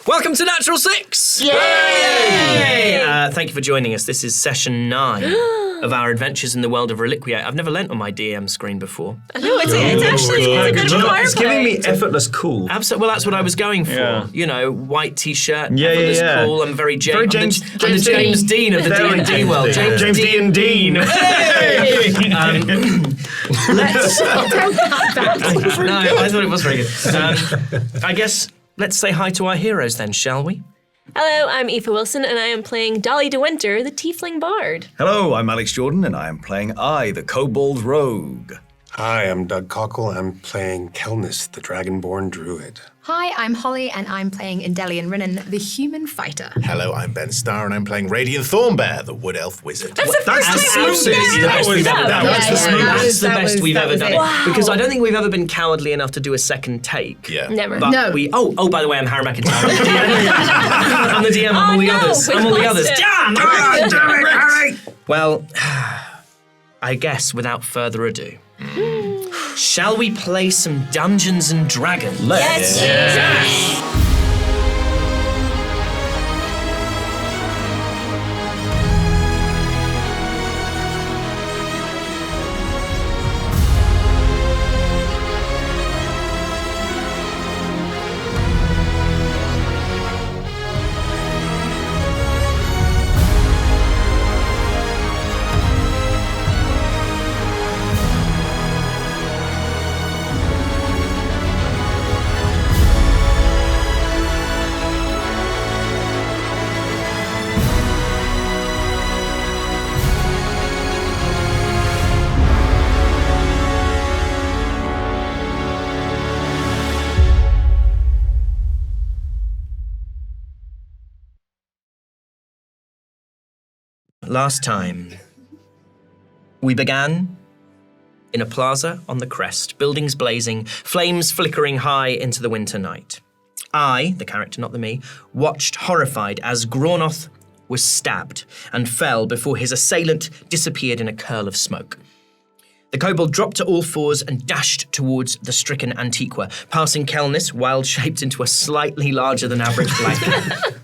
Welcome to Natural 6! Yay! Thank you for joining us. This is session 9 of our adventures in the world of Reliquiate. I've never lent on my DM screen before. No, it's actually a bit of a fire It's giving me effortless cool. Absolutely. Well, that's what I was going for. Yeah. You know, white t-shirt, Yeah, effortless yeah. cool. I'm very Very James- I'm the James Dean of the Very D&D world. James D and Dean. Let's... No, I thought it was very good. I guess let's say hi to our heroes then, shall we? Hello, I'm Aoife Wilson, and I am playing Dolly de Winter, the Tiefling Bard. Hello, I'm Alex Jordan, and I am playing the Kobold Rogue. Hi, I'm Doug Cockle. I'm playing Kelnis, the Dragonborn Druid. Hi, I'm Hollie, and I'm playing Indelian Rinnan, the Human Fighter. Hello, I'm Ben Starr, and I'm playing Radiant Thornbear, the Wood Elf Wizard. That's the first time absolutely the best we've ever done. That's the best we've ever done. Wow. Because I don't think we've ever been cowardly enough to do a second take. Yeah. Never. But No. we. Oh, by the way, I'm Harry McEntire. I'm the DM. I'm all the no, others. we I'm all the lost others. it. Damn! Well, I guess without further ado, shall we play some Dungeons and Dragons? Yes. Last time, we began in a plaza on the crest, buildings blazing, flames flickering high into the winter night. I, the character, not the me, watched horrified as Grornoth was stabbed and fell before his assailant disappeared in a curl of smoke. The kobold dropped to all fours and dashed towards the stricken Antiqua, passing Kelnis, wild-shaped, into a slightly larger than average blanket.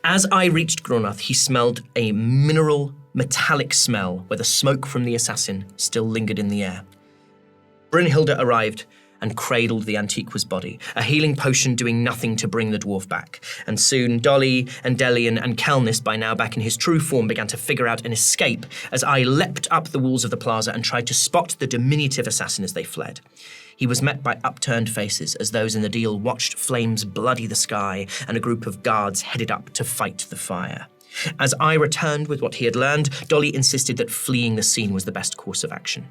As I reached Grornoth, he smelled a mineral, metallic smell where the smoke from the assassin still lingered in the air. Brynhilda arrived and cradled the Antiqua's body, a healing potion doing nothing to bring the dwarf back. And soon Dolly and Delian and Kelnis, by now back in his true form, began to figure out an escape as I leapt up the walls of the plaza and tried to spot the diminutive assassin as they fled. He was met by upturned faces as those in the deal watched flames bloody the sky and a group of guards headed up to fight the fire. As I returned with what he had learned, Dolly insisted that fleeing the scene was the best course of action.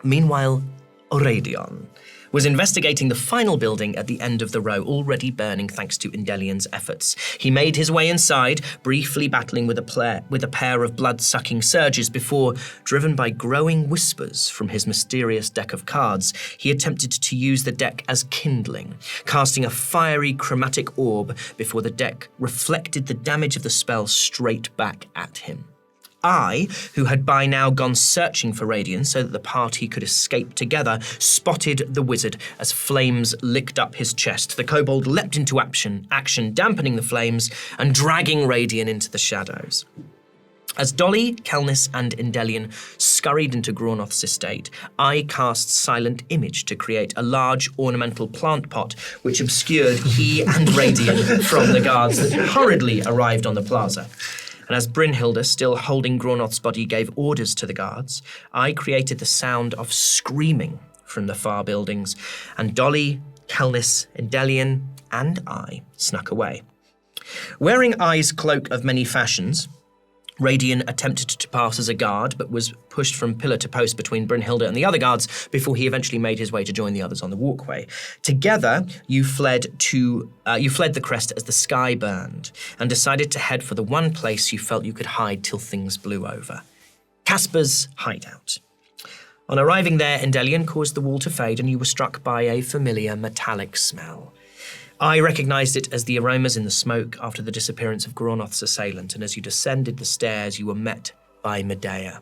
Meanwhile, Oradion was investigating the final building at the end of the row, already burning thanks to Indelian's efforts. He made his way inside, briefly battling with a pair of blood-sucking surges before, driven by growing whispers from his mysterious deck of cards, he attempted to use the deck as kindling, casting a fiery chromatic orb before the deck reflected the damage of the spell straight back at him. I, who had by now gone searching for Radiance so that the party could escape together, spotted the wizard as flames licked up his chest. The kobold leapt into action, dampening the flames and dragging Radiant into the shadows. As Dolly, Kelnis, and Indelian scurried into Grornoth's estate, I cast Silent Image to create a large ornamental plant pot which obscured he and Radiant from the guards that hurriedly arrived on the plaza. And as Brynhilda, still holding Grornoth's body, gave orders to the guards, I created the sound of screaming from the far buildings, and Dolly, Kelnis, Indelian, and I snuck away. Wearing I's cloak of many fashions, Radian attempted to pass as a guard, but was pushed from pillar to post between Brynhilda and the other guards before he eventually made his way to join the others on the walkway. Together, you fled the crest as the sky burned, and decided to head for the one place you felt you could hide till things blew over: Casper's hideout. On arriving there, Indelian caused the wall to fade, and you were struck by a familiar metallic smell. I recognized it as the aromas in the smoke after the disappearance of Grornoth's assailant, and as you descended the stairs, you were met by Medea.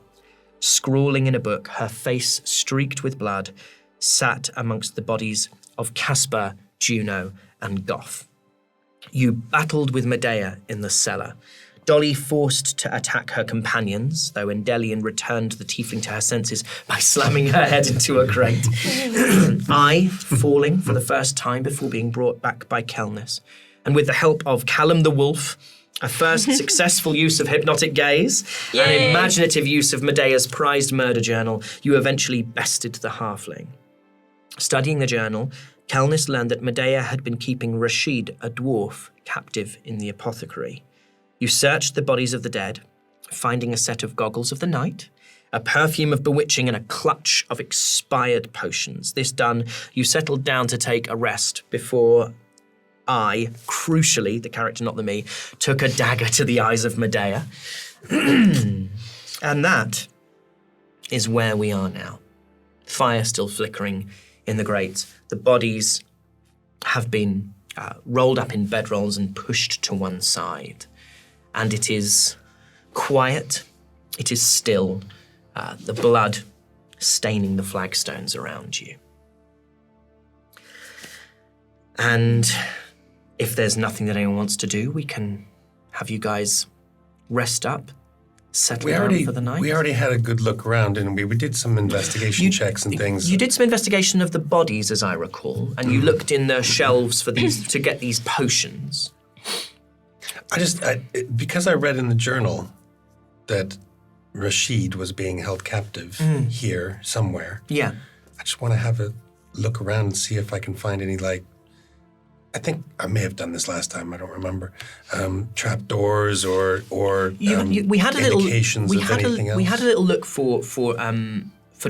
Scrawling in a book, her face streaked with blood, sat amongst the bodies of Casper, Juno, and Goth. You battled with Medea in the cellar. Dolly forced to attack her companions, though Endelian returned the tiefling to her senses by slamming her head into a crate. I falling for the first time before being brought back by Kelnis. And with the help of Callum the Wolf, a first successful use of hypnotic gaze, and imaginative use of Medea's prized murder journal, you eventually bested the halfling. Studying the journal, Kelnis learned that Medea had been keeping Rashid, a dwarf, captive in the apothecary. You searched the bodies of the dead, finding a set of goggles of the night, a perfume of bewitching, and a clutch of expired potions. This done, you settled down to take a rest before I, crucially, the character not the me, took a dagger to the eyes of Medea. And that is where we are now. Fire still flickering in the grate. The bodies have been rolled up in bedrolls and pushed to one side. And it is quiet, it is still, the blood staining the flagstones around you. And if there's nothing that anyone wants to do, we can have you guys rest up, settle down for the night. We already had a good look around, didn't we? We did some investigation checks and things. You did some investigation of the bodies, as I recall, and you looked in the shelves for these to get these potions. Because I read in the journal that Rashid was being held captive here somewhere. Yeah. I just want to have a look around and see if I can find any, I think I may have done this last time, I don't remember, trapdoors or we had a little indications of anything else. We had a little look for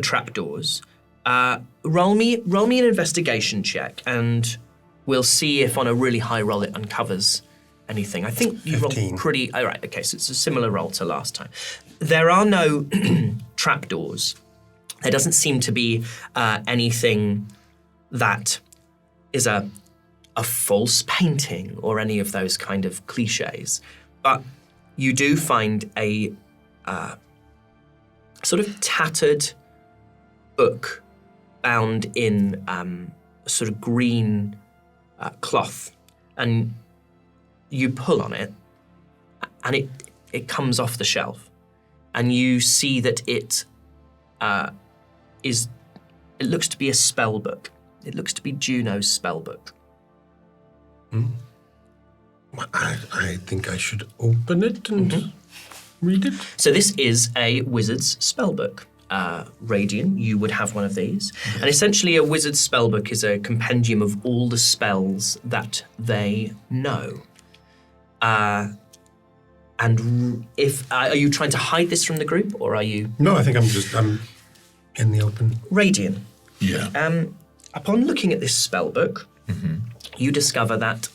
trapdoors. Roll me an investigation check, and we'll see if on a really high roll it uncovers anything. I think you rolled pretty... All right, okay, so it's a similar roll to last time. There are no trapdoors. There doesn't seem to be anything that is a false painting or any of those kind of cliches. But you do find a sort of tattered book bound in sort of green cloth. And you pull on it, and it comes off the shelf. And you see that it looks to be a spell book. It looks to be Juno's spell book. I think I should open it and read it. So this is a wizard's spellbook. Radian, you would have one of these. Yes. And essentially a wizard's spellbook is a compendium of all the spells that they know. And are you trying to hide this from the group, or are you... No, I think I'm in the open. Radian. Yeah. Upon looking at this spellbook, you discover that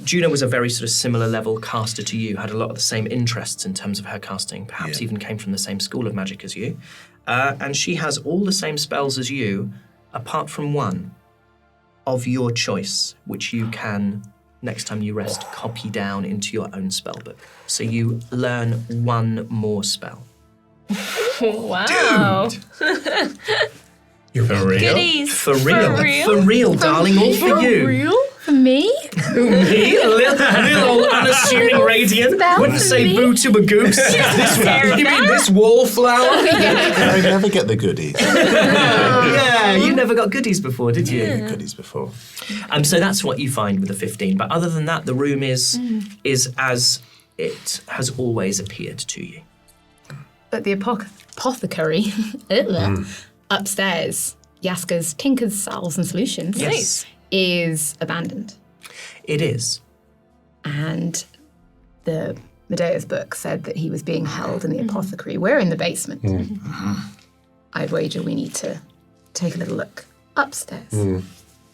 Juno was a very sort of similar level caster to you, had a lot of the same interests in terms of her casting, perhaps even came from the same school of magic as you. And she has all the same spells as you, apart from one of your choice, which you can, next time you rest, copy down into your own spellbook. So you learn one more spell. Wow. You're for real? Goodies. For real, darling, all for you. Real? For me? Me? A little old unassuming Radiant. Spell Wouldn't for say me? boo to a goose. You mean this wallflower? I never get the goodies. Yeah, you never got goodies before, did you? Yeah, goodies before. So that's what you find with the 15. But other than that, the room is as it has always appeared to you. But the apothecary upstairs, Yaska's Tinkers, Salves and Solutions, Yes. is abandoned. It is. And the Medea's book said that he was being held in the apothecary. We're in the basement. I'd wager we need to take a little look upstairs.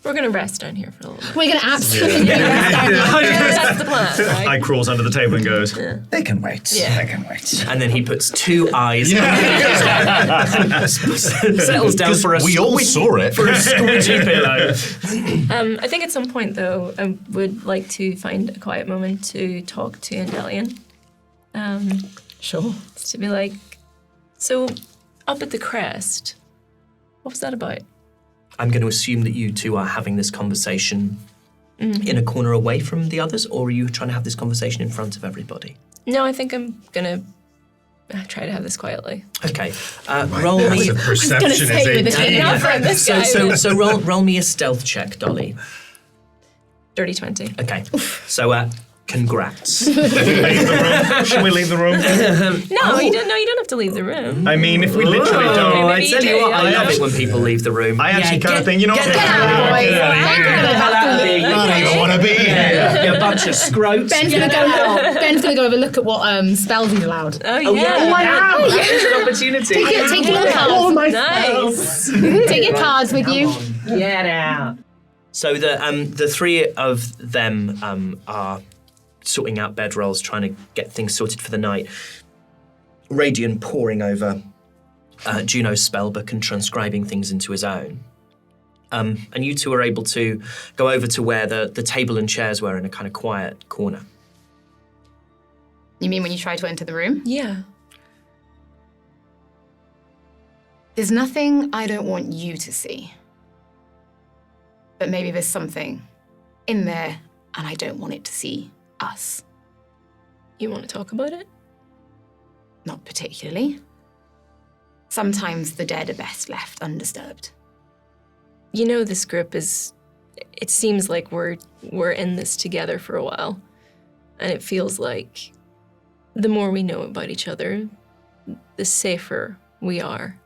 We're going to rest down here for a little bit. We're going to absolutely rest down here. That's the plan, right? I crawls under the table and goes, They can wait. Yeah. They can wait. And then he puts two eyes settles down for a We all saw it. for a squidgy pillow. I think at some point, though, I would like to find a quiet moment to talk to Endelian. Sure. To be like, so up at the crest, what was that about? I'm going to assume that you two are having this conversation in a corner away from the others, or are you trying to have this conversation in front of everybody? No, I think I'm gonna try to have this quietly. Okay, roll me. Passive perception is with the 18. king from this guy. So roll me a stealth check, Dolly. Dirty 20. Okay, so congrats. Should we leave the room? No, you don't have to leave the room. I mean, if we literally Oh, don't. I tell you what, I love it when people leave the room. I actually kind of think, you know what? Get out, boys. I don't even want to be here. You're a bunch of scrotes. Ben's gonna go have a look at what spells he's allowed. Oh, yeah. That is an opportunity. Take your cards. Nice. Take your cards with you. Get out. So the three of them are sorting out bedrolls, trying to get things sorted for the night. Radian poring over Juno's spellbook and transcribing things into his own. And you two are able to go over to where the table and chairs were in a kind of quiet corner. You mean when you try to enter the room? Yeah. There's nothing I don't want you to see. But maybe there's something in there and I don't want it to see us. You want to talk about it? Not particularly. Sometimes the dead are best left undisturbed. You know, this group is... It seems like we're in this together for a while. And it feels like the more we know about each other, the safer we are.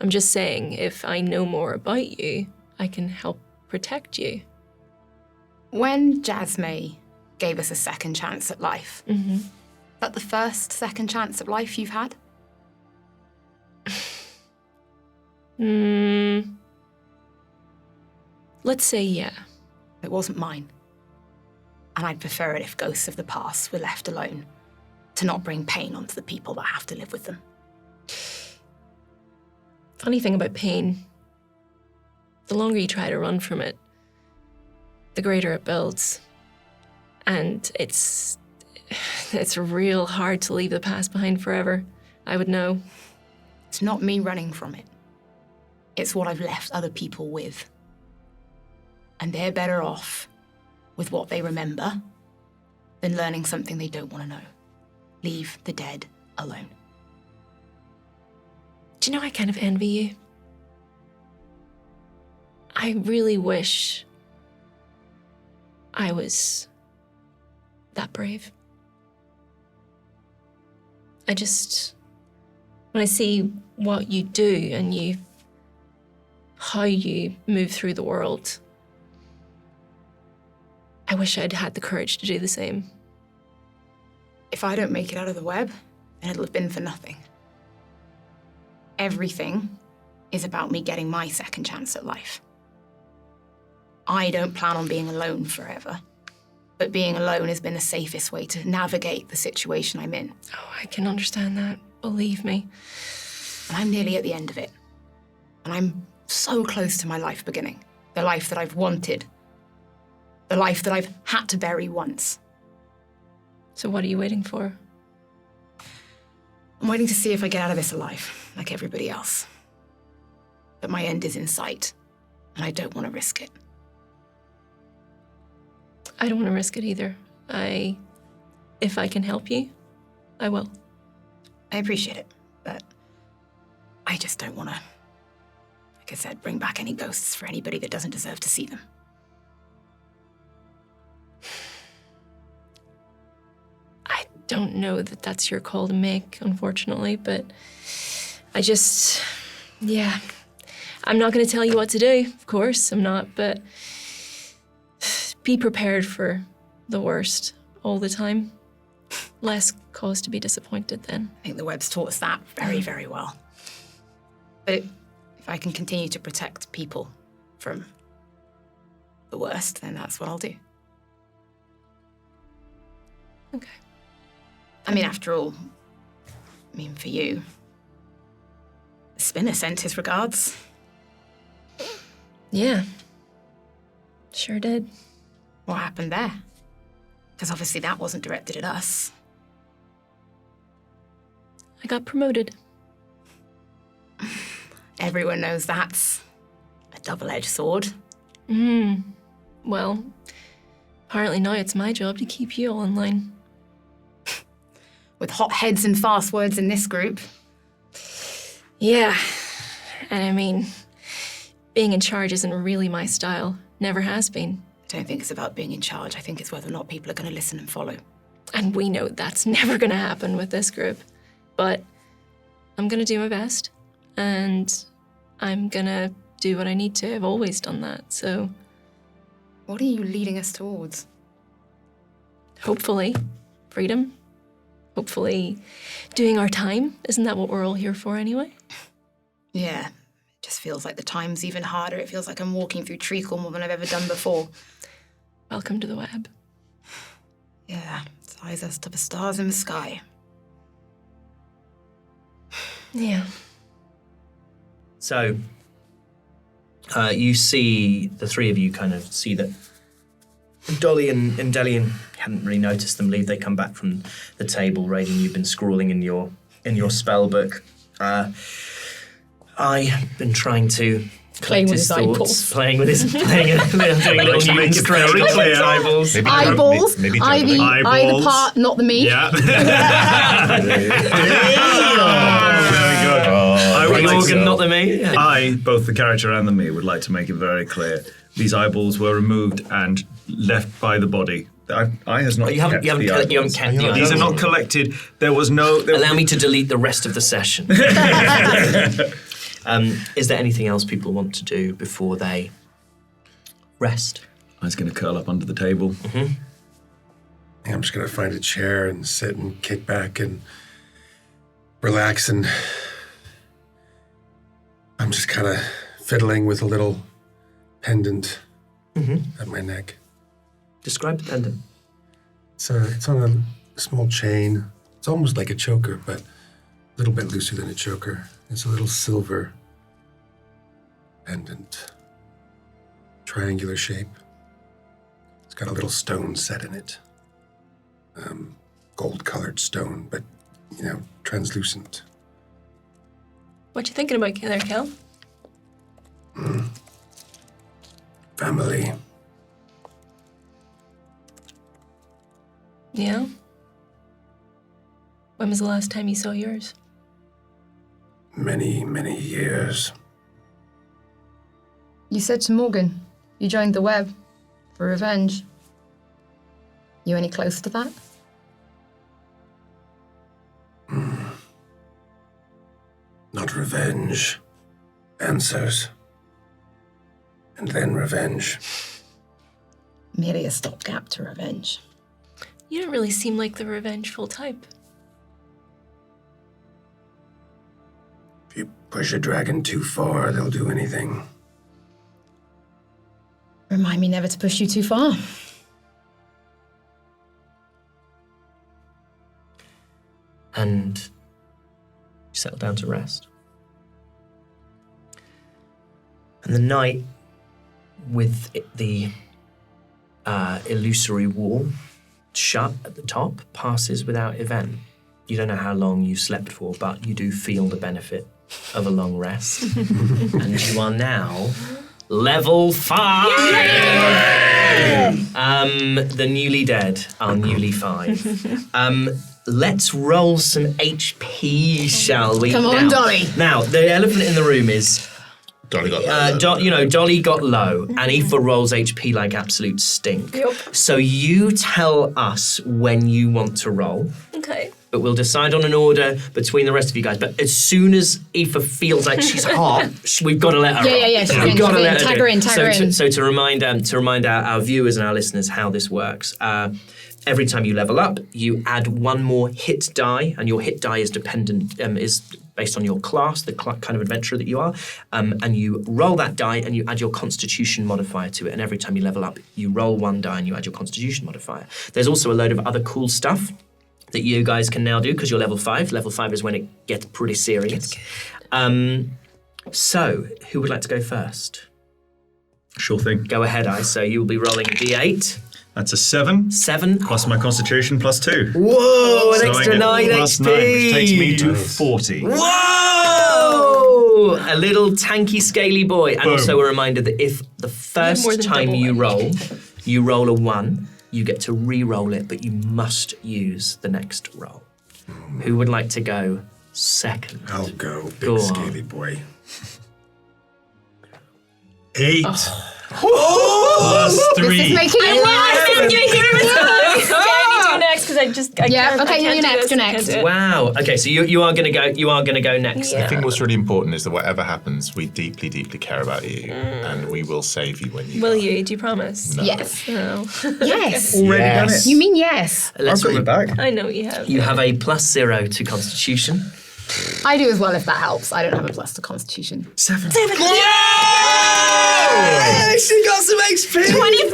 I'm just saying, if I know more about you, I can help protect you. When Jasmine gave us a second chance at life, that the first second chance at life you've had? Let's say yeah. It wasn't mine. And I'd prefer it if ghosts of the past were left alone, to not bring pain onto the people that have to live with them. Funny thing about pain, the longer you try to run from it, the greater it builds. And it's real hard to leave the past behind forever. I would know. It's not me running from it. It's what I've left other people with. And they're better off with what they remember than learning something they don't want to know. Leave the dead alone. Do you know, I kind of envy you. I really wish I was that brave. When I see what you do and how you move through the world, I wish I'd had the courage to do the same. If I don't make it out of the web, then it'll have been for nothing. Everything is about me getting my second chance at life. I don't plan on being alone forever, but being alone has been the safest way to navigate the situation I'm in. Oh, I can understand that. Believe me. And I'm nearly at the end of it. And I'm so close to my life beginning. The life that I've wanted. The life that I've had to bury once. So what are you waiting for? I'm waiting to see if I get out of this alive, like everybody else. But my end is in sight, and I don't want to risk it. I don't want to risk it either. If I can help you, I will. I appreciate it, but I just don't want to, like I said, bring back any ghosts for anybody that doesn't deserve to see them. I don't know that that's your call to make, unfortunately, but yeah. I'm not going to tell you what to do, of course, I'm not, but be prepared for the worst all the time. Less cause to be disappointed then. I think the web's taught us that very, very well. But if I can continue to protect people from the worst, then that's what I'll do. Okay. I mean, after all, for you, the spinner sent his regards. Yeah. Sure did. What happened there? Because obviously that wasn't directed at us. I got promoted. Everyone knows that's a double-edged sword. Well, apparently now it's my job to keep you all in line. With hot heads and fast words in this group. Yeah. And I mean, being in charge isn't really my style. Never has been. I don't think it's about being in charge. I think it's whether or not people are going to listen and follow. And we know that's never going to happen with this group. But I'm going to do my best. And I'm going to do what I need to. I've always done that, so... What are you leading us towards? Hopefully, freedom. Hopefully, doing our time. Isn't that what we're all here for anyway? Yeah. It just feels like the time's even harder. It feels like I'm walking through treacle more than I've ever done before. Welcome to the web. Yeah. It's eyes us to the stars in the sky. Yeah. So, you see, the three of you kind of see that Dolly and Delian hadn't really noticed them leave. They come back from the table. Radian, you've been scrawling in your spell book. I've been trying to collect his thoughts. Playing with his doing little Newton's very clear. eyeballs. Eyeballs. maybe I the Eyeballs. part, not the me. Yeah. Very good. I would The like organ, to- not the me. Yeah. I, both the character and the me, would like to make it very clear. These eyeballs were removed and left by the body. I has not You haven't kept the kept the eyeballs. eyeballs. These are not collected. There was no... Allow me to delete the rest of the session. Is there anything else people want to do before they rest? I was going to curl up under the table. Yeah, I'm just gonna find a chair and sit and kick back and relax, and I'm just kind of fiddling with a little pendant at my neck. Describe the pendant. It's on a small chain. It's almost like a choker, but a little bit looser than a choker. It's a little silver pendant, triangular shape. It's got a little stone set in it. Gold-colored stone, but, translucent. What you thinking about there, Kel? Family. Yeah? When was the last time you saw yours? Many, many years. You said to Morgan, you joined the web for revenge. You any close to that? Not revenge. Answers. And then revenge. Merely a stopgap to revenge. You don't really seem like the revengeful type. If you push a dragon too far, they'll do anything. Remind me never to push you too far. And you settle down to rest. And the night, with the illusory wall shut at the top, passes without event. You don't know how long you slept for, but you do feel the benefit of a long rest. And you are now level 5! The newly dead are newly 5. Let's roll some HP, shall we? Come on, Dolly. Now, the elephant in the room is, Dolly got that. Dolly got low, and Aoife rolls HP like absolute stink. Yep. So you tell us when you want to roll, Okay. but we'll decide on an order between the rest of you guys. But as soon as Aoife feels like she's hot, we've got to let her roll. Yeah, she's We've in, got to she's let in. her Tag do her it. in, tag her in. So to remind our viewers and our listeners how this works, every time you level up, you add one more hit die, and your hit die is dependent, is based on your class, the kind of adventurer that you are, and you roll that die and you add your constitution modifier to it, and every time you level up, you roll one die and you add your constitution modifier. There's also a load of other cool stuff that you guys can now do because you're level 5. Level 5 is when it gets pretty serious. So, who would like to go first? Sure thing. Go ahead, so you will be rolling a d8. That's a 7, 7. plus my constitution, plus 2. Whoa, an So I extra get 9 plus HP. 9, which takes me to 40. Whoa! Oh, a little tanky, scaly boy. And also a reminder that if the first more than time double you HP. roll a 1, you get to re-roll it, but you must use the next roll. Who would like to go second? I'll go, big Go on. scaly boy. 8. Plus 3. This is making it worse. Okay, I need to go next because I Yeah, can't. okay, I can't you're do next, this, you're I can't next. do it. Wow. Okay, so you are gonna go next. Yeah. I think what's really important is that whatever happens, we deeply, deeply care about you, and we will save you when you. Will die. you? Do you promise? No. Yes. No. Yes. Already done Yes. it. You mean yes? I've Let's got you back. I know what you have. You have a +0 to Constitution. I do as well if that helps. I don't have a plus to Constitution. 7. She got some XP. 25!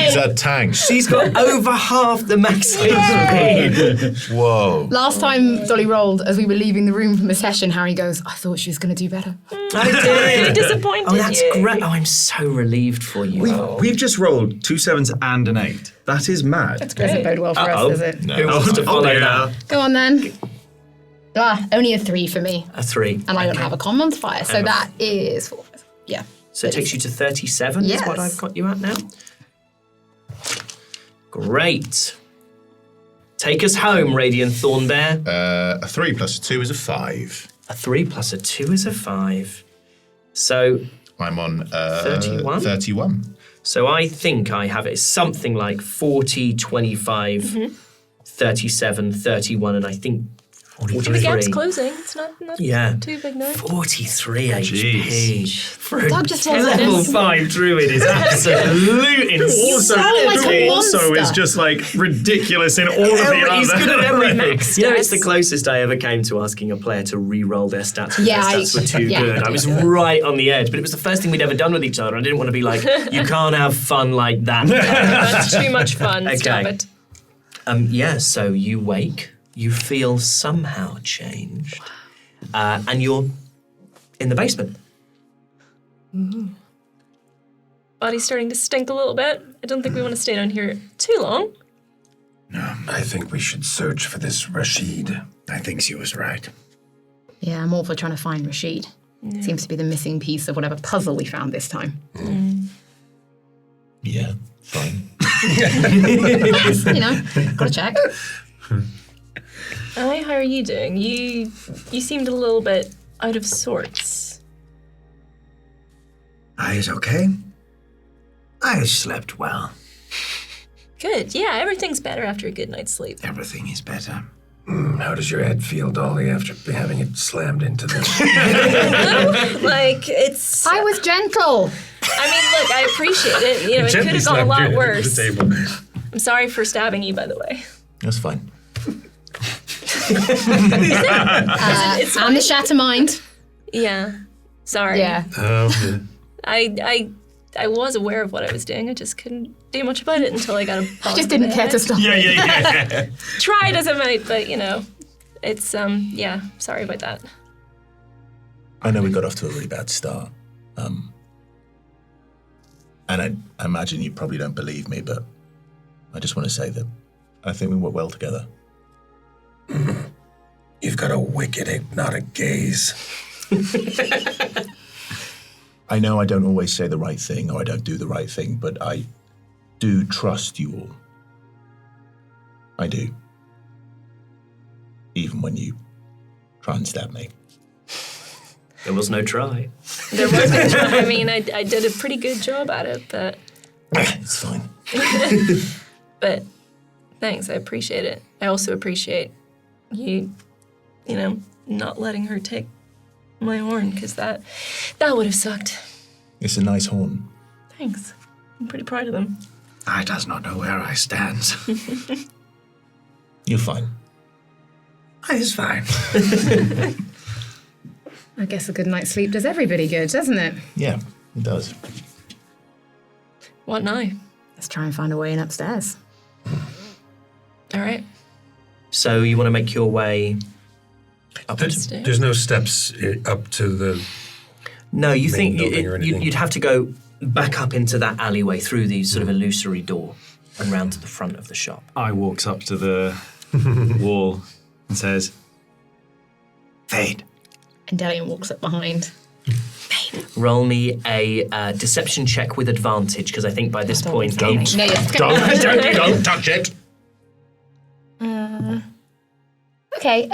It's a tank. She's got over half the max HP. Whoa. Last time Dolly rolled, as we were leaving the room from a session, Harry goes, I thought she was going to do better. I did. Disappointed Oh, that's you. great. Oh, I'm so relieved for you. We've just rolled 2 7s and an 8. That is mad. Doesn't bode well for Uh-oh. us, does it? No. Who wants to follow that? Go on then. Only a 3 for me. A 3. And I don't have a common modifier, so that is 4. Yeah. So it takes you to 37 is what Yes. I've got you at now. Great. Take us home, Radiant Thornbear. A 3 plus a 2 is a 5. A 3 plus a 2 is a 5. So I'm on 31? 31. So I think I have it as something like 40, 25, 37, 31, and I think 43. The gap's closing. It's not Yeah. too big now. 43 Jeez. HP. For a Doug just rolls level this. 5 druid is absolute insanity. like a Also, is monster. just like ridiculous in all of the He's other. good at everything. Max You know, it's stats. the closest I ever came to asking a player to re-roll their stats. Because Yeah, their stats were too yeah. good. I was right on the edge, but it was the first thing we'd ever done with each other. I didn't want to be like, you can't have fun like that. That's too much fun. Okay. Stop it. Yeah, so you wake, you feel somehow changed, and you're in the basement. Body's starting to stink a little bit. I don't think we want to stay down here too long. I think we should search for this Rashid. I think she was right. Yeah, I'm all for trying to find Rashid. Seems to be the missing piece of whatever puzzle we found this time. Yeah, fine. You know, gotta check. Hi, how are you doing? You seemed a little bit out of sorts. I is okay. I slept well. Good. Yeah, everything's better after a good night's sleep. Everything is better. How does your head feel, Dolly, after having it slammed into the... Like, it's... I was gentle. I mean, look, I appreciate it. You know, it could have gone a lot worse. I'm sorry for stabbing you, by the way. That's fine. It's And the shatter mind. Yeah. Sorry. Yeah. I was aware of what I was doing. I just couldn't do much about it until I got a ball Just to the didn't care to head. stop. Yeah. Tried as I might, but you know, it's yeah. Sorry about that. I know we got off to a really bad start. And I imagine you probably don't believe me, but I just want to say that I think we work well together. You've got a wicked hypnotic gaze. I know I don't always say the right thing or I don't do the right thing, but I do trust you all. I do. Even when you try and stab me. There was no try. There was no try. I mean, I did a pretty good job at it, but It's fine. but thanks. I appreciate it. I also appreciate you know, not letting her take my horn because that would have sucked. It's a nice horn. Thanks. I'm pretty proud of them. I does not know where I stands. You're fine. I is fine. I guess a good night's sleep does everybody good, doesn't it? Yeah, it does. What now? Let's try and find a way in upstairs. All right. So you want to make your way up to... Stairs. There's no steps up to the... No, you main think building or anything? you'd have to go back up into that alleyway through the sort of illusory door and round to the front of the shop. I walks up to the wall and says, Fade. And Delian walks up behind. Roll me a deception check with advantage, because I think by this point... Don't. No, yeah. Don't touch it. Okay,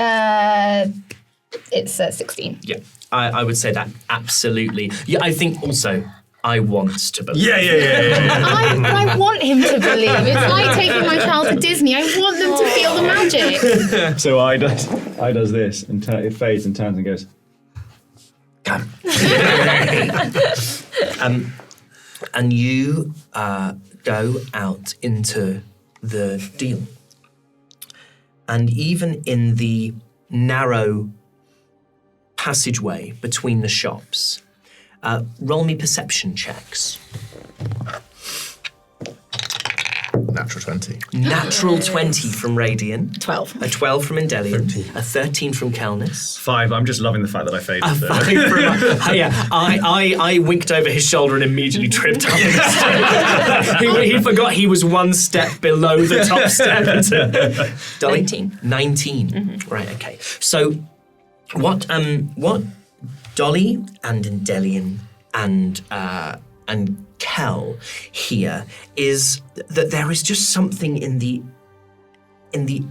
it's 16. Yeah, I would say that absolutely. Yeah, I think also I want to believe. Yeah. I want him to believe. It's like taking my child to Disney. I want them to feel the magic. So I does this, and it fades and turns and goes, come. And you go out into the deal. And even in the narrow passageway between the shops, roll me perception checks. Natural 20. Natural 20 from Radian. 12. A 12 from Endelian. A 13 from Kelnis. 5. I'm just loving the fact that I faded there. 5 from... yeah, I winked over his shoulder and immediately tripped up. he forgot he was one step below the top step. Dolly? 19. 19. Mm-hmm. Right, okay. So what Dolly and Endelian and Kel here is that there is just something in the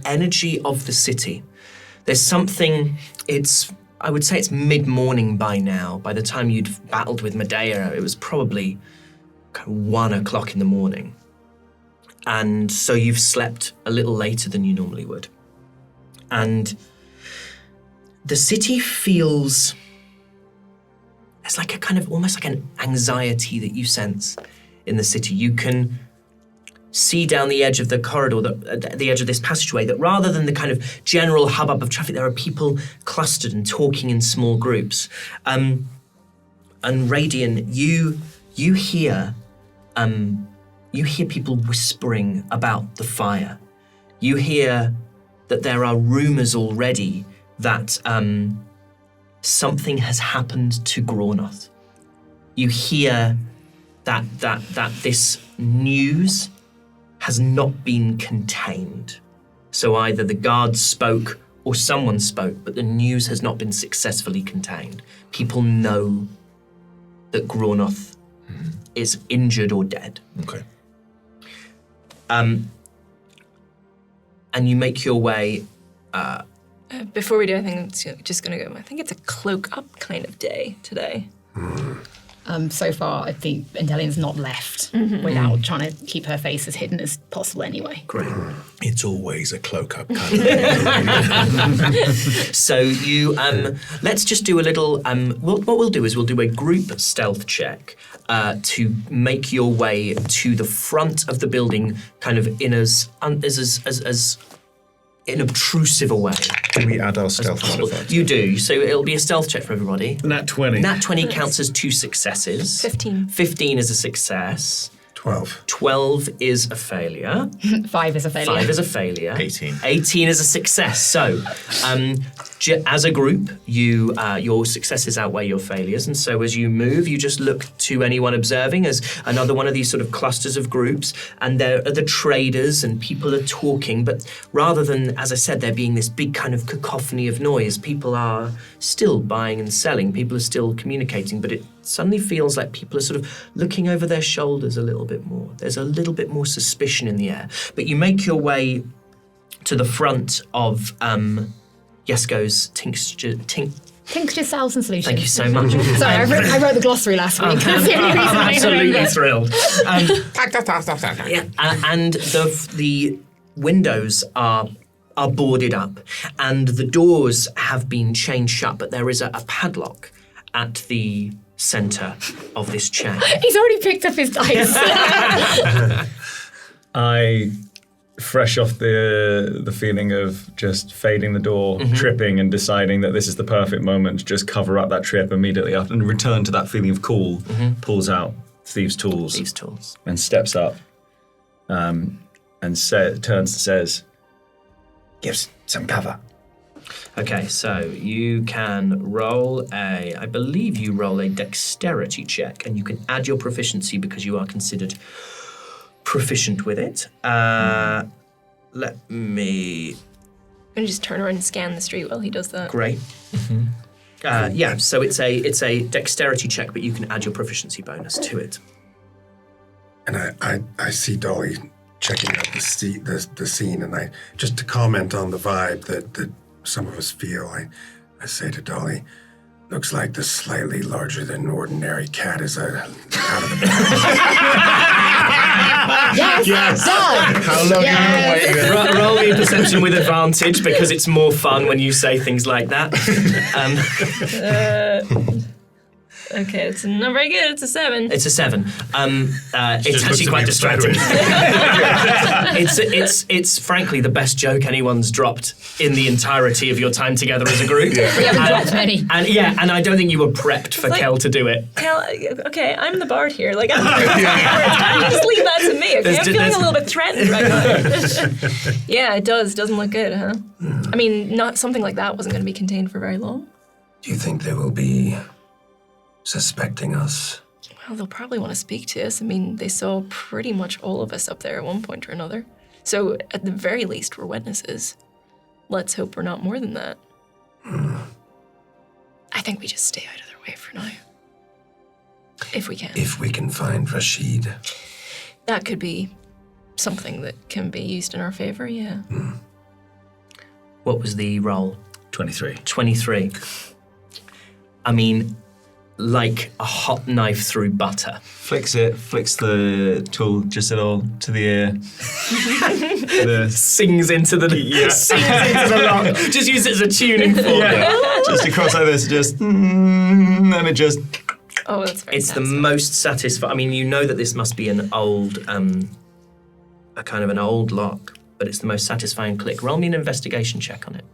energy of the city. There's something, I would say it's mid-morning by now. By the time you'd battled with Medea, it was probably 1 o'clock in the morning. And so you've slept a little later than you normally would. And the city feels... It's like a kind of, almost like an anxiety that you sense in the city. You can see down the edge of the corridor, the edge of this passageway, that rather than the kind of general hubbub of traffic, there are people clustered and talking in small groups. And Radian, you hear people whispering about the fire. You hear that there are rumors already that something has happened to Graunoth. You hear that this news has not been contained. So either the guards spoke or someone spoke, but the news has not been successfully contained. People know that Graunoth is injured or dead. Okay. And you make your way... Before we do, I think I'm just going to go. I think it's a cloak up kind of day today. So far, I think Endelian's not left without trying to keep her face as hidden as possible anyway. Great. It's always a cloak up kind of So you, let's just do a little, what we'll do is we'll do a group stealth check to make your way to the front of the building, kind of in as inobtrusive a way. Do we add our stealth possible. modifier? You do, so it'll be a stealth check for everybody. Nat 20. Nat 20 counts as 2 successes. 15. 15 is a success. 12. 12 is a failure. 5 is a failure. 5 is a failure. 18. 18 is a success. So, as a group, your successes outweigh your failures, and so as you move, you just look to anyone observing as another one of these sort of clusters of groups, and there are the traders, and people are talking, but rather than, as I said, there being this big kind of cacophony of noise, people are still buying and selling, people are still communicating, but it suddenly feels like people are sort of looking over their shoulders a little bit more. There's a little bit more suspicion in the air. But you make your way to the front of Yesko's Tincture, Salves and Solutions. Thank you so much. Sorry, I wrote the glossary last week. That's the only reason I Absolutely remember. thrilled. And the windows are boarded up, and the doors have been chained shut, but there is a padlock at the centre of this chain. He's already picked up his dice. I, fresh off the feeling of just fading the door, tripping and deciding that this is the perfect moment to just cover up that trip immediately after and return to that feeling of cool, pulls out Thieves' Tools. These tools. And steps up and turns and says, "Gives some cover." Okay, so you can roll I believe you roll a dexterity check, and you can add your proficiency because you are considered proficient with it. Let me... I'm going to just turn around and scan the street while he does that. Great. Yeah, so it's a dexterity check, but you can add your proficiency bonus to it. And I see Dolly checking out the scene, and I just to comment on the vibe that some of us feel, I say to Dolly, looks like the slightly larger than ordinary cat is out of the bag. Yes. Done. How long are you waiting? Roll me perception with advantage because it's more fun when you say things like that. Okay, it's not very good. It's a 7. It's a 7. It's just actually looks quite at me distracting. It's frankly the best joke anyone's dropped in the entirety of your time together as a group. We haven't dropped many. And I don't think you were prepped for like- Kel to do it. Kel, okay, I'm the bard here. Like, I'm just leave that to me, okay? I'm feeling a little bit threatened right now. Yeah, it does. Doesn't look good, huh? I mean, not something like that wasn't going to be contained for very long. Do you think they will be suspecting us? Well, they'll probably want to speak to us. I mean, they saw pretty much all of us up there at one point or another. So, at the very least, we're witnesses. Let's hope we're not more than that. I think we just stay out of their way for now. If we can. If we can find Rashid. That could be something that can be used in our favor, yeah. What was the roll? 23. 23. I mean, like a hot knife through butter. Flicks the tool just at all to the ear. Sings into the lock. Just use it as a tuning fork. Just across like this, and it just. Oh, that's very It's the satisfying. most satisfying. I mean, you know that this must be an old, a kind of an old lock, but it's the most satisfying click. Roll me an investigation check on it.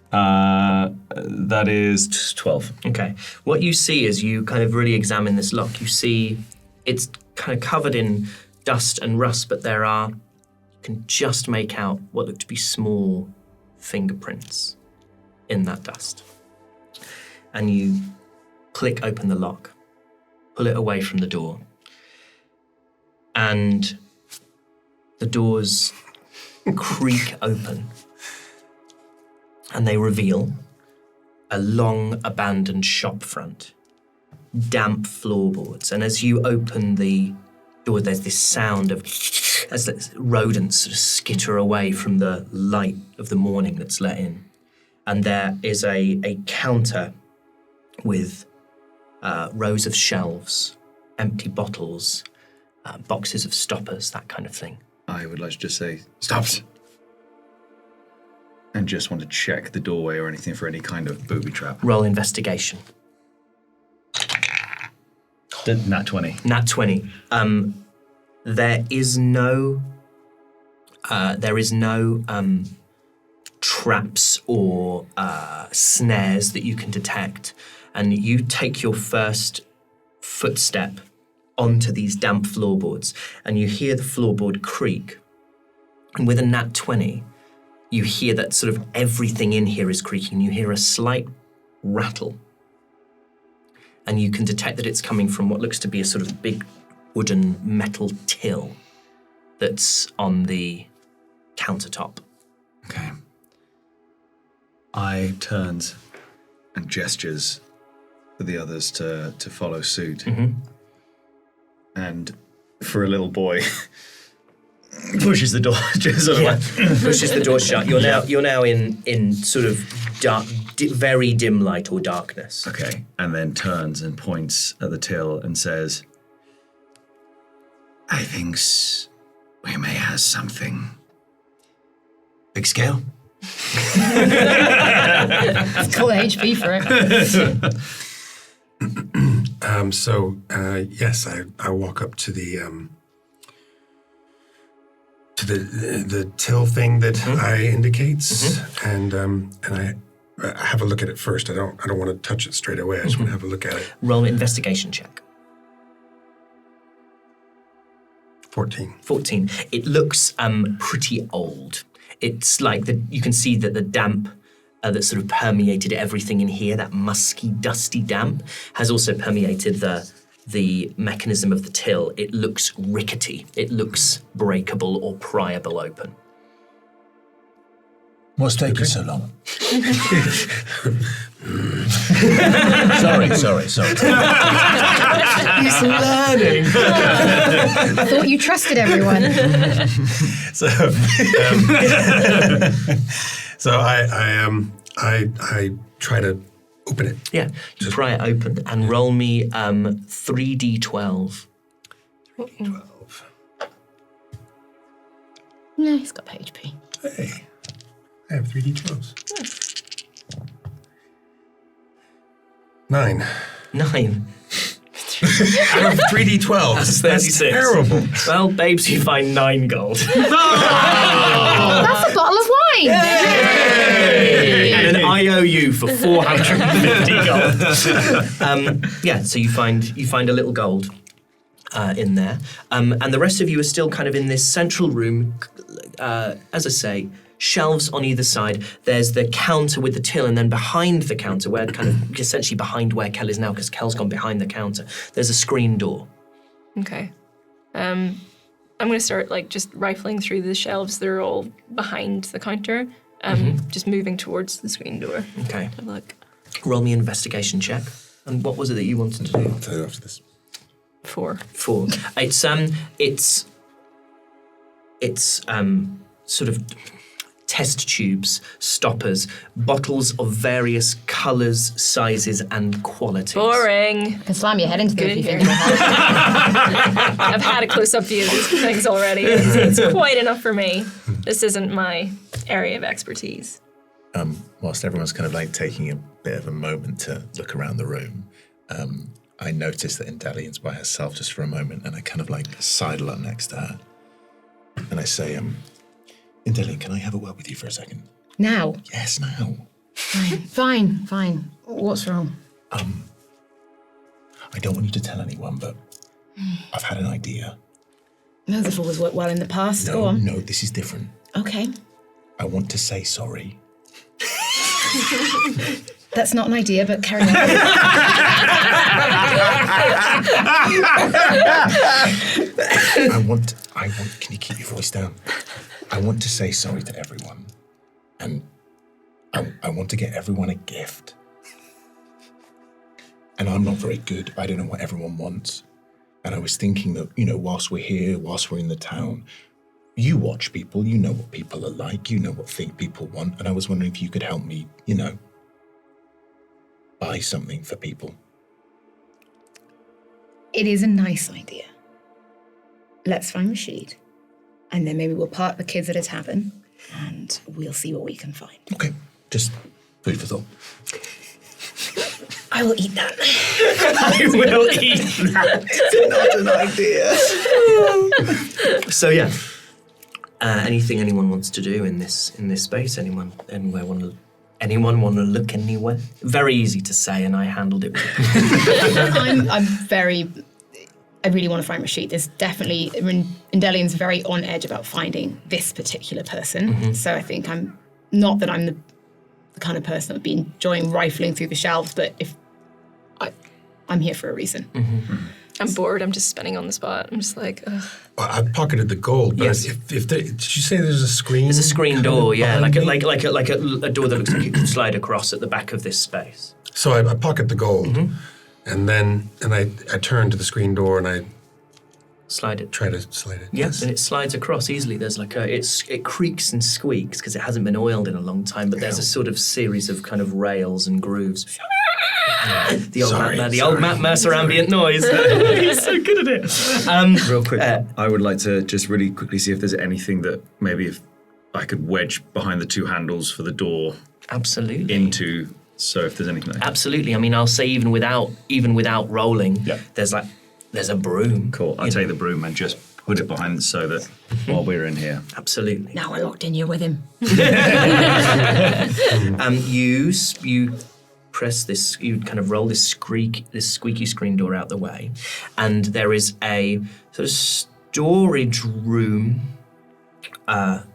That is 12. Okay. What you see as you kind of really examine this lock, you see it's kind of covered in dust and rust, but you can just make out what look to be small fingerprints in that dust. And you click open the lock, pull it away from the door, and the doors creak open, and they reveal a long abandoned shop front, damp floorboards, and as you open the door, there's this sound of as the rodents sort of skitter away from the light of the morning that's let in. And there is a counter with rows of shelves, empty bottles, boxes of stoppers, that kind of thing. I would like to just say, stops. And just want to check the doorway or anything for any kind of booby trap. Roll investigation. Nat 20. Nat 20. There is no traps or snares that you can detect, and you take your first footstep onto these damp floorboards, and you hear the floorboard creak. And with a nat 20, you hear that sort of everything in here is creaking. You hear a slight rattle, and you can detect that it's coming from what looks to be a sort of big wooden metal till that's on the countertop. Okay. I turns and gestures for the others to follow suit. Mm-hmm. And for a little boy, pushes the door just sort of like Pushes the door shut. You're now in sort of dark, very dim light or darkness. okay, and then turns and points at the till and says, I think we may have something. Big scale? Let's call the HP for it. Yes, I walk up to the till thing that I indicates, and I have a look at it first. I don't want to touch it straight away. I just want to have a look at it. Roll an investigation check. 14. 14. It looks pretty old. It's like you can see that the damp that sort of permeated everything in here, that musky, dusty damp, has also permeated the mechanism of the till. It looks rickety. It looks breakable or pryable open. What's taking so long? Sorry. He's learning. I thought you trusted everyone. So I try to open it. Yeah, you pry it open and roll me 3d12. 12. No, he's got HP. Hey, I have 3d12s. 9. 9. I have 3d12s. That's 36. Terrible. Well, babes, you find 9 gold. That's a bottle of wine. And an IOU for 450 gold. So you find a little gold in there. And the rest of you are still kind of in this central room, as I say, shelves on either side. There's the counter with the till, and then behind the counter, where kind of essentially behind where Kel is now, because Kel's gone behind the counter, there's a screen door. Okay. I'm going to start just rifling through the shelves. They're all behind the counter. Just moving towards the screen door. Okay. Have a look. Roll me an investigation check. And what was it that you wanted to do? I'll tell you after this. 4. 4. It's sort of test tubes, stoppers, bottles of various colours, sizes, and qualities. Boring. You can slam your head into them if you Good think here. I've had a close-up view of these things already. It's quite enough for me. This isn't my area of expertise. Whilst everyone's kind of taking a bit of a moment to look around the room, I notice that Indalian's by herself just for a moment, and I kind of sidle up next to her. And I say, Indalian, can I have a word with you for a second? Now? Yes, now. Fine. What's wrong? I don't want you to tell anyone, but I've had an idea. Those have always worked well in the past. Go on. No, this is different. Okay. I want to say sorry. That's not an idea, but carry on. I want, can you keep your voice down? I want to say sorry to everyone. And I want to get everyone a gift. And I'm not very good. I don't know what everyone wants. And I was thinking that, whilst we're here, whilst we're in the town, you watch people, you know what people are like, you know what people want. And I was wondering if you could help me, buy something for people. It is a nice idea. Let's find Rashid. And then maybe we'll park the kids at a tavern and we'll see what we can find. Okay, just food for thought. I will eat that. I will eat that. Not an idea. So yeah, anything anyone wants to do in this space? Anyone want to look anywhere? Very easy to say, and I handled it. I really want to find Rashid. There's definitely, Indelian's very on edge about finding this particular person. Mm-hmm. So I think I'm the kind of person that would be enjoying rifling through the shelves, but I'm here for a reason. Mm-hmm. I'm bored. I'm just spinning on the spot. I'm just like, ugh. Well, I pocketed the gold, but Yes. did you say there's a screen? There's a screen door, yeah, behind like me? a door that looks like you could slide across at the back of this space. So I pocket the gold, Mm-hmm. and then I turn to the screen door and I Slide it. try to slide it. Yes, and it slides across easily. There's it creaks and squeaks because it hasn't been oiled in a long time. But there's a sort of series of kind of rails and grooves. The old Matt Mercer ambient noise. He's so good at it. Real quick, I would like to just really quickly see if there's anything that maybe if I could wedge behind the two handles for the door Absolutely. into. So if there's anything like that. Absolutely. I mean, I'll say even without rolling, Yeah. there's a broom. Cool. I'll take the broom and just put it behind so that while we're in here. Absolutely. Now we're locked in here with him. You press this. You kind of roll this squeaky screen door out the way, and there is a sort of storage room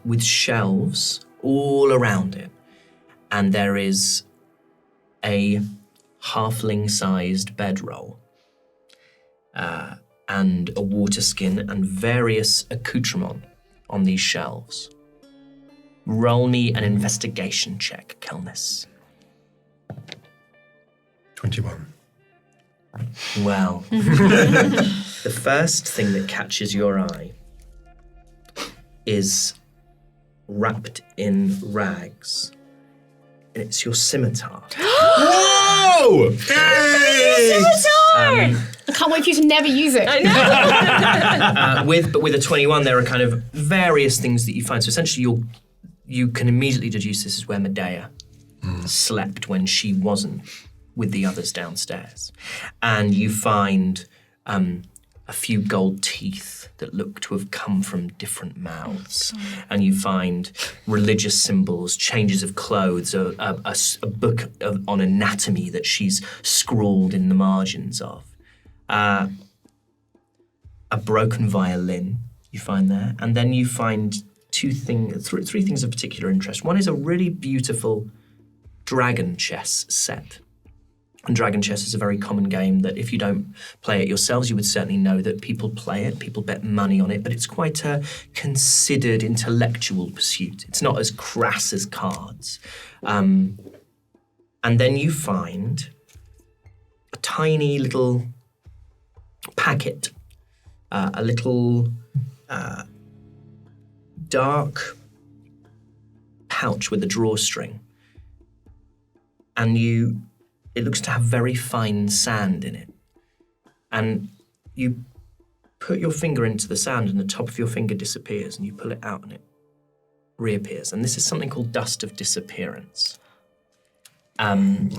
with shelves all around it, and there is a halfling-sized bedroll. And a water skin and various accoutrements on these shelves. Roll me an investigation check, Kelnis. 21. Well, the first thing that catches your eye is wrapped in rags. And it's your scimitar. Whoa! I can't wait for you to never use it. But with a 21, there are kind of various things that you find. So essentially, you can immediately deduce this is where Medea slept when she wasn't with the others downstairs. And you find a few gold teeth that look to have come from different mouths. And you find religious symbols, changes of clothes, a book on anatomy that she's scrawled in the margins of. A broken violin you find there. And then you find three things of particular interest. One is a really beautiful dragon chess set. And dragon chess is a very common game that if you don't play it yourselves, you would certainly know that people play it, people bet money on it, but it's quite a considered intellectual pursuit. It's not as crass as cards. And then you find a tiny little packet, a little dark pouch with a drawstring. And it looks to have very fine sand in it. And you put your finger into the sand and the top of your finger disappears and you pull it out and it reappears. And this is something called dust of disappearance. When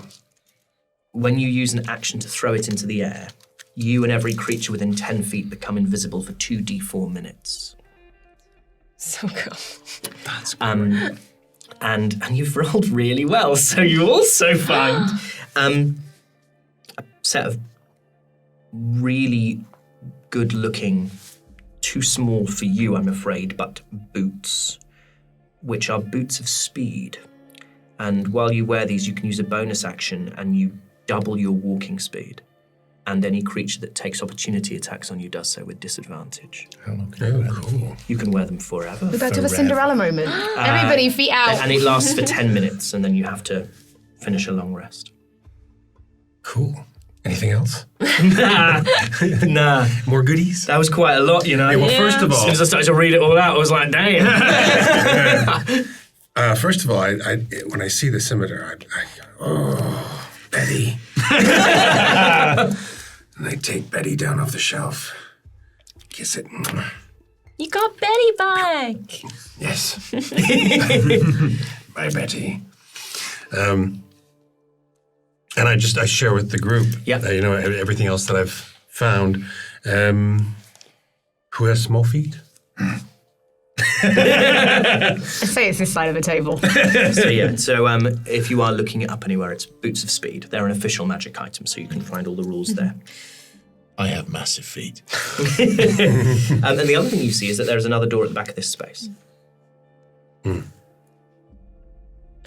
you use an action to throw it into the air, you and every creature within 10 feet become invisible for 2d4 minutes. So cool. That's great. And you've rolled really well, so you also find a set of really good-looking, too small for you, I'm afraid, but boots, which are boots of speed. And while you wear these, you can use a bonus action and you double your walking speed. And any creature that takes opportunity attacks on you does so with disadvantage. How long can you wear them? Cool. You can wear them forever. We're about to have a Cinderella moment. Everybody, feet out. And it lasts for 10 minutes, and then you have to finish a long rest. Cool. Anything else? Nah. More goodies? That was quite a lot, you know. Hey, well, first of As all, soon as I started to read it all out, I was like, damn. first of all, I when I see the scimitar, oh, Betty. And I take Betty down off the shelf, kiss it. You got Betty back. Yes. Bye, Betty. And I share with the group, everything else that I've found. Who has small feet? I say it's this side of the table. So if you are looking it up anywhere, it's Boots of Speed. They're an official magic item, so you can find all the rules there. I have massive feet. And then the other thing you see is that there's another door at the back of this space. I'm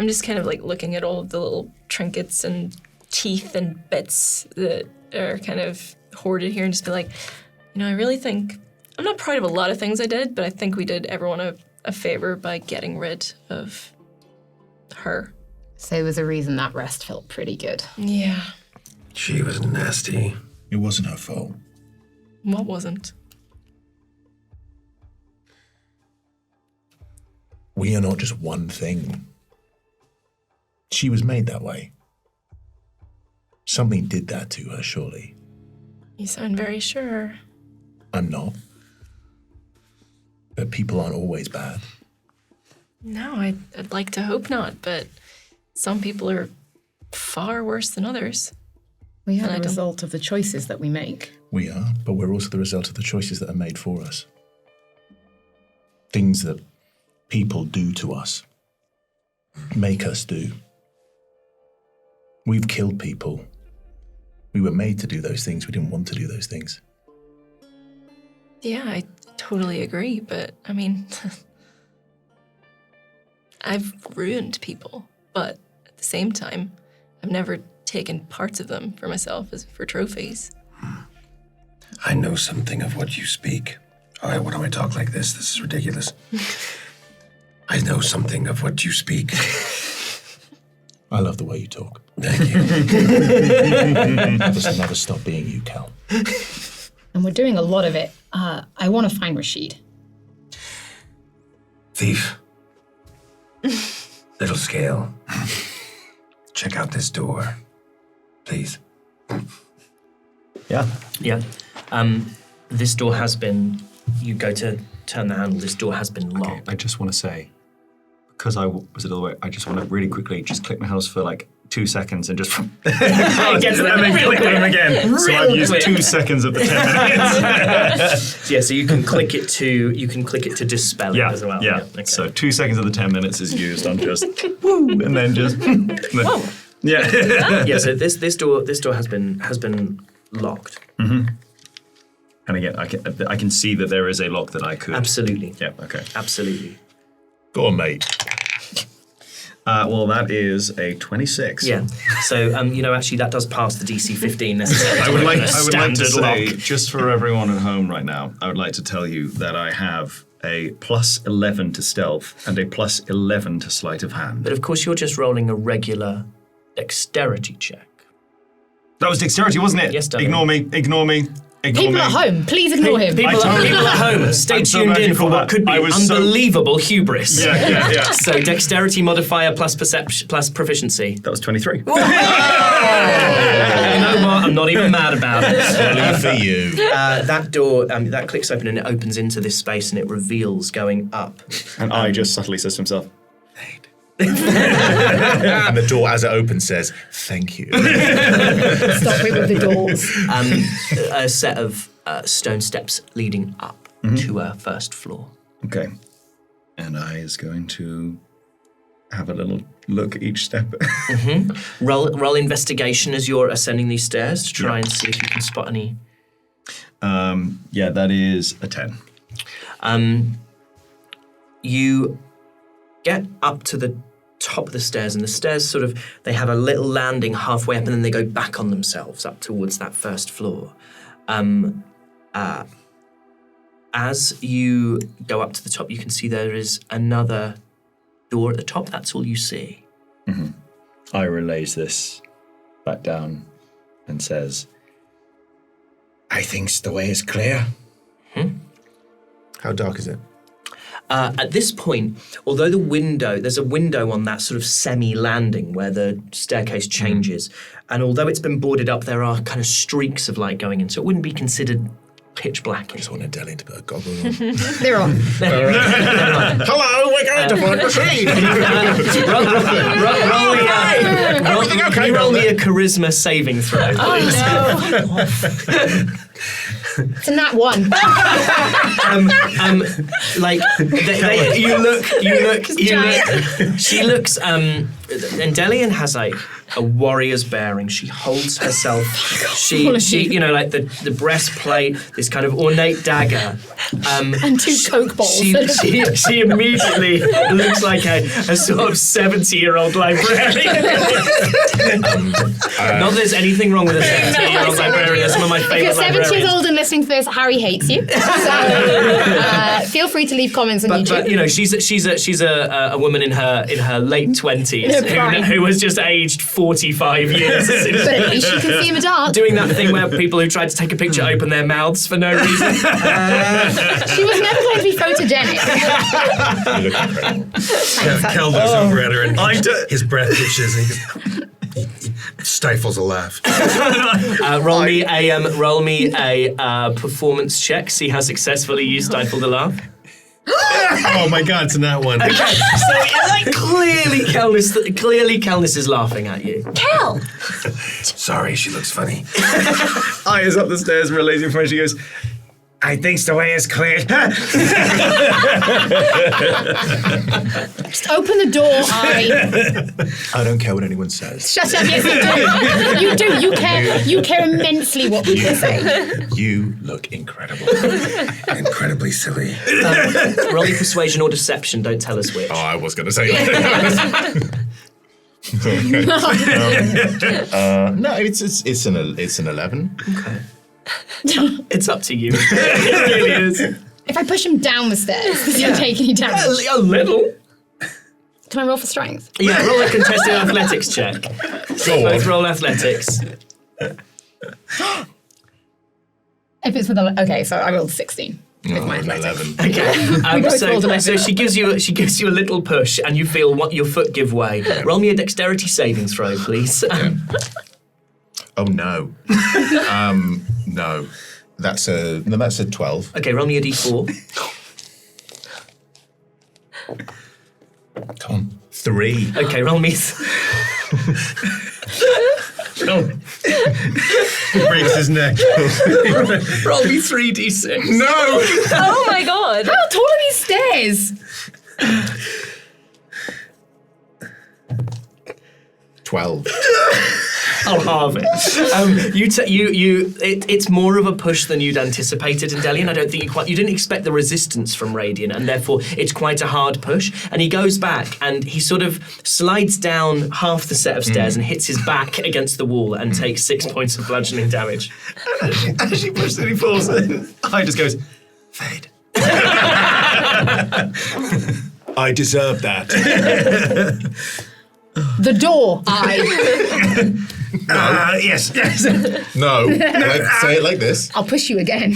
just kind of like looking at all of the little trinkets and teeth and bits that are kind of hoarded here and just be like, I really think, I'm not proud of a lot of things I did, but I think we did everyone a favor by getting rid of her. So there was a reason that rest felt pretty good. Yeah. She was nasty. It wasn't her fault. What wasn't? We are not just one thing. She was made that way. Something did that to her, surely. You sound very sure. I'm not. But people aren't always bad. No, I'd like to hope not, but some people are far worse than others. We are the result of the choices that we make. We are, but we're also the result of the choices that are made for us. Things that people do to us, make us do. We've killed people. We were made to do those things. We didn't want to do those things. Yeah, I totally agree, but I mean, I've ruined people, but at the same time, I've never taken parts of them for myself as for trophies. I know something of what you speak. All right, why don't I talk like this? This is ridiculous. I know something of what you speak. I love the way you talk. Thank you. Never stop being you, Cal. And we're doing a lot of it. I want to find Rashid. Thief. Little scale. Check out this door, please. Yeah. Yeah. This door has been. You go to turn the handle. This door has been locked. Okay, I just want to say, because I was a little way, I just want to really quickly just click my house for like 2 seconds and just and then click them again. So I've used 2 seconds of the 10 minutes. Yeah, so you can click it to dispel it as well. Yeah. Okay. So 2 seconds of the 10 minutes is used on just woo, and then just yeah. Yeah. So this door has been locked. And again, I can see that there is a lock that I could. Absolutely. Yeah. Okay. Absolutely. Go on, mate. Well, that is a 26. Yeah. So actually, that does pass the DC 15 necessarily. I would like to Standard say, lock. just for everyone at home right now, I would like to tell you that I have a plus 11 to stealth and a plus 11 to sleight of hand. But of course, you're just rolling a regular dexterity check. That was dexterity, wasn't it? Yes, darling. Ignore me. People at home, please ignore him. People at home, stay I'm so tuned glad in you for caught what that. could be I was so- unbelievable hubris. Yeah. So dexterity modifier plus perception plus proficiency. That was 23. You know what? I'm not even mad about it. Only for you. That door, that clicks open and it opens into this space and it reveals going up. And I just subtly says to himself, And the door, as it opens, says, "Thank you." Stop it with the doors. A set of stone steps leading up to a first floor. okay. And I is going to have a little look at each step. Roll investigation as you're ascending these stairs to try and see if you can spot any. Yeah, that is a 10. You get up to the top of the stairs, and the stairs they have a little landing halfway up, and then they go back on themselves up towards that first floor. As you go up to the top, you can see there is another door at the top. That's all you see. I relays this back down and says, I think the way is clear. How dark is it? At this point, although there's a window on that sort of semi-landing where the staircase changes, and although it's been boarded up, there are kind of streaks of light going in, so it wouldn't be considered pitch black. I just want Adele to put a goggle on. They're on. Hello, we're going to find Rashid. Can you roll me a charisma saving throw, please? It's a nat 1. You look. She looks. Endelian has like a warrior's bearing. She holds herself. She, like the breastplate, this kind of ornate dagger, And 2 Coke balls. She immediately looks like a sort of 70-year-old librarian. Not that there's anything wrong with a 70-year-old librarian. They're some of my If favourite you're 7 librarians. years old and listening to this, Harry hates you. So feel free to leave comments on YouTube. But she's a woman in her late 20s who was just aged 45 years. But at least you can see in the dark. Doing that thing where people who tried to take a picture open their mouths for no reason. She was never going to be photogenic. You look incredible. Kel looks over at her and his breath hitches and he stifles a laugh. Roll me a performance check. See how successfully you stifle the laugh. Oh my God, it's in that one. So clearly Kelnis is laughing at you. Kel! Sorry, she looks funny. I is up the stairs, relays in front. She goes, I think the way is clear. Just open the door, I don't care what anyone says. Shut up, yes you do. You do. You care immensely what people say. You look incredible. Incredibly silly. Roll me persuasion or deception. Don't tell us which. Oh, I was going to say that. No, it's an 11. Okay. It's up to you. It really is. If I push him down the stairs, does he take any damage? A little. Can I roll for strength? Yeah, roll a contested athletics check. Both roll athletics. If it's with okay, so I rolled 16 with my athletics. 11. Okay. both rolled So 11. she gives you a little push, and you feel your foot give way. Roll me a dexterity saving throw, please. Oh no. No. That's a 12. Okay, roll me a d4. Come on. 3. Okay, roll me. Breaks his neck. Roll me 3d6. No! Oh my god. How tall are these stairs? 12. I'll halve it. It's more of a push than you'd anticipated in Delian. I don't think you didn't expect the resistance from Radiant, and therefore it's quite a hard push. And he goes back and he sort of slides down half the set of stairs and hits his back against the wall and takes 6 points of bludgeoning damage. As she pushes and he falls in, I just goes, fade. I deserve that. The door. Yes. No. Say it like this. I'll push you again.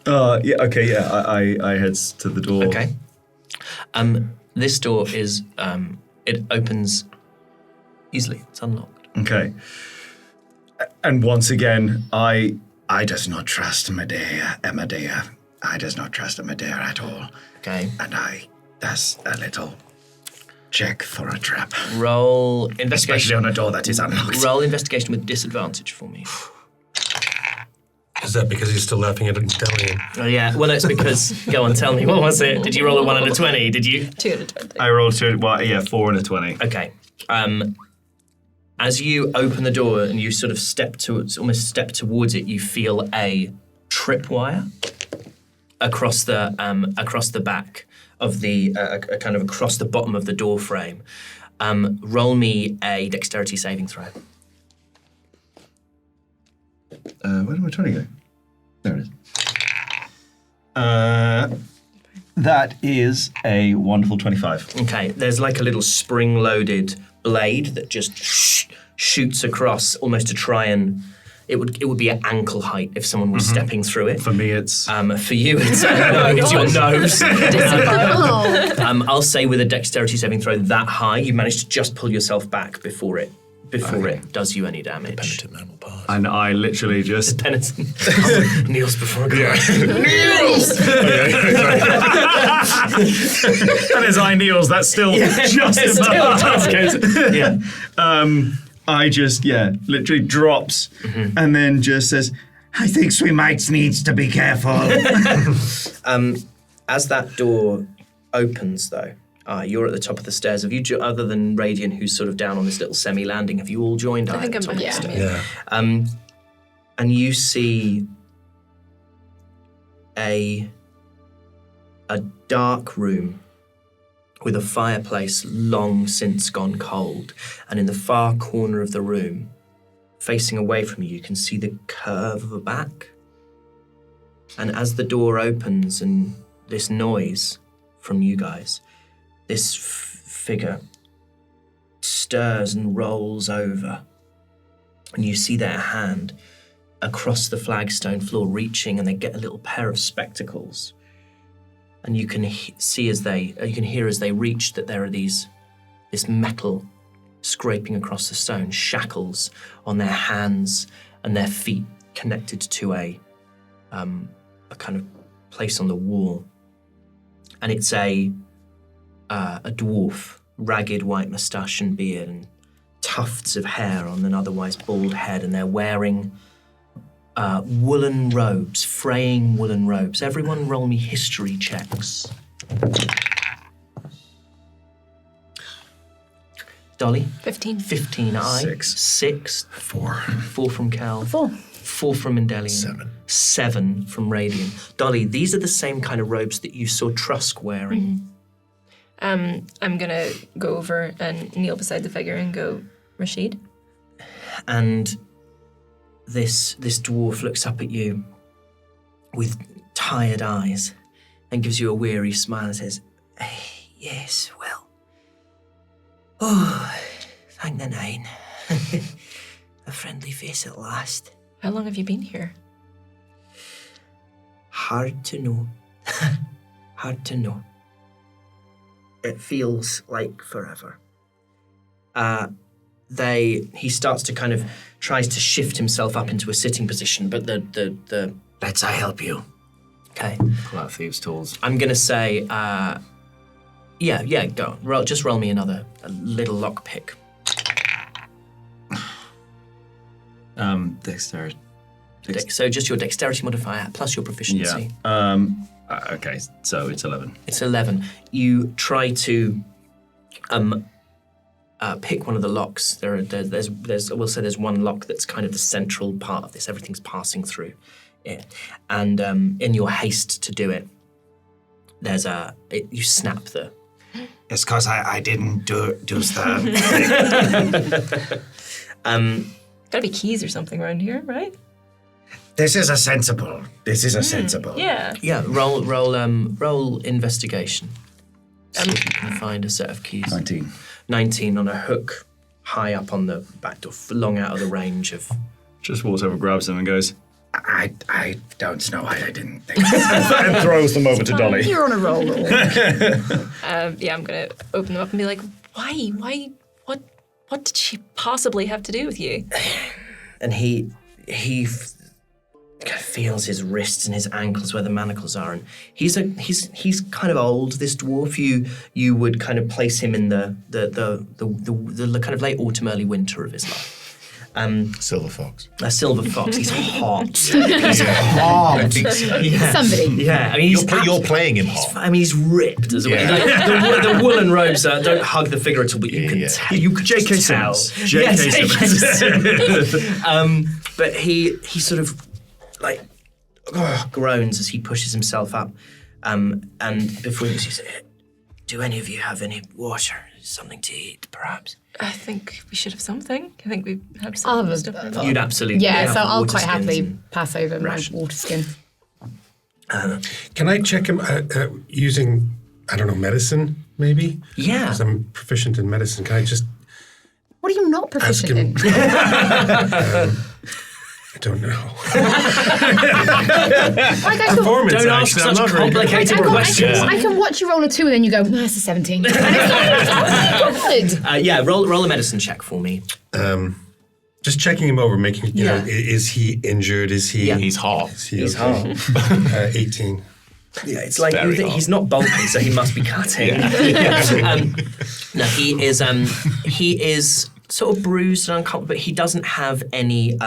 I heads to the door. Okay. This door is it opens easily. It's unlocked. Okay. And once again, I does not trust Medea. I does not trust Medea at all. Okay. And that's a little check for a trap. Roll Especially investigation. on a door that is unlocked. Roll investigation with disadvantage for me. Is that because you're still laughing at Delian? Oh yeah. Well, it's because. Go on, tell me. What was it? Did you roll a 1 and a 20? Did you? 2 out of 20. I rolled 4 and a 20. Okay. As you open the door and you sort of almost step towards it, you feel a tripwire across the back of the kind of across the bottom of the door frame. Roll me a dexterity saving throw. Where did my 20 go? There it is. That is a wonderful 25. Okay, there's like a little spring-loaded blade that just shoots across, almost to try and. It would be at ankle height if someone was stepping through it. For me, it's... For you, it's your nose. I'll say with a dexterity saving throw that high, you managed to just pull yourself back before it does you any damage. Penitent man will pass. And I literally just... Penitent. Kneels before a god. And as I kneels, that's still just above. Yeah. I just, literally drops and then just says, I think we might need to be careful. As that door opens, though, you're at the top of the stairs. Have you, other than Radiant, who's sort of down on this little semi-landing, have you all joined? I think at the I'm top of the stairs? yeah. And you see a dark room with a fireplace long since gone cold. And in the far corner of the room, facing away from you, you can see the curve of a back. And as the door opens and this noise from you guys, this figure stirs and rolls over. And you see their hand across the flagstone floor reaching, and they get a little pair of spectacles. And you can hear as they reach that there are this metal scraping across the stone, shackles on their hands and their feet connected to a kind of place on the wall. And it's a dwarf, ragged white moustache and beard and tufts of hair on an otherwise bald head, and they're wearing woolen robes, fraying woolen robes. Everyone roll me history checks. Dolly? 15. 15. I? 6. 6. 4. 4 from Cal. 4. 4 from Indelian. 7. 7 from Radiant. Dolly, these are the same kind of robes that you saw Trusk wearing. I'm gonna go over and kneel beside the figure and go, Rashid? And this dwarf looks up at you with tired eyes and gives you a weary smile and says, "Yes, well, Oh, thank the nine. A friendly face at last. How long have you been here? Hard to know. Hard to know. It feels like forever. He starts to kind of tries to shift himself up into a sitting position, but the Let's I help you. okay. Pull out thieves' tools. I'm gonna say, go. Just roll me a little lockpick. Dexterity. So just your dexterity modifier plus your proficiency. Yeah. Okay, so it's 11. It's 11. You try to pick one of the locks. There's one lock that's kind of the central part of this. Everything's passing through it, and in your haste to do it, you snap the. It's because I didn't do the... Gotta be keys or something around here, right? This is a sensible. Yeah. Yeah, roll investigation. See if you can find a set of keys. 19. 19 on a hook, high up on the back door, long out of the range of. Just walks over, grabs them, and goes. I don't know. I didn't think. And throws them over to Dolly. You're on a roll. Yeah, I'm gonna open them up and be like, why, what did she possibly have to do with you? And he kind of feels his wrists and his ankles where the manacles are, and he's kind of old. This dwarf, you would kind of place him in the kind of late autumn, early winter of his life. Silver fox. A silver fox. He's hot. He's hot. Yeah. Somebody. Yeah, I mean, You're playing him hot. I mean, he's ripped as well. Yeah. Like, the woolen robes don't hug the figure at all, but you can tell. You can J.K. tell. Simmons. J.K. Simmons. But he sort of like groans as he pushes himself up. And before he says, "Do any of you have any water? Something to eat, perhaps?" I think we should have something. I think we have I'll some have stuff. You'd absolutely. Yeah, have so I'll water quite skins happily and pass over my ration. water skin. Can I check him using, I don't know, medicine, maybe? Yeah. Because I'm proficient in medicine. Can I just What are you not ask proficient him? in? I don't know. Like I can, Performance, Don't ask actually, I'm such not very good. complicated questions. I can watch you roll a 2 and then you go, no, it's a 17. And it's not good. Yeah, roll a medicine check for me. Just checking him over, making, you know, Yeah. is he injured? Is he? Yeah. He's hot. Is he He's okay? 18. Yeah, it's like very hot. he's not bulky, so he must be cutting. No, he is sort of bruised and uncomfortable, but he doesn't have any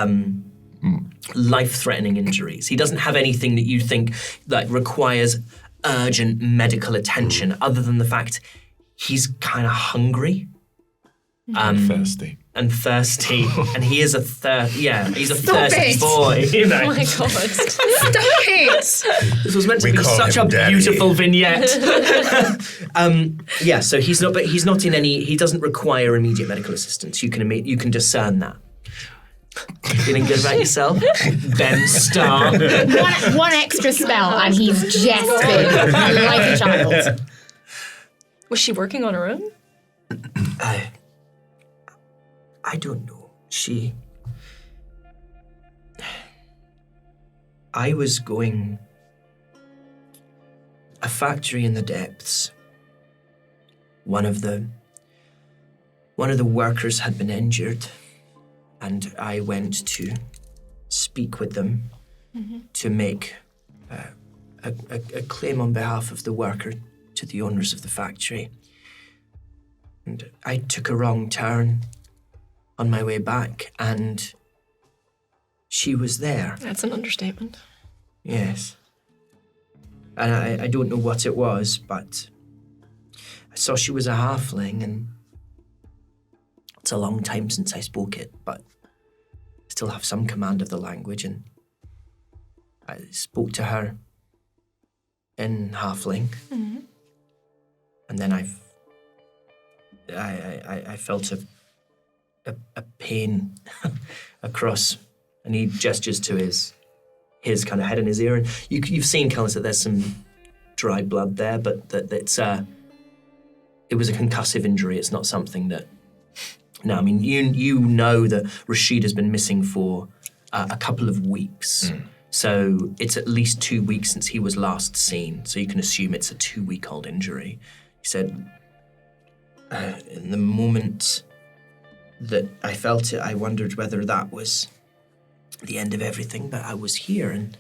life-threatening injuries. He doesn't have anything that you think like requires urgent medical attention, other than the fact he's kind of hungry. Thirsty. And thirsty, and he is he's a Stop thirsty it. boy. You know, Oh my god. Stop it! this was meant to We be call such him a Daddy. beautiful vignette. So he's not, but he's not in any. He doesn't require immediate medical assistance. You can discern that. Feeling good about yourself, Ben Starr? One extra spell and he's just been like a child. Was she working on her own? I don't know. I was going a factory in the depths. One of the workers had been injured, and I went to speak with them to make a claim on behalf of the worker to the owners of the factory. And I took a wrong turn on my way back, and she was there. That's an understatement. Yes. And I don't know what it was, but I saw she was a halfling, and it's a long time since I spoke it, but I still have some command of the language, and I spoke to her in halfling. Mm-hmm. And then I felt a pain across, and he gestures to his kind of head and his ear, and you've seen, Callus, that there's some dry blood there, but that it's it was a concussive injury. It's not something that... No, I mean, you know that Rashid has been missing for a couple of weeks. So it's at least 2 weeks since he was last seen. So you can assume it's a 2-week-old injury. He said, in the moment that I felt it, I wondered whether that was the end of everything, but I was here, and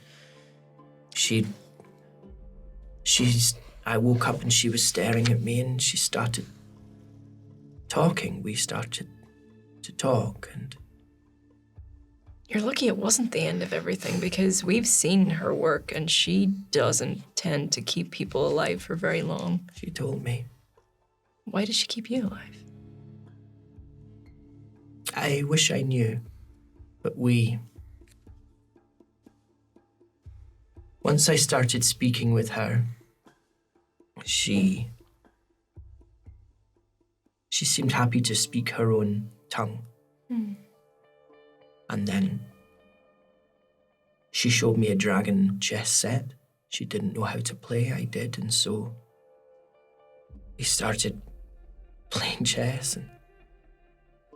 I woke up and she was staring at me, and she started talking. We started to talk, and... You're lucky it wasn't the end of everything, because we've seen her work, and she doesn't tend to keep people alive for very long. She told me. Why does she keep you alive? I wish I knew, but once I started speaking with her, she seemed happy to speak her own tongue. And then she showed me a dragon chess set. She didn't know how to play, I did, and so we started playing chess, and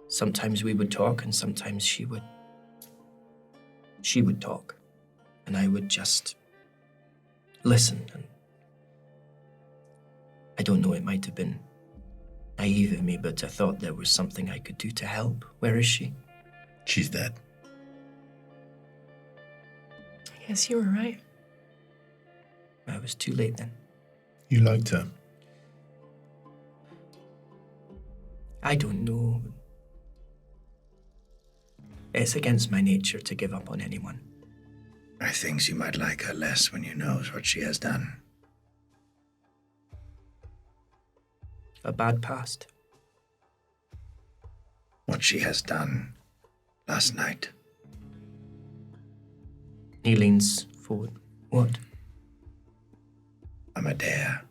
sometimes we would talk, and sometimes she would talk, and I would just listen. And I don't know, it might have been naive of me, but I thought there was something I could do to help. Where is she? She's dead. I guess you were right. I was too late then. You liked her. I don't know. It's against my nature to give up on anyone. I think you might like her less when you know what she has done. A bad past. What she has done last night. He leans forward. What? A Medea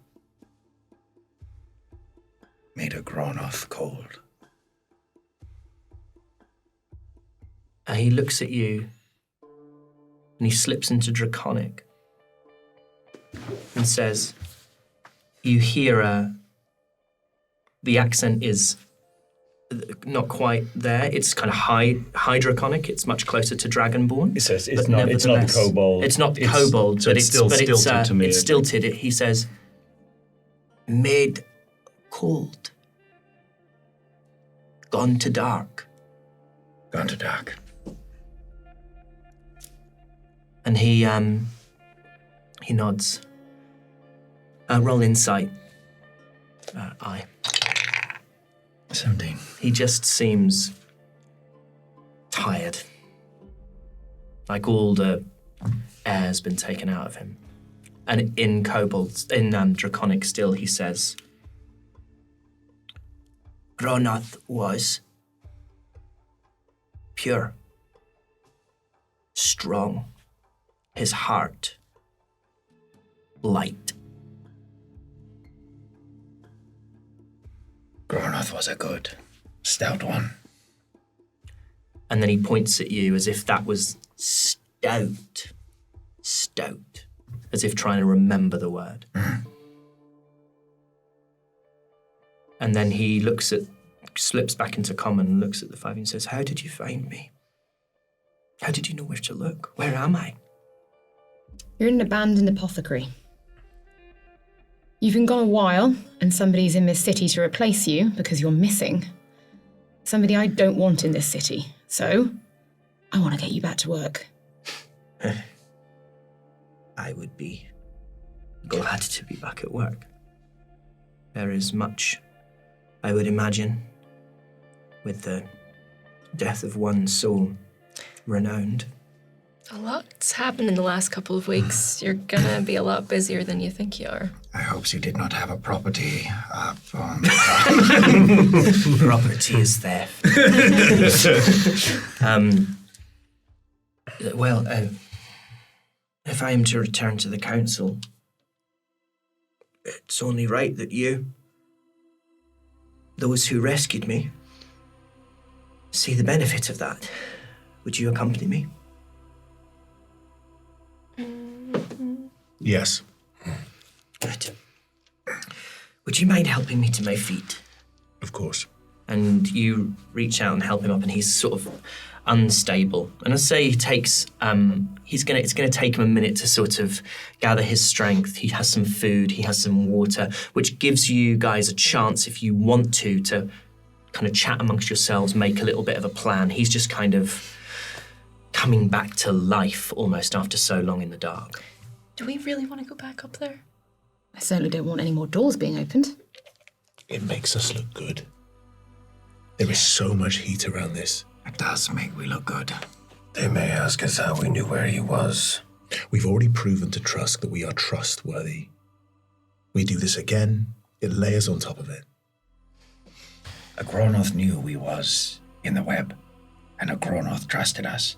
made a Gronoth cold. And he looks at you, and he slips into Draconic and says, you hear the accent is not quite there. It's kind of high Draconic. It's much closer to Dragonborn. It says it's but not the kobold. It's not kobold, so but it's still stilted to me. It's stilted. He says, made cold. Gone to dark. Gone to dark. And he nods. Roll insight. Aye. 17. He just seems tired. Like all the air's been taken out of him. And in Draconic still, he says, Gronoth was pure, strong, his heart light. Gronoth was a good, stout one. And then he points at you as if that was stout, as if trying to remember the word. And then he slips back into common and looks at the 5 and says, how did you find me? How did you know where to look? Where am I? You're in an abandoned apothecary. You've been gone a while, and somebody's in this city to replace you because you're missing. Somebody I don't want in this city. So, I want to get you back to work. I would be glad to be back at work. There is much, I would imagine, with the death of one so renowned. A lot's happened in the last couple of weeks. You're gonna be a lot busier than you think you are. I hope you did not have a property up on... Property is theft. If I am to return to the council, it's only right that you, those who rescued me, see the benefit of that. Would you accompany me? Yes. Good. Would you mind helping me to my feet? Of course. And you reach out and help him up, and he's sort of unstable. And I say he takes, it's gonna take him a minute to sort of gather his strength. He has some food, he has some water, which gives you guys a chance, if you want to kind of chat amongst yourselves, make a little bit of a plan. He's just kind of coming back to life almost after so long in the dark. Do we really want to go back up there? I certainly don't want any more doors being opened. It makes us look good. There is so much heat around this. It does make we look good. They may ask us how we knew where he was. We've already proven to Trusk that we are trustworthy. We do this again, it layers on top of it. A Gronoth knew we was in the web, and a Gronoth trusted us.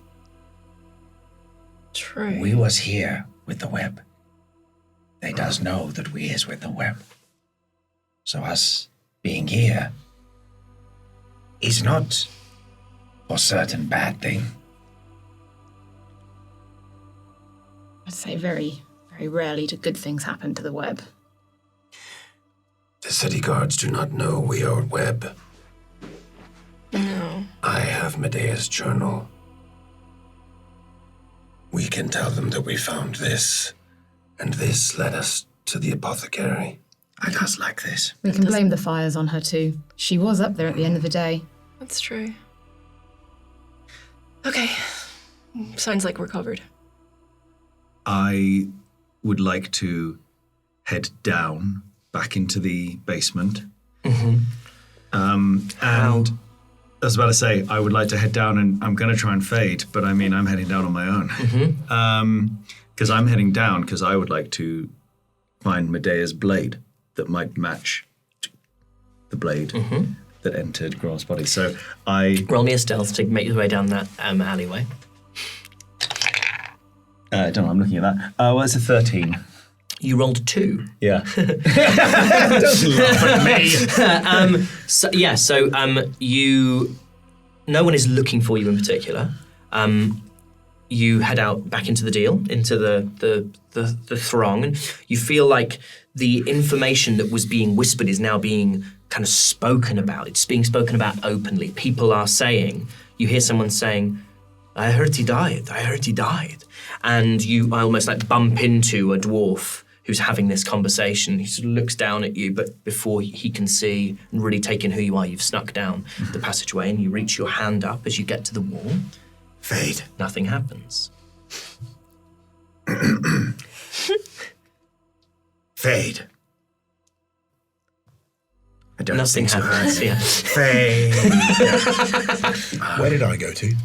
True. We was here with the web. They does know that we is with the web. So us being here is not for certain bad thing. I'd say very, very rarely do good things happen to the web. The city guards do not know we are web. No. I have Medea's journal. We can tell them that we found this, and this led us to the apothecary. I does like this. We can blame the fires on her too. She was up there at the end of the day. That's true. Okay. Sounds like we're covered. I would like to head down back into the basement. And I was about to say, I would like to head down, and I'm going to try and fade, but I mean, I'm heading down on my own. Because I'm heading down because I would like to find Medea's blade that might match the blade that entered Gronoth's body. So Roll me a stealth to make your way down that alleyway. I don't know, I'm looking at that. Well, it's a 13. You rolled a 2. Yeah. No one is looking for you in particular. You head out back into the deal, into the throng, and you feel like the information that was being whispered is now being kind of spoken about. It's being spoken about openly. People are saying, you hear someone saying, I heard he died. And you almost like bump into a dwarf who's having this conversation. He sort of looks down at you, but before he can see and really take in who you are, you've snuck down the passageway and you reach your hand up as you get to the wall. Fade. Nothing happens. Fade. I don't Nothing think so. happens. Yeah. Fade. Where did I go to?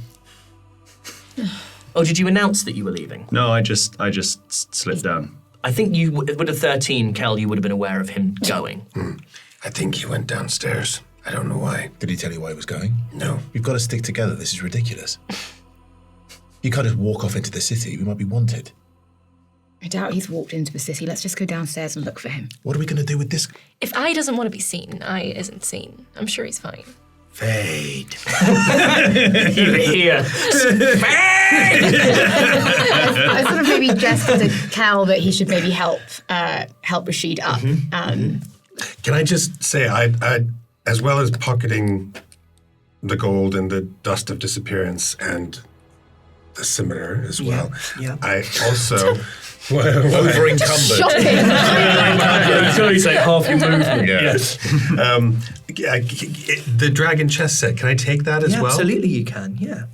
Oh, did you announce that you were leaving? No, I just slipped down. I think you would have 13, Kel, you would have been aware of him going. I think he went downstairs. I don't know why. Did he tell you why he was going? No. We've got to stick together. This is ridiculous. You can't just walk off into the city. We might be wanted. I doubt he's walked into the city. Let's just go downstairs and look for him. What are we going to do with this? If I doesn't want to be seen, I isn't seen. I'm sure he's fine. Fade. You hear. I sort of maybe gestured to Cal that he should maybe help Rashid up. Can I just say, I as well as pocketing the gold and the dust of disappearance and the scimitar as well, yeah. I also Over encumbered. It's like half your movement. Yes. the dragon chess set. Can I take that as well? Absolutely you can, yeah.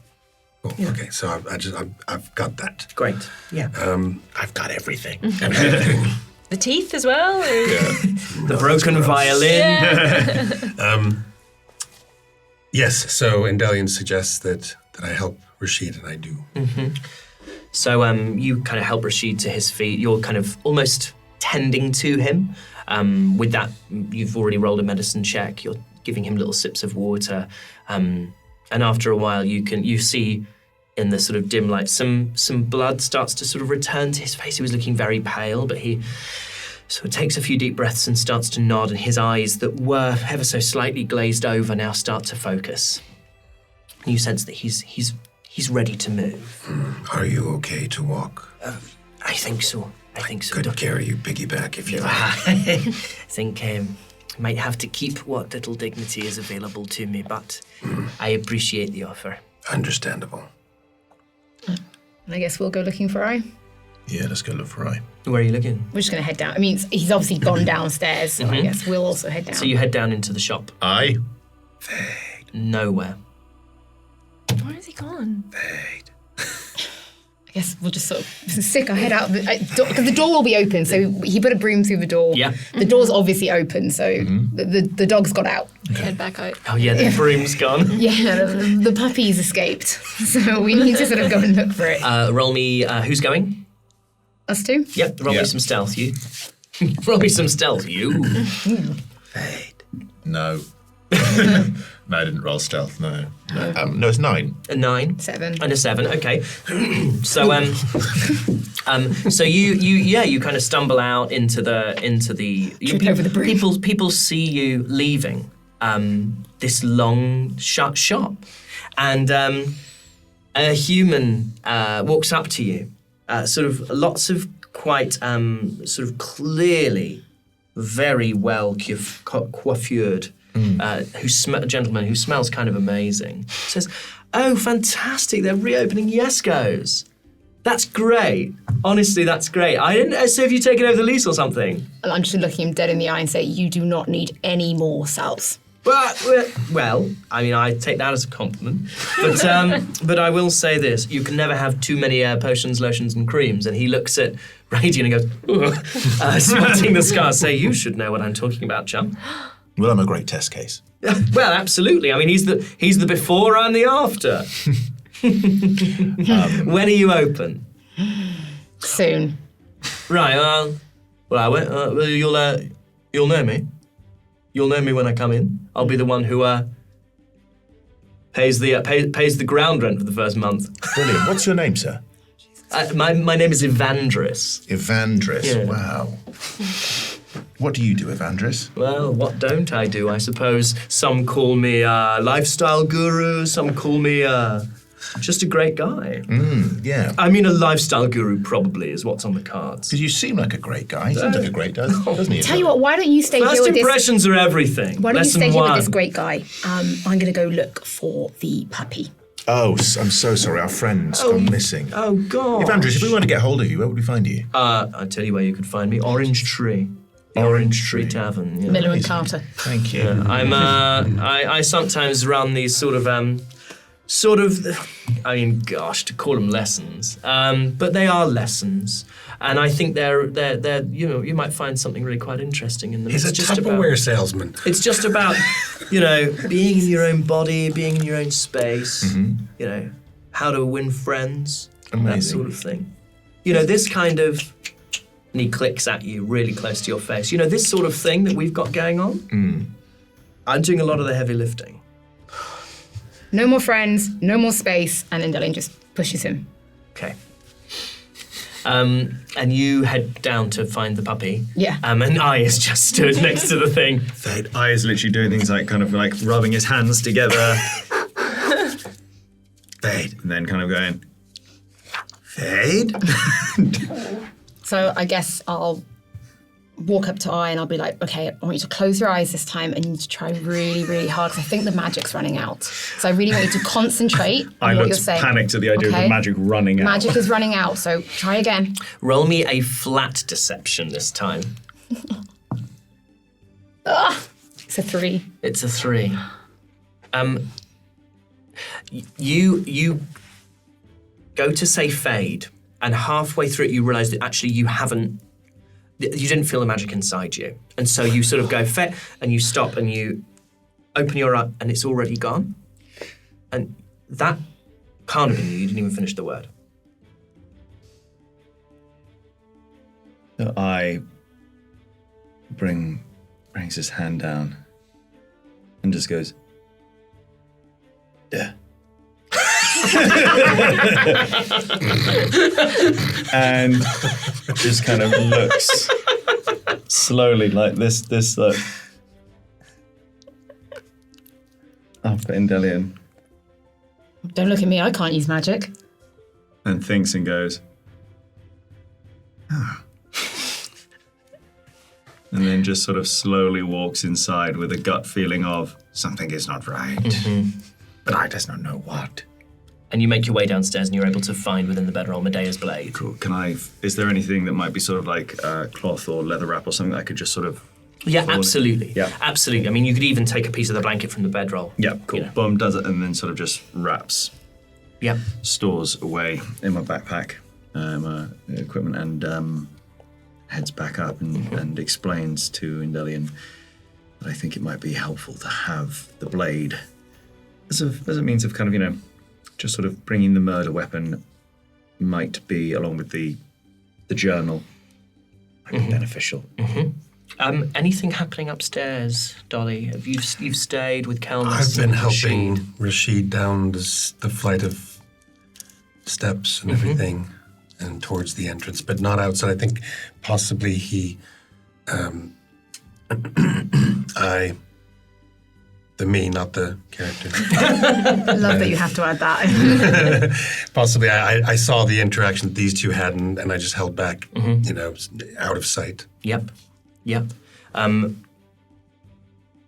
Oh, okay, so I've got that. Great, yeah. I've got everything. The teeth as well? The broken violin. Yes, so Endelian suggests that I help Rashid, and I do. So you kind of help Rashid to his feet. You're kind of almost tending to him. With that, you've already rolled a medicine check. You're giving him little sips of water. And after a while, you see in the sort of dim light, some blood starts to sort of return to his face. He was looking very pale, but he sort of takes a few deep breaths and starts to nod, and his eyes that were ever so slightly glazed over now start to focus. And you sense that he's ready to move. Are you okay to walk? I think so. I think so. Could carry you piggyback if you like. I think I might have to keep what little dignity is available to me, but I appreciate the offer. Understandable. And I guess we'll go looking for I. Yeah, let's go look for I. Where are you looking? We're just going to head down. I mean, he's obviously gone downstairs, so I guess we'll also head down. So you head down into the shop. I? Nowhere. Where is he gone? I guess we'll just sort of stick our head out because the door will be open. So he put a broom through the door. Yeah. The door's obviously open, so the dog's got out. Head back out. Oh yeah, the broom's gone. Yeah, the puppy's escaped. So we need to sort of go and look for it. Roll me, who's going? Us two? Yep, roll me some stealth, you. Roll me some stealth, you. No. No, I didn't roll stealth, no. No, it's 9. A 9. 7. And a 7, okay. So so you kind of stumble out into the Trip over the broom. People see you leaving this long shut shop, and a human walks up to you, sort of lots of quite sort of clearly very well coiffured. Gentleman who smells kind of amazing, says, "Oh, fantastic! They're reopening Yesco's. That's great. Honestly, that's great. I didn't. So have you taken over the lease or something?" And I'm just looking him dead in the eye and say, "You do not need any more cells." Well, I mean, I take that as a compliment. But I will say this: you can never have too many potions, lotions, and creams. And he looks at Radiant and goes, spotting the scars. Say, "You should know what I'm talking about, chum." Well, I'm a great test case. Well, absolutely. I mean, he's the before and the after. When are you open? Soon. Right. Well, I went. Well, you'll know me. You'll know me when I come in. I'll be the one who pays the ground rent for the first month. Brilliant. What's your name, sir? My name is Evandris. Evandris. Yeah. Wow. What do you do, Evandris? Well, what don't I do? I suppose some call me a lifestyle guru. Some call me just a great guy. Yeah. I mean, a lifestyle guru probably is what's on the cards. Because you seem like a great guy. He seems like a great guy, doesn't he? Tell you what, why don't you stay here First with this... impressions are everything. Why don't you Lesson stay here with one. this great guy? I'm going to go look for the puppy. Oh, I'm so sorry. Our friend's gone missing. Oh, God. Evandris, if we want to get hold of you, where would we find you? I'll tell you where you could find me. Orange Tree. The Orange Tree Tavern. Yeah. Miller and Carter. Thank you. Yeah, I sometimes run these sort of, I mean, gosh, to call them lessons, but they are lessons, and I think they're you might find something really quite interesting in them. He's a Tupperware salesman. It's just about, being in your own body, being in your own space, how to win friends, that Amazing. sort of thing. This kind of. And he clicks at you really close to your face. This sort of thing that we've got going on? I'm doing a lot of the heavy lifting. No more friends, no more space, and then Delian just pushes him. Okay. And you head down to find the puppy. Yeah. And I is just stood next to the thing. Fade. I is literally doing things like kind of like rubbing his hands together. Fade. And then kind of going, Fade? So I guess I'll walk up to I and I'll be like, okay, I want you to close your eyes this time and you need to try really, really hard because I think the magic's running out. So I really want you to concentrate I on what you're looked saying. panicked at the idea of the magic running out. Magic is running out, so try again. Roll me a flat deception this time. It's a 3. It's a 3. You go to say fade, and halfway through it you realise that actually you didn't feel the magic inside you. And so you sort of go fade, and you stop and you open your eye and it's already gone. And that can't have been you didn't even finish the word. So I brings his hand down and just goes, yeah. And just kind of looks slowly like this like up at Indelian Don't look at me, I can't use magic. and thinks and goes, and then just sort of slowly walks inside with a gut feeling of Something is not right. But I does not know what. And you make your way downstairs and you're able to find within the bedroll Medea's blade. cool. Is there anything that might be sort of like cloth or leather wrap or something that I could just sort of Yeah, fall on? absolutely. Yeah. Absolutely. I mean, you could even take a piece of the blanket from the bedroll. Yeah, cool. You know. Bum does it and then sort of just wraps, Yep. stores away in my backpack, my equipment, and heads back up and explains to Indelian that I think it might be helpful to have the blade as a means of kind of, just sort of bringing the murder weapon might be, along with the journal, might be beneficial. Anything happening upstairs, Dolly? Have you've stayed with Kelness? I've been and helping Rashid down the flight of steps and everything, and towards the entrance, but not outside. I think possibly he, me, not the character. I love that you have to add that. Possibly, I saw the interaction that these two had, and I just held back, out of sight. Yep.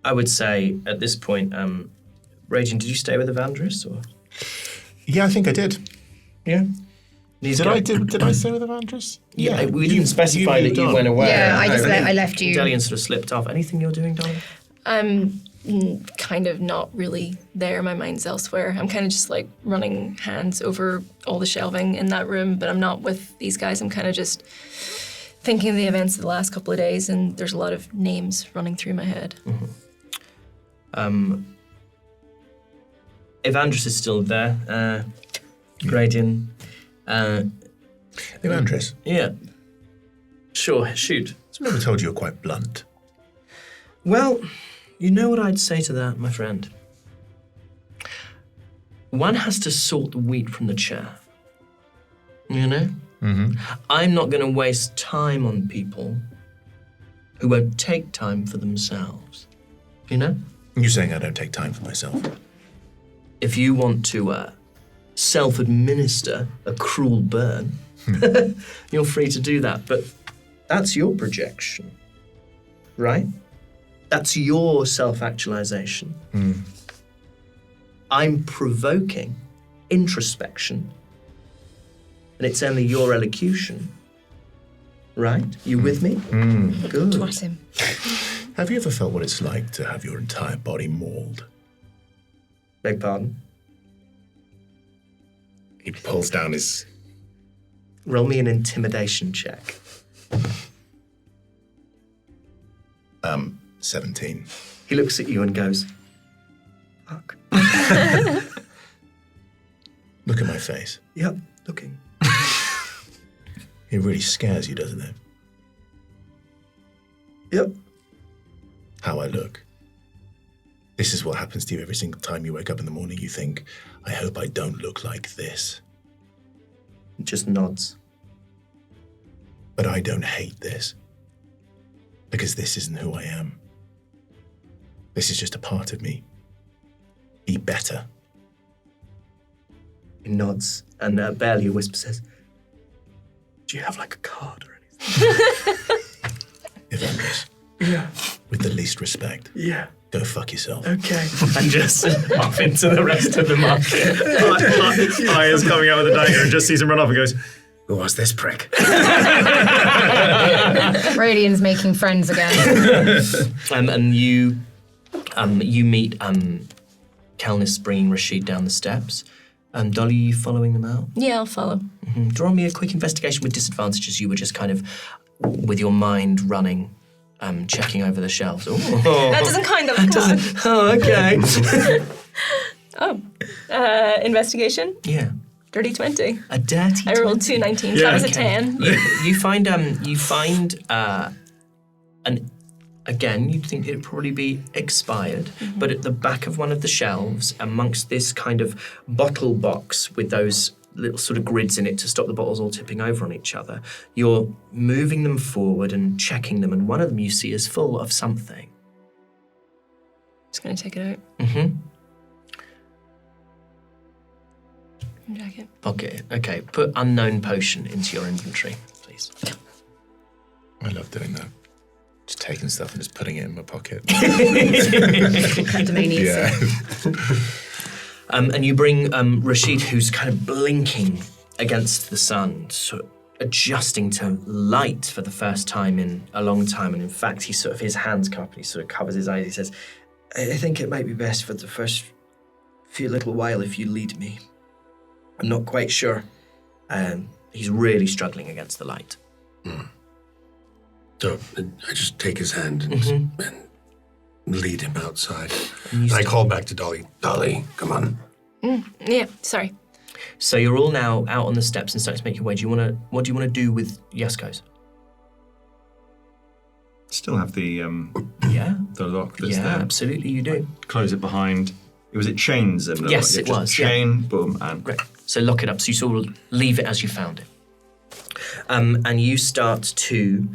I would say at this point, Raging, did you stay with Evandris or? Yeah, I think I did. Yeah. Did I stay with Evandris? Yeah, we didn't specify that you moved went on. away. Yeah, I left you. Delian sort of slipped off. Anything you're doing, Dolly? I'm kind of not really there. My mind's elsewhere. I'm kind of just like running hands over all the shelving in that room, but I'm not with these guys. I'm kind of just thinking of the events of the last couple of days, and there's a lot of names running through my head. Evandris is still there. Gradian. Evandris, Yeah. Sure, shoot. someone ever told you were quite blunt. Well, you know what I'd say to that, my friend? One has to sort the wheat from the chaff. You know? I'm not going to waste time on people who won't take time for themselves. You know? You're saying I don't take time for myself. If you want to self-administer a cruel burn, you're free to do that. But that's your projection, right? That's your self-actualization. I'm provoking introspection, and it's only your elocution, right? You with me? Good. Twat him. Have you ever felt what it's like to have your entire body mauled? Beg pardon? He pulls down his... Roll me an intimidation check. 17. He looks at you and goes, fuck. Look at my face. Yep, looking. It really scares you, doesn't it? Yep. How I look. This is what happens to you every single time you wake up in the morning. You think, I hope I don't look like this. Just nods. But I don't hate this. Because this isn't who I am. This is just a part of me. Be better. He nods, and barely a whisper says, do you have like a card or anything? Evandris, Yeah. with the least respect, Yeah. go fuck yourself. Okay. And just off into the rest of the market. I is coming out of the diner and just sees him run off and goes, Who was this prick? Radian's making friends again. And you meet Kelness bringing Rashid down the steps. Dolly, you following them out? Yeah, I'll follow. Draw me a quick investigation with disadvantages. You were just kind of, with your mind running, checking over the shelves. That doesn't kind of count. Oh, okay. Investigation? Yeah. Dirty 20. A dirty I rolled 20. 2 19s. Yeah. That was a Okay. 10. You find again, you'd think it'd probably be expired, but at the back of one of the shelves, amongst this kind of bottle box with those little sort of grids in it to stop the bottles all tipping over on each other, you're moving them forward and checking them, and one of them you see is full of something. Just gonna take it out. Jacket. Pocket it. Okay, put unknown potion into your inventory, please. I love doing that. Just just taking stuff and just putting it in my pocket. Kleptomania. Yeah. And you bring Rashid, who's kind of blinking against the sun, sort of adjusting to light for the first time in a long time. And in fact, his hands come up and he sort of covers his eyes. He says, I think it might be best for the first few little while if you lead me. I'm not quite sure. He's really struggling against the light. So I just take his hand and lead him outside. And I call back to Dolly. Dolly, come on. Yeah, sorry. So you're all now out on the steps and starting to make your way. What do you want to do with Yasko's? Still have the Yeah. the lock that's Yeah, there. absolutely you do. Close it behind. Was it chains? And Yes, yeah, it just was, yeah. Chain, boom, and Great. So lock it up. So you sort of leave it as you found it. And you start to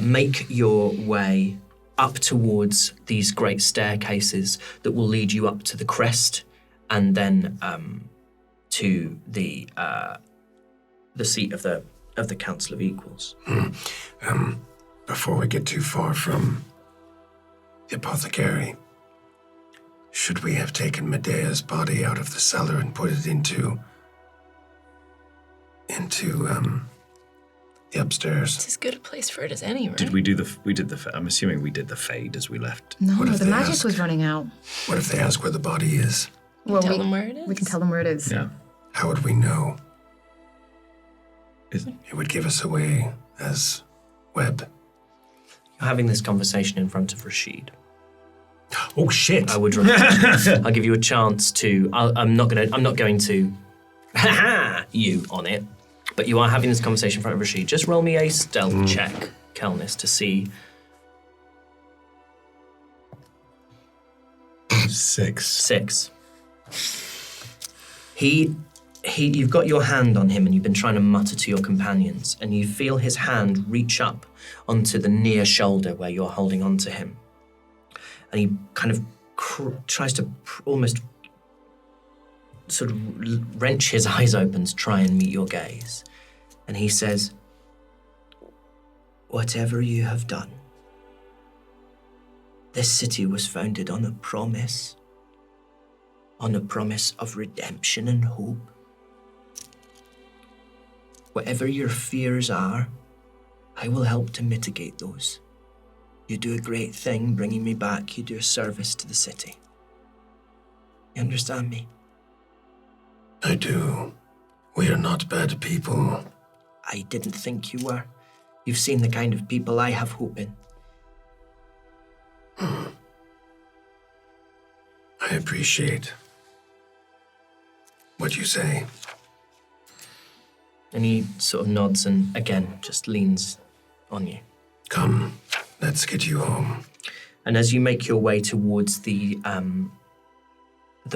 make your way up towards these great staircases that will lead you up to the crest and then to the seat of the Council of Equals. Before we get too far from the apothecary, should we have taken Medea's body out of the cellar and put it into the upstairs? It's as good a place for it as any, right? did we do the? I'm assuming we did the fade as we left. No, What if the they magic ask? was running out. What if they ask where the body is? Well, Tell them where it is. We can tell them where it is. Yeah. How would we know? Is- It would give us away as Webb. You're having this conversation in front of Rashid. Oh shit! I would I'll give you a chance to. I'm not going to you on it, but you are having this conversation in front of Rashid. Just roll me a stealth check, Kelnis, to see. 6. You've got your hand on him and you've been trying to mutter to your companions, and you feel his hand reach up onto the near shoulder where you're holding onto him. And he kind of tries to almost sort of wrench his eyes open to try and meet your gaze. And he says, whatever you have done, this city was founded on a promise of redemption and hope. Whatever your fears are, I will help to mitigate those. You do a great thing bringing me back. You do a service to the city. You understand me? I do. We are not bad people. I didn't think you were. You've seen the kind of people I have hope in. I appreciate what you say. And he sort of nods and again just leans on you. Come, let's get you home. And as you make your way towards the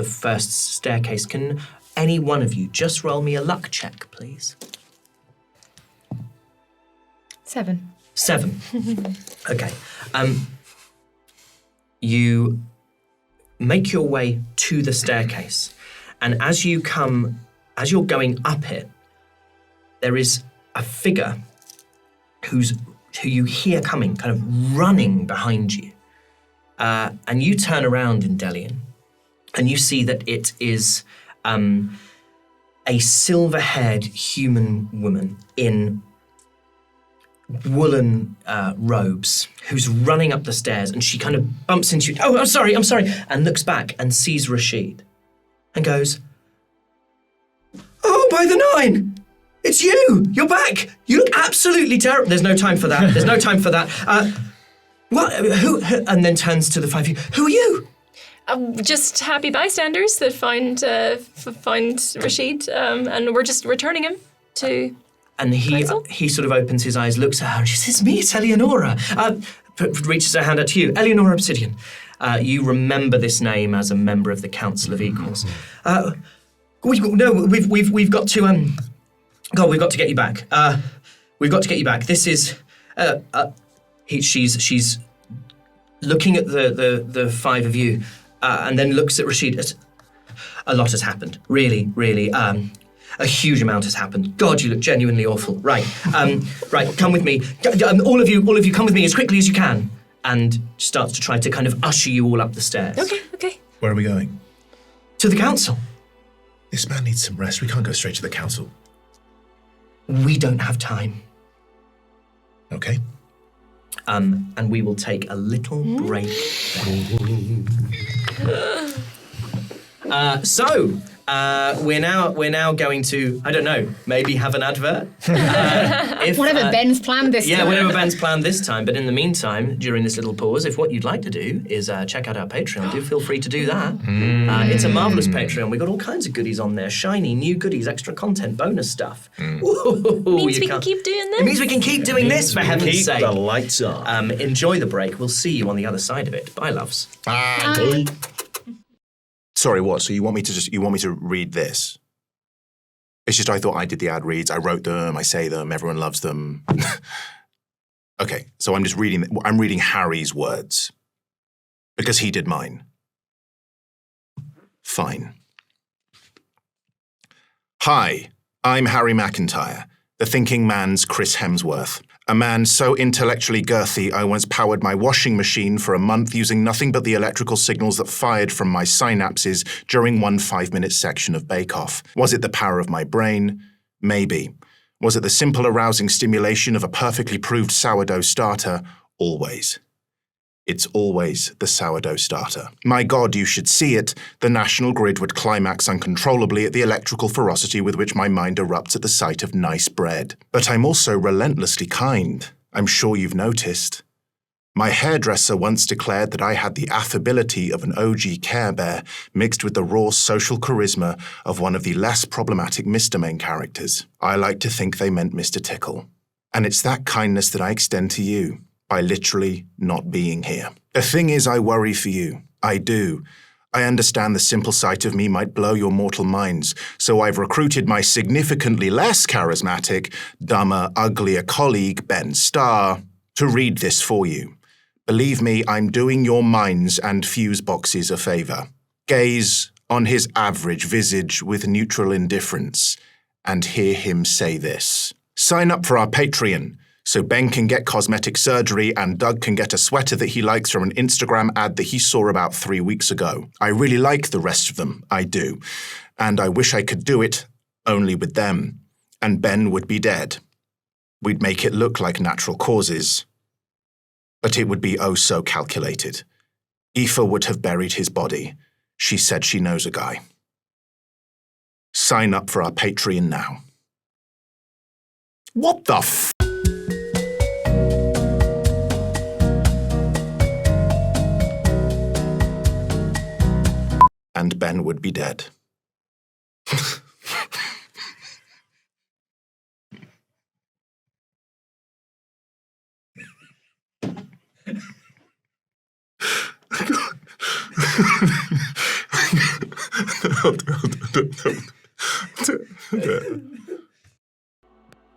first staircase, can any one of you just roll me a luck check, please? 7. 7. Okay. You make your way to the staircase, and as you're going up it, there is a figure who you hear coming, kind of running behind you. And you turn around in Delian, and you see that it is a silver-haired human woman in woolen robes who's running up the stairs, and she kind of bumps into you. Oh, I'm sorry, and looks back and sees Rashid and goes, oh, by the 9! It's you! You're back! You look absolutely terrible. There's no time for that. What? Who? And then turns to the 5 of you. Who are you? Just happy bystanders that find Rashid, and we're just returning him to. And Council? he sort of opens his eyes, looks at her, and she says, me, it's Eleonora. Reaches her hand out to you. Eleonora Obsidian. You remember this name as a member of the Council of Equals. We've got to, God, we've got to get you back. We've got to get you back. This is, she's looking at the 5 of you, and then looks at Rashid. A lot has happened, really. A huge amount has happened. God, you look genuinely awful. Right, come with me. All of you, come with me as quickly as you can. and starts to try to kind of usher you all up the stairs. Okay. Where are we going? To the council. This man needs some rest. We can't go straight to the council. We don't have time. Okay. And we will take a little break. We're now going to, I don't know, maybe have an advert. Whatever Ben's planned this time. Yeah, whatever Ben's planned this time. But in the meantime, during this little pause, if what you'd like to do is check out our Patreon, do feel free to do that. It's a marvellous Patreon. We've got all kinds of goodies on there. Shiny, new goodies, extra content, bonus stuff. Means we can keep doing this. It means we can keep doing this, for heaven's Keep sake. the lights on. Enjoy the break. We'll see you on the other side of it. Bye, loves. Bye. Sorry, what? So you want me to read this? It's just I thought I did the ad reads. I wrote them. I say them. Everyone loves them. Okay, so I'm just reading. I'm reading Harry's words because he did mine. Fine. Hi, I'm Harry McEntire, the thinking man's Chris Hemsworth. A man so intellectually girthy, I once powered my washing machine for a month using nothing but the electrical signals that fired from my synapses during one 5-minute section of Bake Off. Was it the power of my brain? Maybe. Was it the simple arousing stimulation of a perfectly proved sourdough starter? Always. It's always the sourdough starter. My God, you should see it. The national grid would climax uncontrollably at the electrical ferocity with which my mind erupts at the sight of nice bread. But I'm also relentlessly kind. I'm sure you've noticed. My hairdresser once declared that I had the affability of an OG Care Bear mixed with the raw social charisma of one of the less problematic Mr. Main characters. I like to think they meant Mr. Tickle. And it's that kindness that I extend to you. By literally not being here. The thing is, I worry for you. I do. I understand the simple sight of me might blow your mortal minds, so I've recruited my significantly less charismatic, dumber, uglier colleague, Ben Starr, to read this for you. Believe me, I'm doing your minds and fuse boxes a favour. Gaze on his average visage with neutral indifference, and hear him say this. Sign up for our Patreon, so Ben can get cosmetic surgery and Doug can get a sweater that he likes from an Instagram ad that he saw about 3 weeks ago. I really like the rest of them, I do. And I wish I could do it only with them. And Ben would be dead. We'd make it look like natural causes. But it would be oh so calculated. Aoife would have buried his body. She said she knows a guy. Sign up for our Patreon now. What the f***? And Ben would be dead.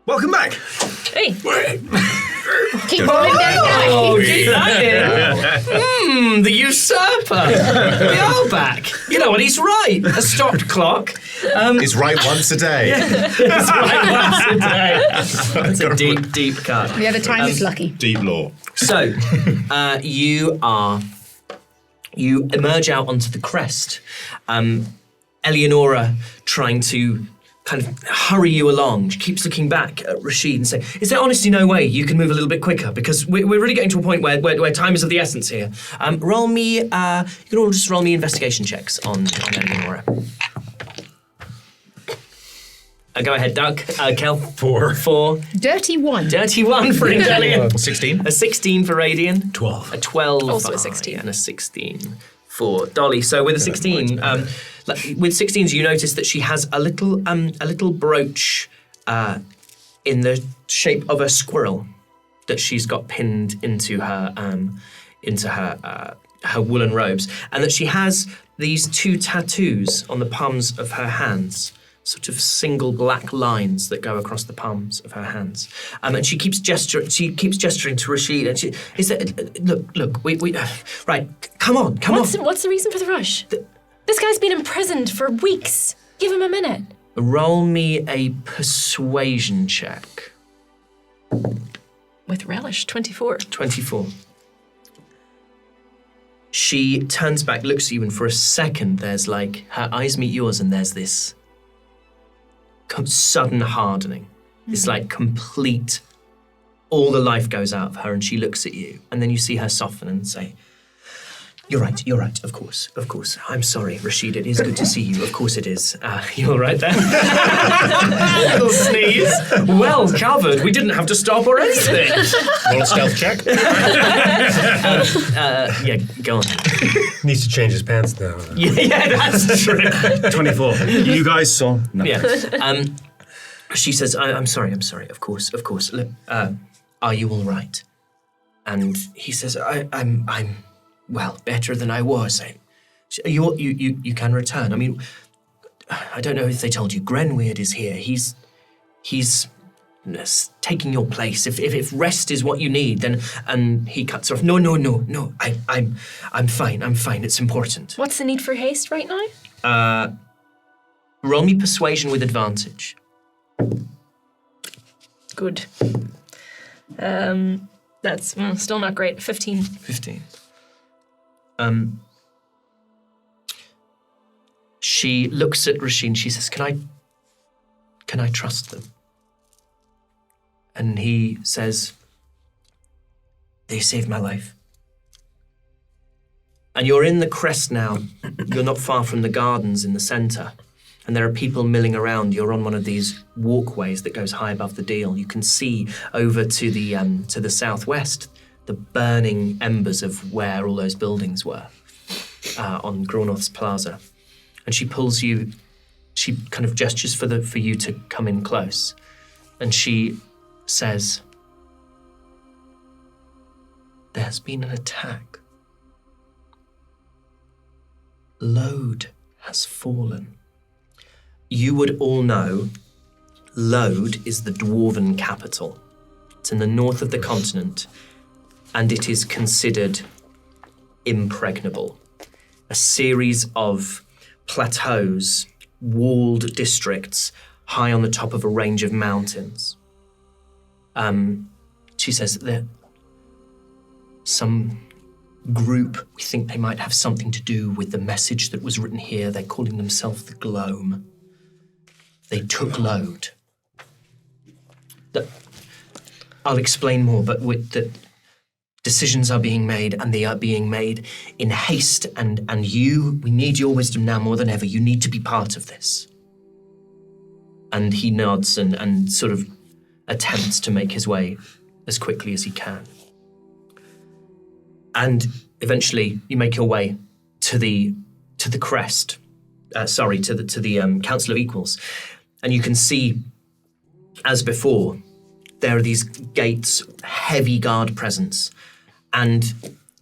Welcome back. Hey. Keep rolling down. Oh, keep that in. The usurper. We are back. You know what? He's right. A stopped clock. It's right once a day. It's right once a day. That's a deep, deep cut. The other time is lucky. Deep law. So, you emerge out onto the crest. Eleonora trying to kind of hurry you along. She keeps looking back at Rashid and saying, is there honestly no way you can move a little bit quicker? Because we're really getting to a point where time is of the essence here. Roll me, you can all just roll me investigation checks on Eleonora. Go ahead, Doug. Kel. 4. 4. Dirty one. Dirty 1 for Indelian. 16. A 16 for Radian. 12. A 12 Also for a 16. I, and a 16 for Dolly. So with a 16, with 16s, you notice that she has a little brooch in the shape of a squirrel that she's got pinned into her woolen robes, and that she has these 2 tattoos on the palms of her hands. Sort of single black lines that go across the palms of her hands, and she keeps gesturing. She keeps gesturing to Rashid, and she is that look. We right. Come on. What's the reason for the rush? This guy's been imprisoned for weeks. Give him a minute. Roll me a persuasion check. With relish, 24. 24. She turns back, looks at you, and for a second, there's like, her eyes meet yours, and there's this sudden hardening. This like complete, all the life goes out of her, and she looks at you, and then you see her soften and say, you're right, of course. I'm sorry, Rashid, it is good to see you, of course it is. You all right there? Little sneeze. Well covered, we didn't have to stop or anything. Roll a stealth check. Yeah, go on. Needs to change his pants now. Yeah, that's true. 24. You guys saw? No. Yeah. She says, I'm sorry, of course. Look, are you all right? And he says, I'm well, better than I was. You can return. I mean, I don't know if they told you, Grenweird is here. He's taking your place. If rest is what you need, then, and he cuts off. No. I'm fine. It's important. What's the need for haste right now? Roll me persuasion with advantage. Good. That's still not great. 15. 15. She looks at Rashid and she says, Can I trust them? And he says, they saved my life. And you're in the crest now. You're not far from the gardens in the centre. And there are people milling around. You're on one of these walkways that goes high above the deal. You can see over to the southwest the burning embers of where all those buildings were on Gronorth's Plaza. And she pulls you, she kind of gestures for you to come in close. And she says, there's been an attack. Lode has fallen. You would all know Lode is the Dwarven capital. It's in the north of the continent, and it is considered impregnable. A series of plateaus, walled districts, high on the top of a range of mountains. She says that some group, we think they might have something to do with the message that was written here. They're calling themselves the Gloam. They took Lode. I'll explain more, but the decisions are being made, and they are being made in haste, and we need your wisdom now more than ever. You need to be part of this. And he nods and sort of attempts to make his way as quickly as he can. And eventually you make your way to the crest, to the Council of Equals. And you can see, as before, there are these gates, heavy guard presence. And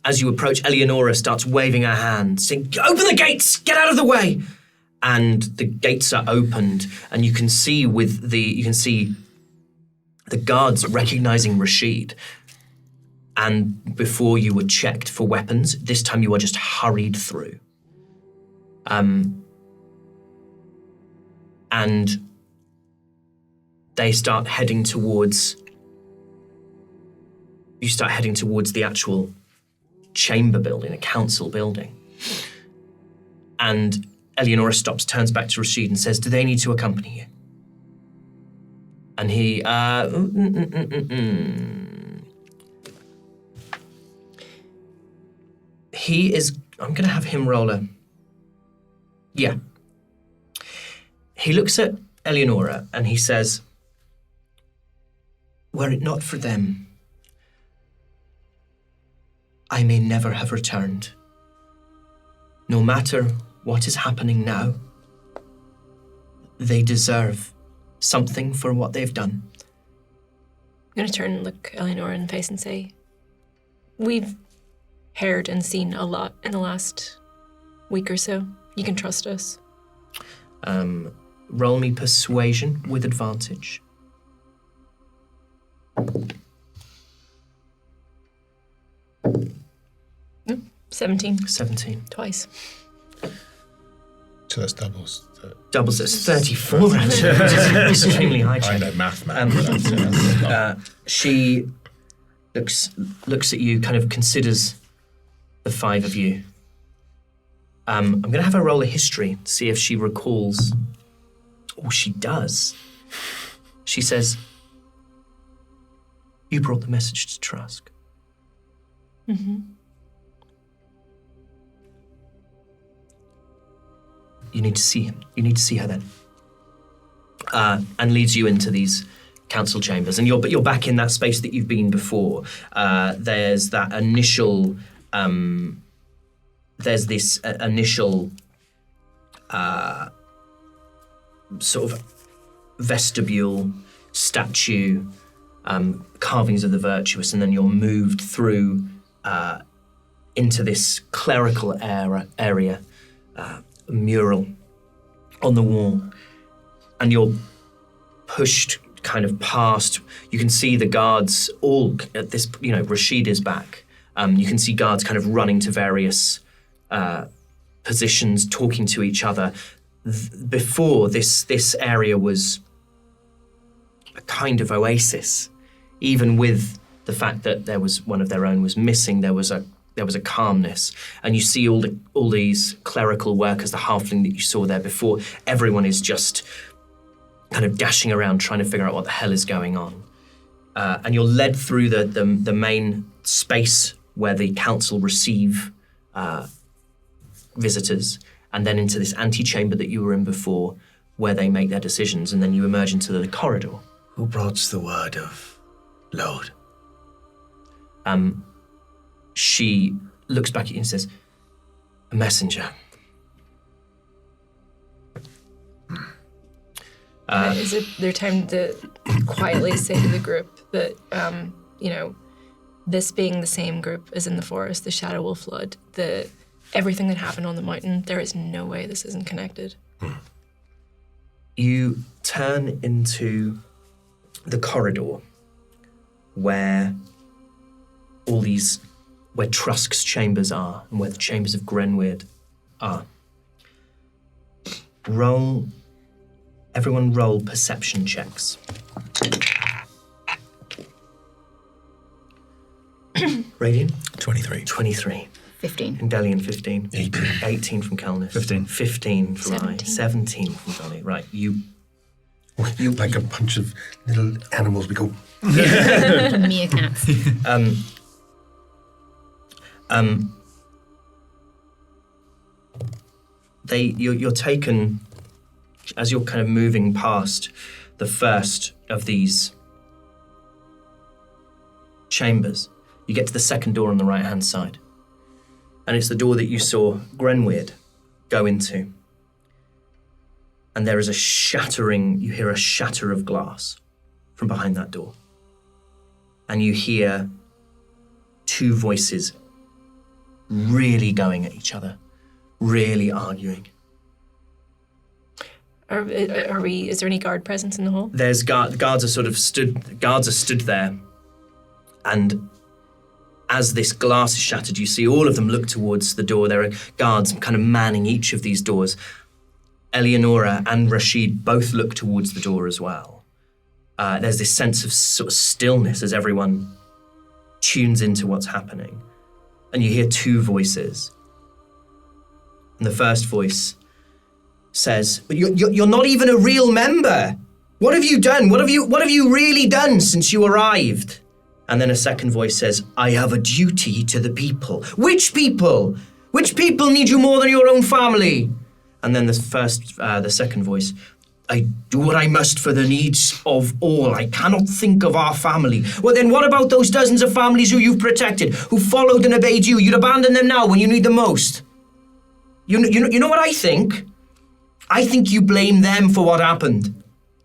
as you approach, Eleonora starts waving her hand, saying, open the gates, get out of the way. And the gates are opened, and you can see the guards recognizing Rashid. And before you were checked for weapons, this time you are just hurried through. And they start heading towards... You start heading towards the actual chamber building, a council building. And Eleonora stops, turns back to Rashid and says, do they need to accompany you? And he, he is, I'm going to have him roll a... Yeah. He looks at Eleonora and he says, were it not for them, I may never have returned. No matter what is happening now, they deserve something for what they've done. I'm going to turn and look Eleanor in the face and say, we've heard and seen a lot in the last week or so. You can trust us. Roll me persuasion with advantage. 17. 17. Twice. So that's doubles. Doubles, that's 34, actually, which is extremely high. I know math, man. She looks at you, kind of considers the five of you. I'm going to have her roll a history to see if she recalls. Oh, she does. She says, "You brought the message to Trask." Mm-hmm. You need to see him. You need to see her then. And leads you into these council chambers, and you're back in that space that you've been before. There's that initial. There's this initial sort of vestibule, statue, carvings of the virtuous, and then you're moved through into this clerical area, mural on the wall, and you're pushed kind of past. You can see the guards all at this. Rashid is back. You can see guards kind of running to various positions, talking to each other. Before this area was a kind of oasis, even with the fact that there was one of their own was missing. There was a calmness, and you see all these clerical workers, the halfling that you saw there before. Everyone is just kind of dashing around trying to figure out what the hell is going on. And you're led through the main space where the council receive visitors, and then into this antechamber that you were in before, where they make their decisions, and then you emerge into the corridor. Who brought the word of Lode? She looks back at you and says, "A messenger." Is it their time to quietly say to the group that, this being the same group as in the forest, the shadow will flood, everything that happened on the mountain, there is no way this isn't connected? You turn into the corridor where where Trusk's chambers are and where the chambers of Grenweird are. Everyone roll perception checks. Radiant? 23. 23. 15. And Delian, 15. 18. 18 from Kelnis. 15. 15 from I. 17 from Dolly. Right, you Like a bunch of little animals, we go. Meerkats. You're taken as you're kind of moving past the first of these chambers. You get to the second door on the right-hand side, and it's the door that you saw Grenweird go into. And there is you hear a shatter of glass from behind that door. And you hear two voices really going at each other, really arguing. Is there any guard presence in the hall? There's guards are stood there, and as this glass is shattered, you see all of them look towards the door. There are guards kind of manning each of these doors. Eleonora and Rashid both look towards the door as well. There's this sense of sort of stillness as everyone tunes into what's happening. And you hear two voices. And the first voice says, "But you're not even a real member. What have you done? What have you really done since you arrived?" And then a second voice says, "I have a duty to the people." "Which people? Which people need you more than your own family?" And then the second voice, "I do what I must for the needs of all. I cannot think of our family." "Well, then what about those dozens of families who you've protected, who followed and obeyed you? You'd abandon them now when you need them most." You know what I think? I think you blame them for what happened.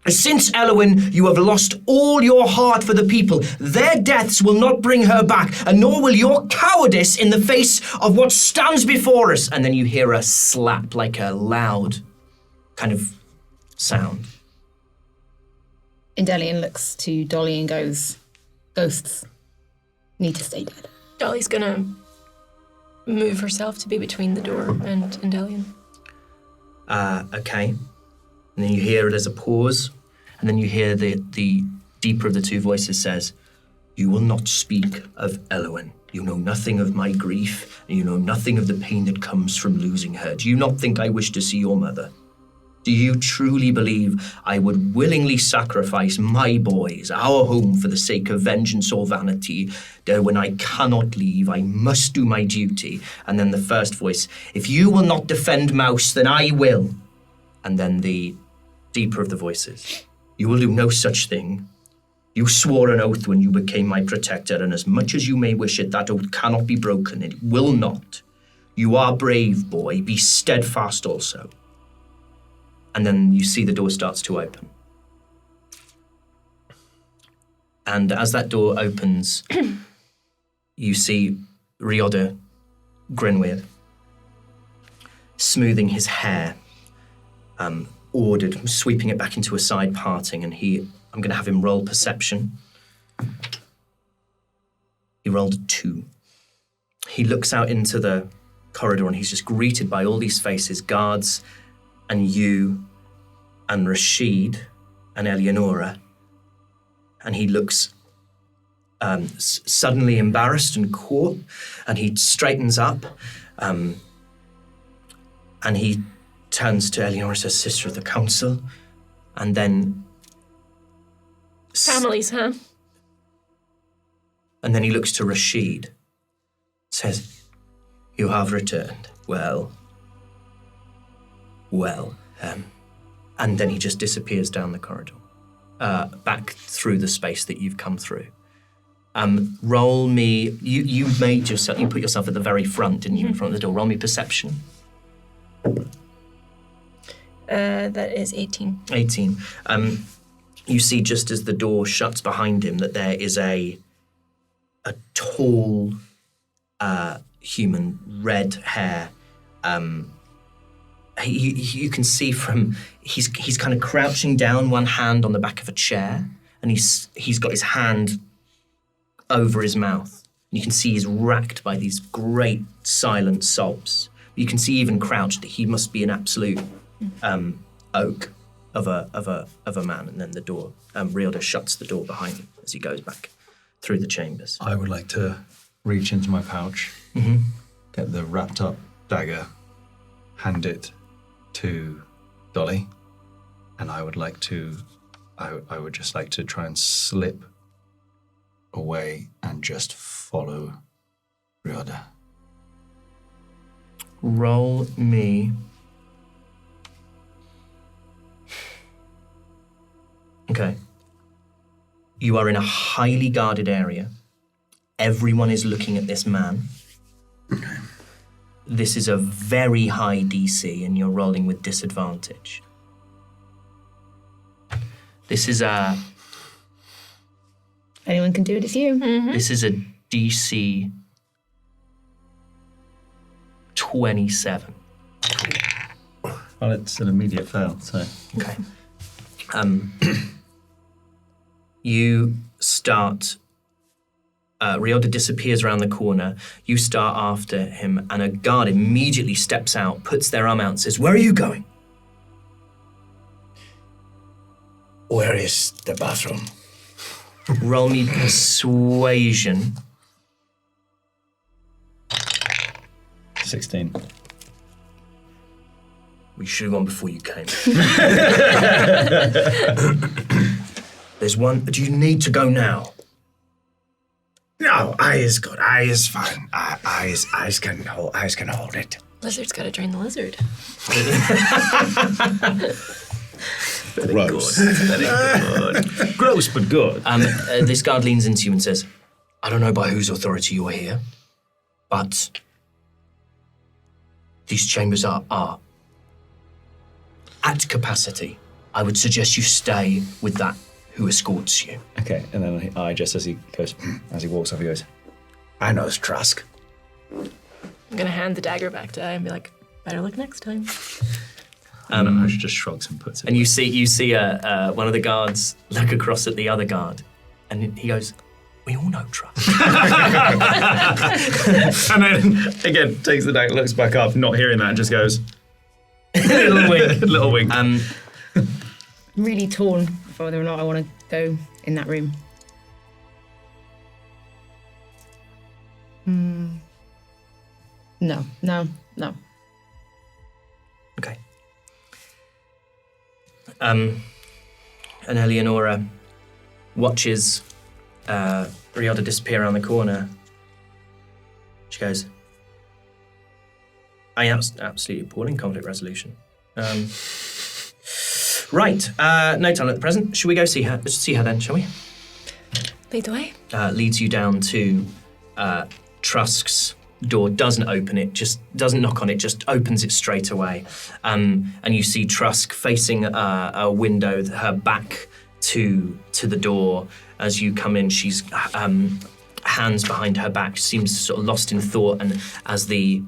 Since Elowyn, you have lost all your heart for the people. Their deaths will not bring her back, and nor will your cowardice in the face of what stands before us. And then you hear a slap, like a loud kind of sound. Indelian looks to Dolly and goes, "Ghosts need to stay dead." Dolly's gonna move herself to be between the door and Indelian. Okay. And then you hear there's a pause, and then you hear the deeper of the two voices says, You will not speak of Elowen. You know nothing of my grief, and you know nothing of the pain that comes from losing her. Do you not think I wish to see your mother? Do you truly believe I would willingly sacrifice my boys, our home, for the sake of vengeance or vanity? Though when I cannot leave, I must do my duty. And then the first voice, if you will not defend Mouse, then I will. And then the deeper of the voices, you will do no such thing. You swore an oath when you became my protector, and as much as you may wish it, that oath cannot be broken. It will not. You are brave, boy. Be steadfast also. And then you see the door starts to open. And as that door opens, you see Rioda Grinweir smoothing his hair, ordered, sweeping it back into a side parting, and I'm going to have him roll perception. He rolled a 2. He looks out into the corridor and he's just greeted by all these faces, guards, and you, and Rashid, and Eleonora. And he looks suddenly embarrassed and caught, and he straightens up, and he turns to Eleonora and says, Sister of the Council, and then... Families, huh? And then he looks to Rashid, says, you have returned. Well, and then he just disappears down the corridor, back through the space that you've come through. Roll me, you put yourself at the very front, didn't you, in front of the door. Roll me perception. That is 18. 18. You see just as the door shuts behind him that there is a tall human, red hair. You can see from he's kind of crouching down, one hand on the back of a chair, and he's got his hand over his mouth. You can see he's racked by these great silent sobs. You can see even crouched that he must be an absolute oak of a man. And then the door, Rioda shuts the door behind him as he goes back through the chambers. I would like to reach into my pouch, get the wrapped up dagger, hand it to Dolly, and I would just like to try and slip away and just follow Rioda. Roll me. Okay. You are in a highly guarded area. Everyone is looking at this man. Okay. This is a very high DC, and you're rolling with disadvantage. This is a... Anyone can do it, it's you. This is a DC 27. Well, it's an immediate fail, so... Okay. You start... Rioda disappears around the corner. You start after him, and a guard immediately steps out, puts their arm out, and says, "Where are you going?" Where is the bathroom? Roll me persuasion. 16. We should have gone before you came. There's one. Do you need to go now? No, eye is good. Eye is fine. Eyes can hold it. Lizard's gotta drain the lizard. Gross. Gross, but good. This guard leans into you and says, "I don't know by whose authority you are here, but these chambers are at capacity. I would suggest you stay with that who escorts you." Okay, and then I just as he walks off, he goes, I knows Trask. I'm gonna hand the dagger back to I and be like, better look next time. I just shrugs and puts it. And you see one of the guards look across at the other guard, and he goes, "We all know Trask." And then, again, takes the dagger, looks back up, not hearing that, and just goes, Little wink. little wink. I'm really torn for whether or not I want to go in that room. No. Okay. And Eleonora watches Rioda disappear around the corner. She goes, I am absolutely appalling conflict resolution. Right, no time at the present. Should we go see her? Let's see her then, shall we? Lead the way. Leads you down to Trusk's door. Doesn't open it, just doesn't knock on it, just opens it straight away. And you see Trusk facing a window, her back to the door. As you come in, she's hands behind her back, seems sort of lost in thought, and as the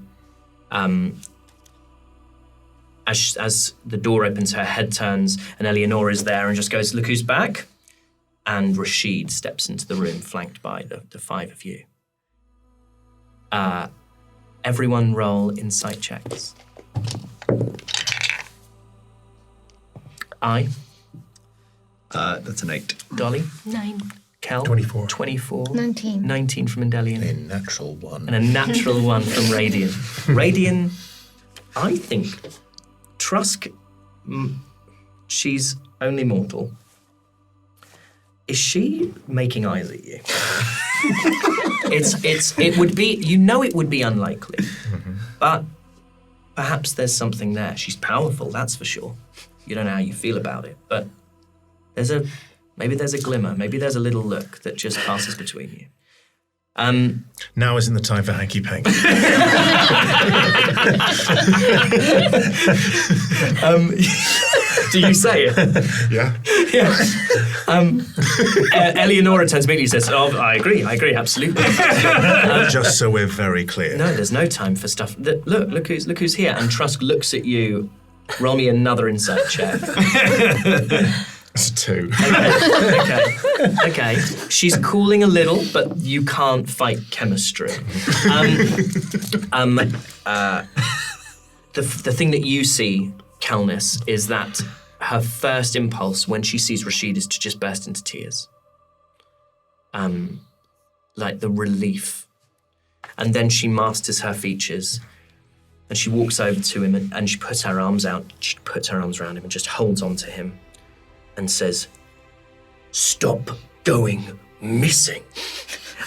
as the door opens, her head turns, and Eleonora is there and just goes, "Look who's back!" And Rashid steps into the room, flanked by the five of you. Everyone roll insight checks. I. That's an 8. Dolly. 9. Kel. 24. 24. 19. 19 from Indelian. A natural one. And a natural one from Radian. Radian, I think Trusk, she's only mortal. Is she making eyes at you? It would be, it would be unlikely. But perhaps there's something there. She's powerful, that's for sure. You don't know how you feel about it, but maybe there's a glimmer, maybe there's a little look that just passes between you. Now isn't the time for hanky-panky. Do you say it? Yeah. Eleonora turns to me and says, "Oh, I agree, absolutely." Just so we're very clear. No, there's no time for stuff. Look who's here. And Trusk looks at you. Roll me another insight check. It's 2. Okay. She's cooling a little, but you can't fight chemistry. The thing that you see, Kelnis, is that her first impulse when she sees Rashid is to just burst into tears. Like the relief. And then she masters her features and she walks over to him and she puts her arms out. She puts her arms around him and just holds on to him and says, "Stop going missing."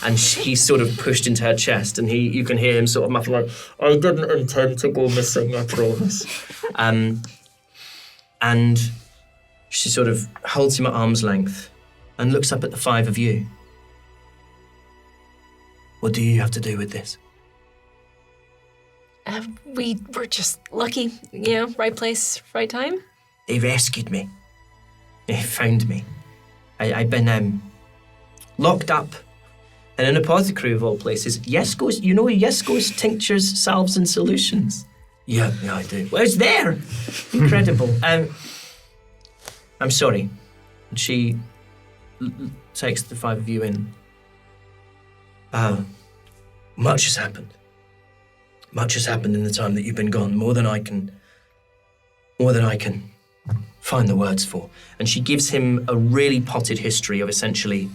And he's sort of pushed into her chest, and you can hear him sort of muffle like, "I didn't intend to go missing, I promise." And she sort of holds him at arm's length and looks up at the five of you. "What do you have to do with this?" We were just lucky, right place, right time. "They rescued me. They found me. I've been locked up in an apothecary of all places. Yesko's tinctures, salves, and solutions." Yeah, I do. Well, it's there. Incredible. I'm sorry. And she takes the five of you in. Much has happened. Much has happened in the time that you've been gone. More than I can find the words for. And she gives him a really potted history of essentially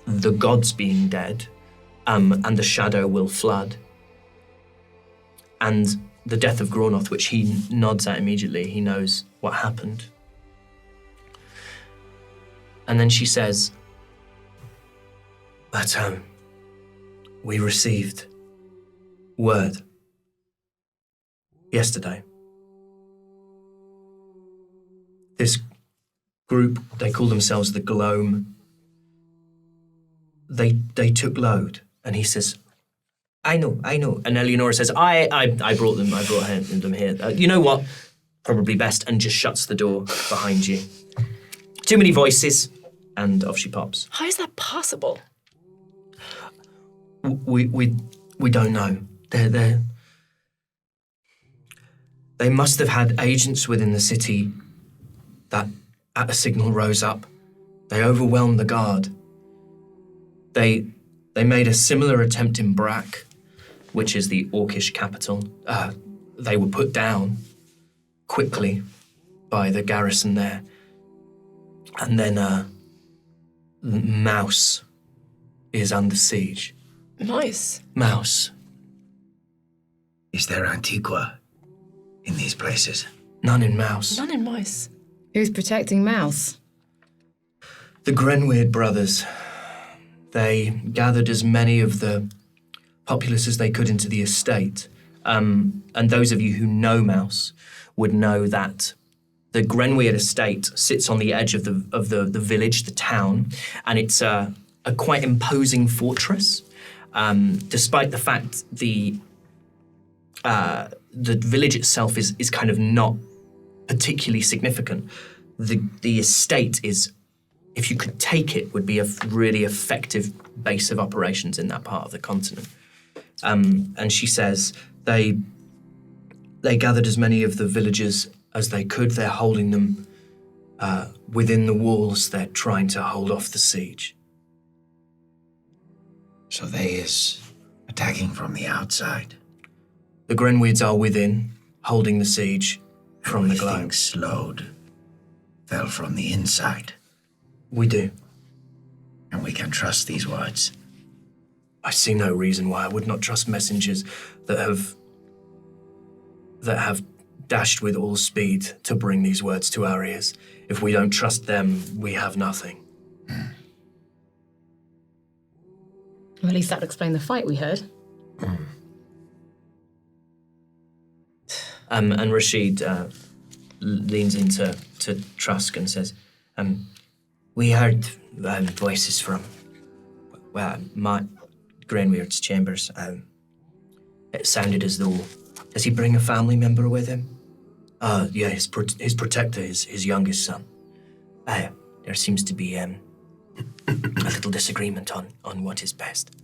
the gods being dead, and the shadow will flood. And the death of Gronoth, which he nods at immediately. He knows what happened. And then she says that we received word yesterday. This group, they call themselves the Gloam. They took Lode, and he says, I know. And Eleonora says, I brought them here. You know what? Probably best, and just shuts the door behind you. Too many voices, and off she pops. How is that possible? We don't know. They must have had agents within the city that, at a signal, rose up. They overwhelmed the guard. They made a similar attempt in Brack, which is the Orcish capital. They were put down quickly by the garrison there. And then Mouse is under siege. Mice. Mouse. Is there Antigua in these places? None in Mouse. None in mice. Who's protecting Mouse? The Grenweird brothers. They gathered as many of the populace as they could into the estate. And those of you who know Mouse would know that the Grenweird estate sits on the edge of the village, the town, and it's a quite imposing fortress. Despite the fact the village itself is kind of not particularly significant, the estate is, if you could take it, would be a really effective base of operations in that part of the continent. And she says they gathered as many of the villagers as they could. They're holding them within the walls. They're trying to hold off the siege. So they is attacking from the outside. The Grenweirds are within, holding the siege from the We globe. think Lode fell from the inside, We do. and we can trust these words. I see no reason why I would not trust messengers that have dashed with all speed to bring these words to our ears. If we don't trust them, we have nothing. Well, at least that would explain the fight we heard. And Rashid leans into Trusk and says, we heard voices from, my Grenweird's chambers. It sounded as though, does he bring a family member with him? Yeah, his protector, his youngest son. There seems to be a little disagreement on what is best.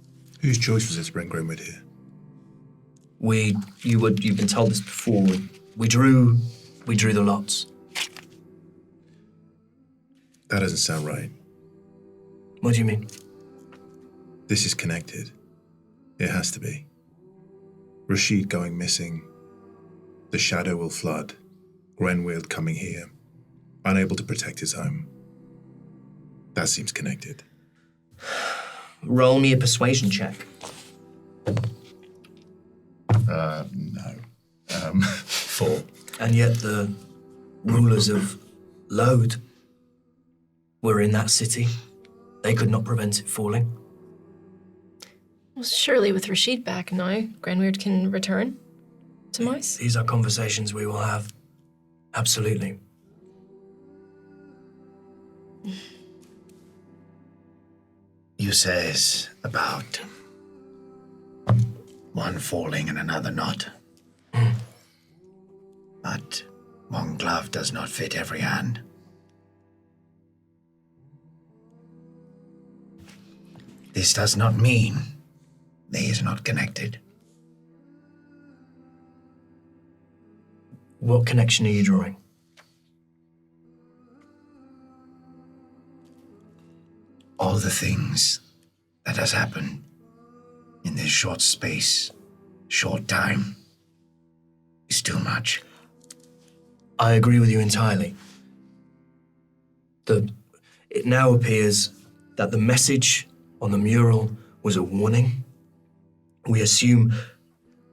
Whose choice was it to bring Grenweird here? You've been told this before. We drew the lots. That doesn't sound right. What do you mean? This is connected. It has to be. Rashid going missing. The shadow will flood. Grenweird coming here. Unable to protect his home. That seems connected. Roll me a persuasion check. No. 4. And yet the rulers of Lode were in that city. They could not prevent it falling. Well, surely with Rashid back now, Grenweird can return to mice. These are conversations we will have. Absolutely. You says about one falling and another not. But one glove does not fit every hand. This does not mean they is not connected. What connection are you drawing? All the things that has happened in this short space, short time, is too much. I agree with you entirely. It now appears that the message on the mural was a warning. We assume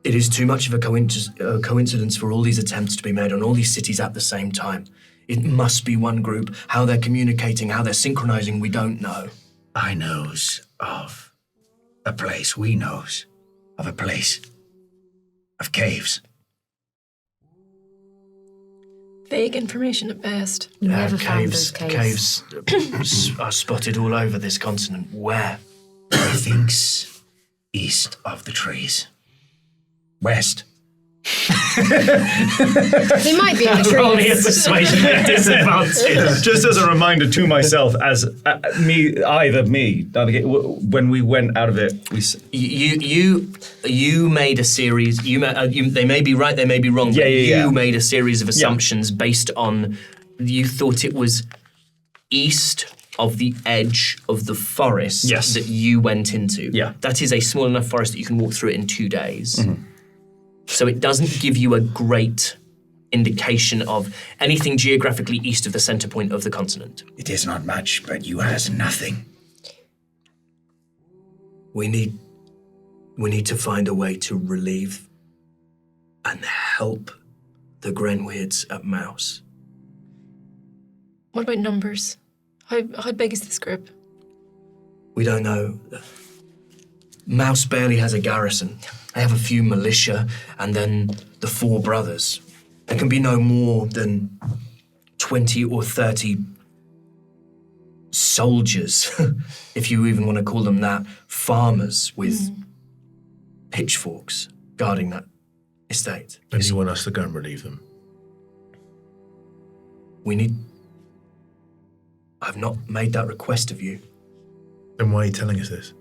it is too much of a coincidence for all these attempts to be made on all these cities at the same time. It must be one group. How they're communicating, how they're synchronizing, we don't know. I knows of a place, we knows of a place of caves. Vague information at best. We never found those Caves are spotted all over this continent. Where? Thinks east of the trees. West. He might be in the Roll me a trees. persuasion at disadvantage. Just as a reminder to myself, as when we went out of it, we. You made a series. They may be right, they may be wrong. Yeah, but yeah. You made a series of assumptions based on. You thought it was east of the edge of the forest that you went into. Yeah. That is a small enough forest that you can walk through it in 2 days. So it doesn't give you a great indication of anything geographically east of the center point of the continent. It is not much, but you has nothing. We need We need to find a way to relieve and help the Grenweirds at Mouse. What about numbers? How big is this group? We don't know. Mouse barely has a garrison. They have a few militia, and then the 4 brothers. There can be no more than 20 or 30 soldiers, if you even want to call them that, farmers with pitchforks guarding that estate. And you want us to go and relieve them? I've not made that request of you. Then why are you telling us this?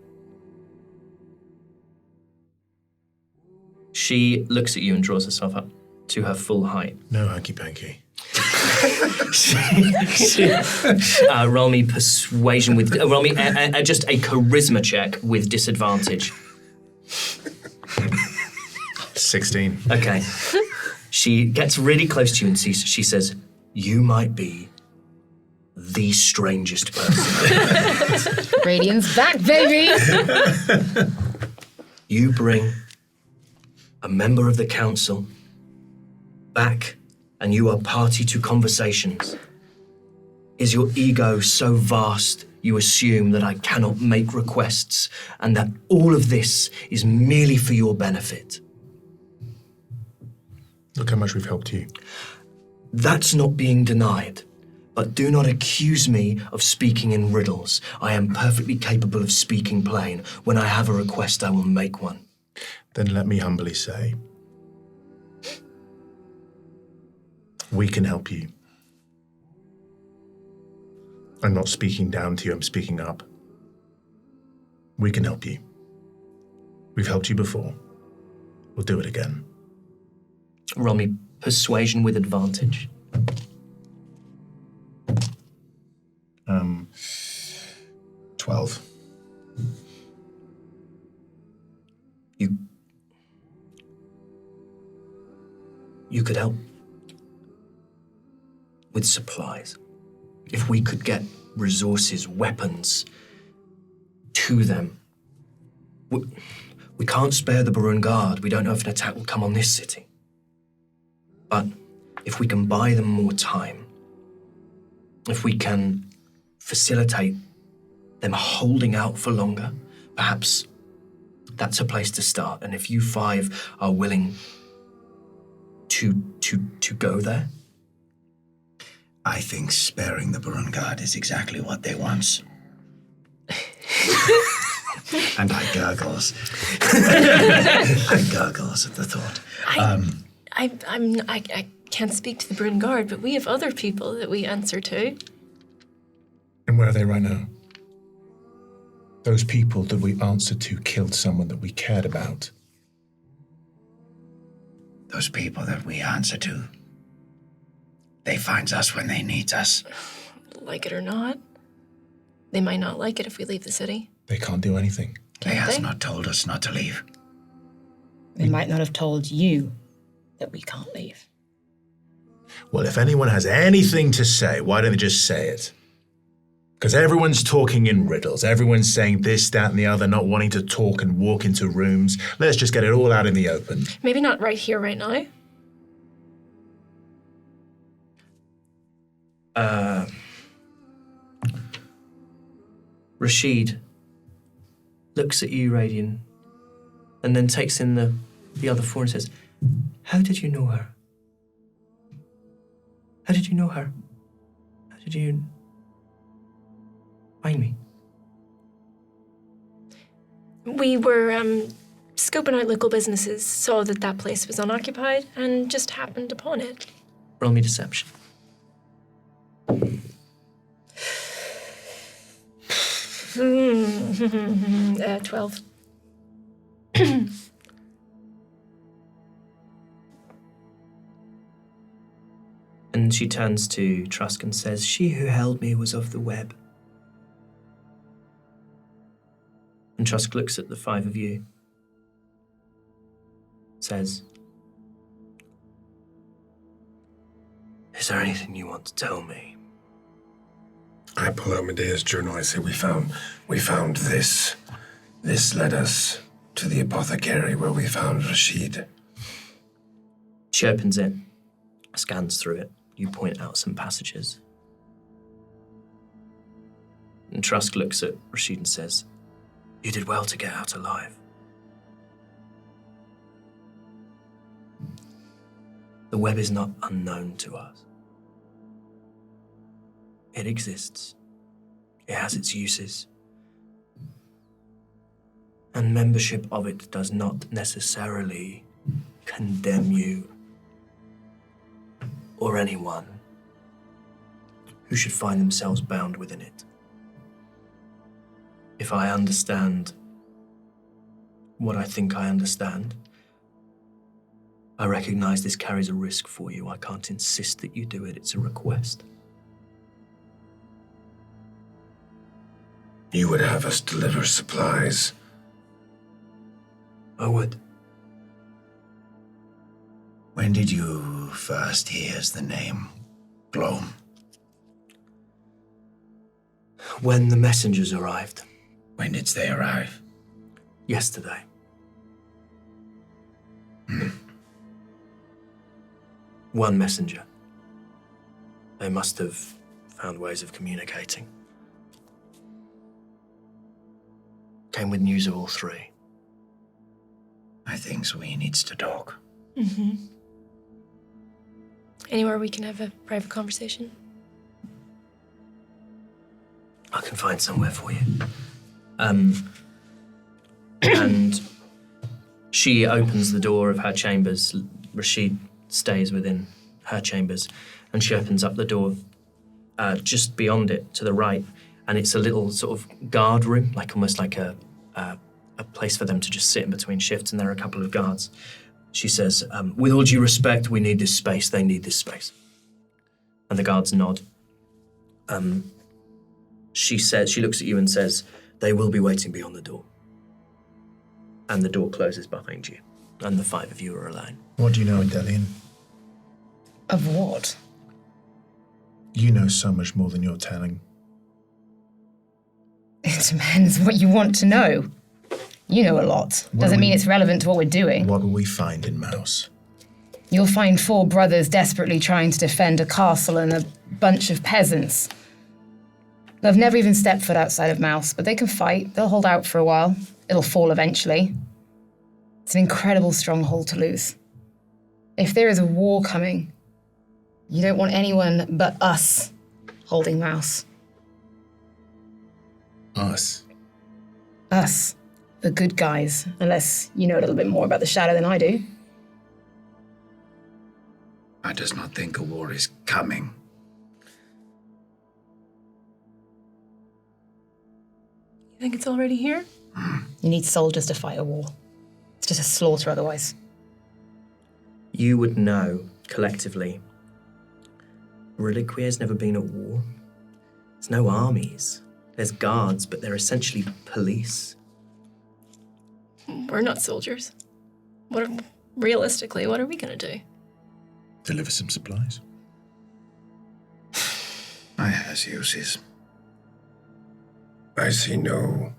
She looks at you and draws herself up to her full height. No hanky-panky. Roll me persuasion with... roll me just a charisma check with disadvantage. 16. Okay. She gets really close to you and she says, you might be the strangest person. Radiant's back, baby! You bring a member of the council back and you are party to conversations. Is your ego so vast you assume that I cannot make requests and that all of this is merely for your benefit? Look how much we've helped you. That's not being denied. But do not accuse me of speaking in riddles. I am perfectly capable of speaking plain. When I have a request, I will make one. Then let me humbly say, we can help you. I'm not speaking down to you, I'm speaking up. We can help you. We've helped you before. We'll do it again. Roll me persuasion with advantage. 12. You could help with supplies. If we could get resources, weapons to them. We can't spare the Barun Guard. We don't know if an attack will come on this city. But if we can buy them more time, if we can facilitate them holding out for longer, perhaps that's a place to start. And if you 5 are willing to go there, I think sparing the Barun Guard is exactly what they want. And I gurgles. I gurgles at the thought. I can't speak to the Bryn Guard, but we have other people that we answer to. And where are they right now? Those people that we answered to killed someone that we cared about. Those people that we answer to, they find us when they need us. Like it or not, they might not like it if we leave the city. They can't do anything. They has not told us not to leave. They might not have told you that we can't leave. Well, if anyone has anything to say, why don't they just say it? Because everyone's talking in riddles. Everyone's saying this, that, and the other, not wanting to talk and walk into rooms. Let's just get it all out in the open. Maybe not right here, right now. Rashid looks at you, Radian, and then takes in the other 4 and says, how did you know her? How did you know her? How did you find me? We were scoping out local businesses, saw that place was unoccupied, and just happened upon it. Roll me deception. 12. And she turns to Trusk and says, she who held me was of the web. And Trusk looks at the 5 of you, says, is there anything you want to tell me? I pull out Medea's journal. I say, we found this. This led us to the apothecary where we found Rashid. She opens it, scans through it. You point out some passages. And Trusk looks at Rashid and says, "You did well to get out alive." The web is not unknown to us. It exists. It has its uses. And membership of it does not necessarily condemn you or anyone who should find themselves bound within it. If I understand what I think I understand, I recognize this carries a risk for you. I can't insist that you do it. It's a request. You would have us deliver supplies. I would. When did you first hear the name Gloam? When the messengers arrived. When did they arrive? Yesterday. One messenger. They must have found ways of communicating. Came with news of all three. I think we needs to talk. Mm-hmm. Anywhere we can have a private conversation? I can find somewhere for you. And she opens the door of her chambers. Rashid stays within her chambers, and she opens up the door just beyond it to the right, and it's a little sort of guard room, like almost like a place for them to just sit in between shifts, and there are a couple of guards. She says, "With all due respect, we need this space. They need this space." And the guards nod. She looks at you and says, "They will be waiting beyond the door." And the door closes behind you, and the five of you are alone. What do you know, Indelian? Of what? You know so much more than you're telling. It depends what you want to know. You know a lot. Doesn't mean it's relevant to what we're doing. What will we find in Mouse? You'll find 4 brothers desperately trying to defend a castle and a bunch of peasants. They've never even stepped foot outside of Mouse, but they can fight. They'll hold out for a while. It'll fall eventually. It's an incredible stronghold to lose. If there is a war coming, you don't want anyone but us holding Mouse. Us? Us. The good guys, unless you know a little bit more about the Shadow than I do. I does not think a war is coming. You think it's already here? You need soldiers to fight a war. It's just a slaughter otherwise. You would know, collectively, Reliquia's never been at war. There's no armies. There's guards, but they're essentially police. We're not soldiers. Realistically, what are we gonna do? Deliver some supplies. I has uses. I see no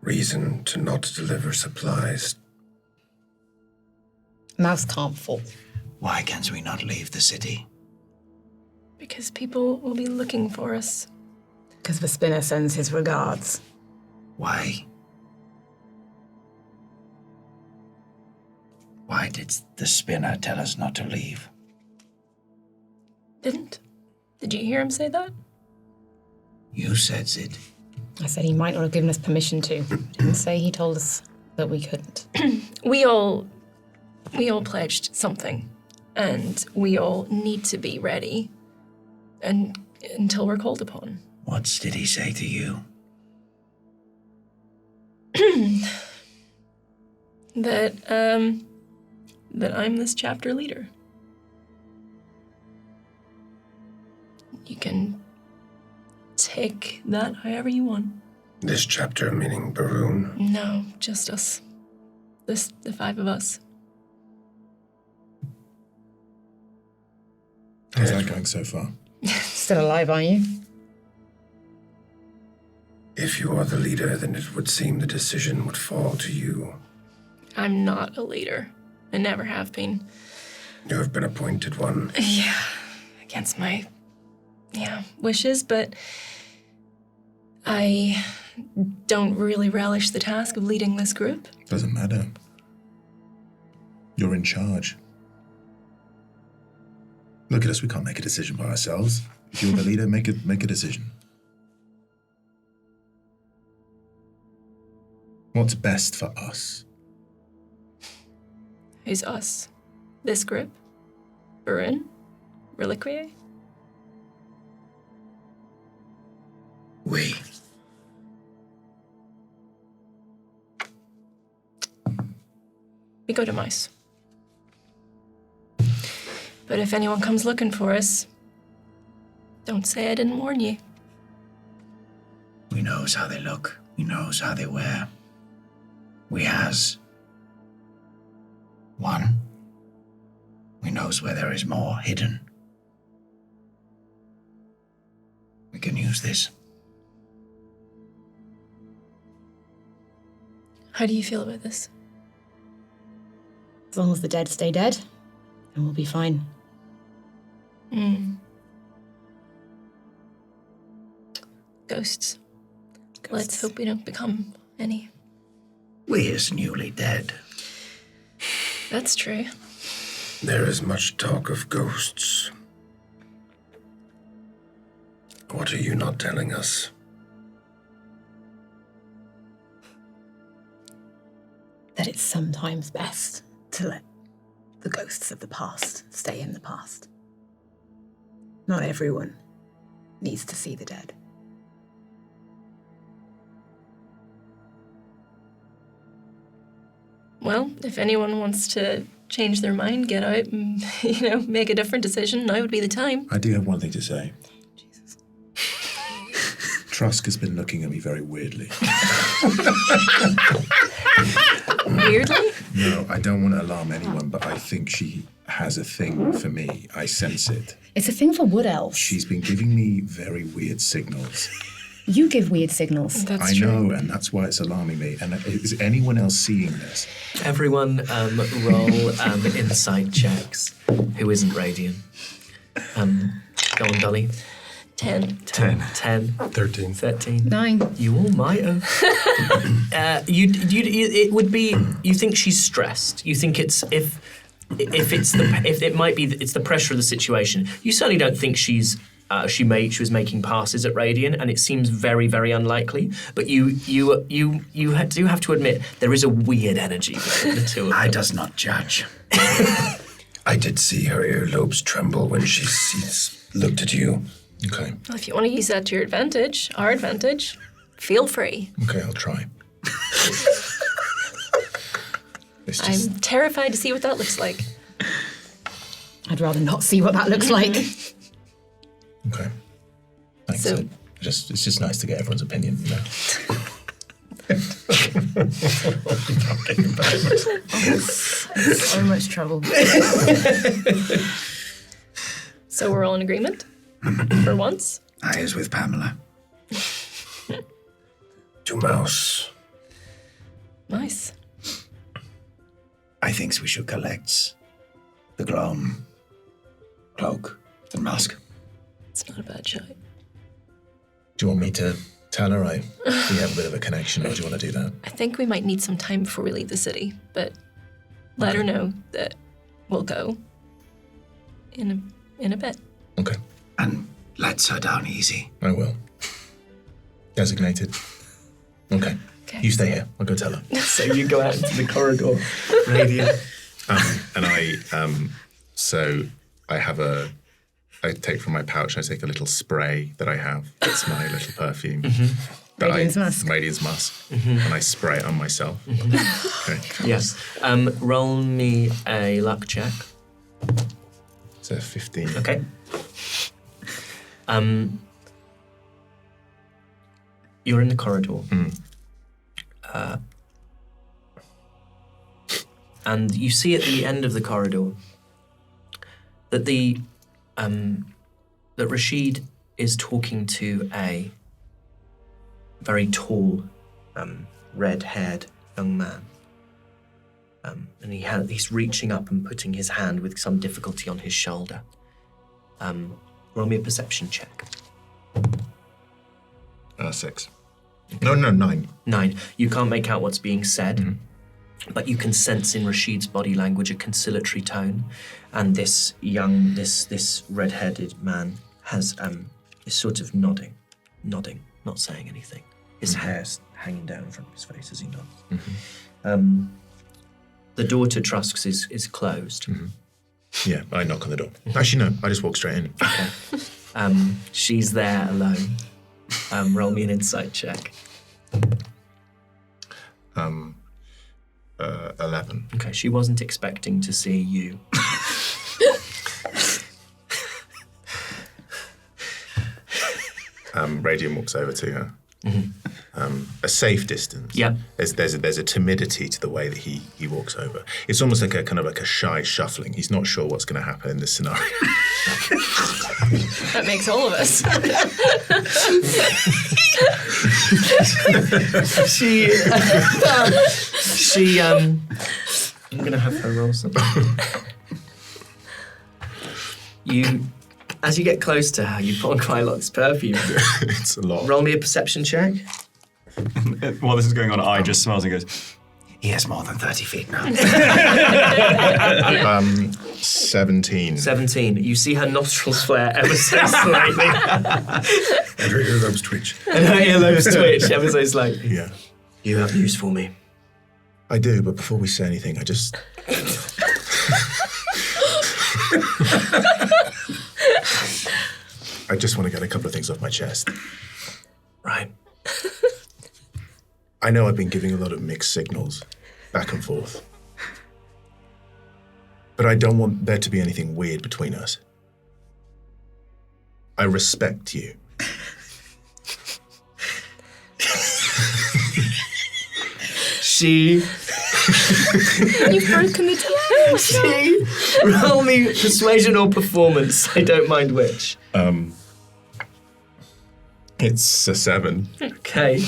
reason to not deliver supplies. Mouse can't fall. Why can we not leave the city? Because people will be looking for us. Because the spinner sends his regards. Why? Why did the spinner tell us not to leave? Didn't? Did you hear him say that? You said it. I said he might not have given us permission to. Didn't say he told us that we couldn't. We all pledged something, and we all need to be ready until we're called upon. What did he say to you? That I'm this chapter leader. You can take that however you want. This chapter meaning Baroon. No, just us. The 5 of us. How's that going so far? Still alive, aren't you? If you are the leader, then it would seem the decision would fall to you. I'm not a leader. I never have been. You have been appointed one. Yeah, against my, wishes, but I don't really relish the task of leading this group. Doesn't matter. You're in charge. Look at us, we can't make a decision by ourselves. If you're the leader, make a decision. What's best for us? Who's us? This group? Burin? Reliquie? We. We go to mice. But if anyone comes looking for us, don't say I didn't warn you. We knows how they look. We knows how they wear. We has one. We knows where there is more hidden. We can use this. How do you feel about this? As long as the dead stay dead, then we'll be fine. Ghosts. Let's hope we don't become any. We is newly dead. That's true. There is much talk of ghosts. What are you not telling us? That it's sometimes best to let the ghosts of the past stay in the past. Not everyone needs to see the dead. Well, if anyone wants to change their mind, get out and, make a different decision, now would be the time. I do have one thing to say. Jesus. Trusk has been looking at me very weirdly. Weirdly? No, I don't want to alarm anyone, but I think she has a thing for me. I sense it. It's a thing for wood elves. She's been giving me very weird signals. You give weird signals. That's I true. know, and that's why it's alarming me. And is anyone else seeing this? Everyone roll insight checks. Who isn't Radiant? Go on, Dolly. 10. 10. 13. 13. 9. You all might have. It would be. You think she's stressed. You think it's if it might be it's the pressure of the situation. You certainly don't think she was making passes at Radiant, and it seems very, very unlikely. But you do have to admit there is a weird energy between the two of them. I does not judge. I did see her earlobes tremble when she looked at you. Okay. Well, if you want to use that to your advantage, our advantage, feel free. Okay, I'll try. I'm terrified to see what that looks like. I'd rather not see what that looks like. Okay. Thanks. So- It's just nice to get everyone's opinion, So much trouble. So we're all in agreement? For once? I is with Pamela. To Mouse. Nice. I thinks we should collect the Glom cloak and mask. It's not a bad shot. Do you want me to tell her we have a bit of a connection, or do you want to do that? I think we might need some time before we leave the city, but let her know that we'll go in a bit. Okay, And lets her down easy. I will. Designated. Okay. Okay. You stay here. I'll go tell her. So you go out into the corridor, Radiant. So I have I take from my pouch, and I take a little spray that I have. It's my little perfume. Radiance Musk. Radiance Musk. And I spray it on myself. Okay. Yes. Roll me a luck check. It's a 15. Okay. You're in the corridor. And you see at the end of the corridor that that Rashid is talking to a very tall, red-haired young man. And he's reaching up and putting his hand with some difficulty on his shoulder. Roll me a perception check. 6. No, 9. 9. You can't make out what's being said, but you can sense in Rashid's body language a conciliatory tone, and this red-headed man has is sort of nodding, not saying anything. His hair's hanging down in front of his face as he nods. The door to Trusk's is closed. Yeah, I knock on the door. Actually, no, I just walk straight in. Okay. She's there alone. Roll me an insight check. 11. Okay, she wasn't expecting to see you. Radiant walks over to her. A safe distance. Yeah. There's a timidity to the way that he walks over. It's almost like a kind of like a shy shuffling. He's not sure what's going to happen in this scenario. That makes all of us. I'm going to have her roll something. As you get close to her, you put on Krylock's perfume. It's a lot. Roll me a perception check. While this is going on, I just smiles and goes, He has more than 30 feet now. 17. 17. You see her nostrils flare ever so slightly. And her earlobes twitch. And her earlobes twitch ever so slightly. Yeah. You have news for me. I do, but before we say anything, I just... I just want to get a couple of things off my chest. Right. I know I've been giving a lot of mixed signals back and forth. But I don't want there to be anything weird between us. I respect you. She... You've broken the tie. Roll me persuasion or performance. I don't mind which. It's a 7. Okay.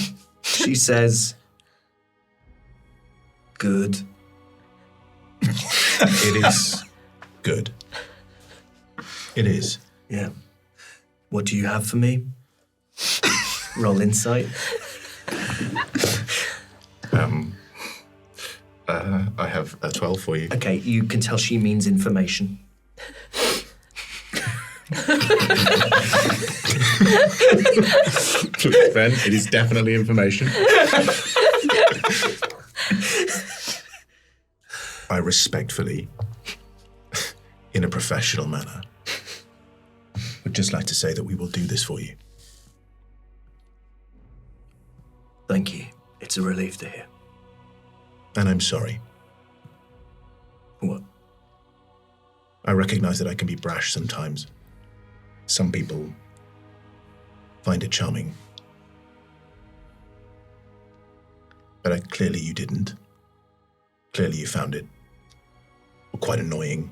She says, good. It is good. It is. Yeah. What do you have for me? Roll insight. I have a 12 for you. Okay, you can tell she means information. Ben, it is definitely information. I respectfully, in a professional manner, would just like to say that we will do this for you. Thank you. It's a relief to hear. And I'm sorry. What? I recognize that I can be brash sometimes. Some people find it charming. But clearly you didn't. Clearly you found it quite annoying.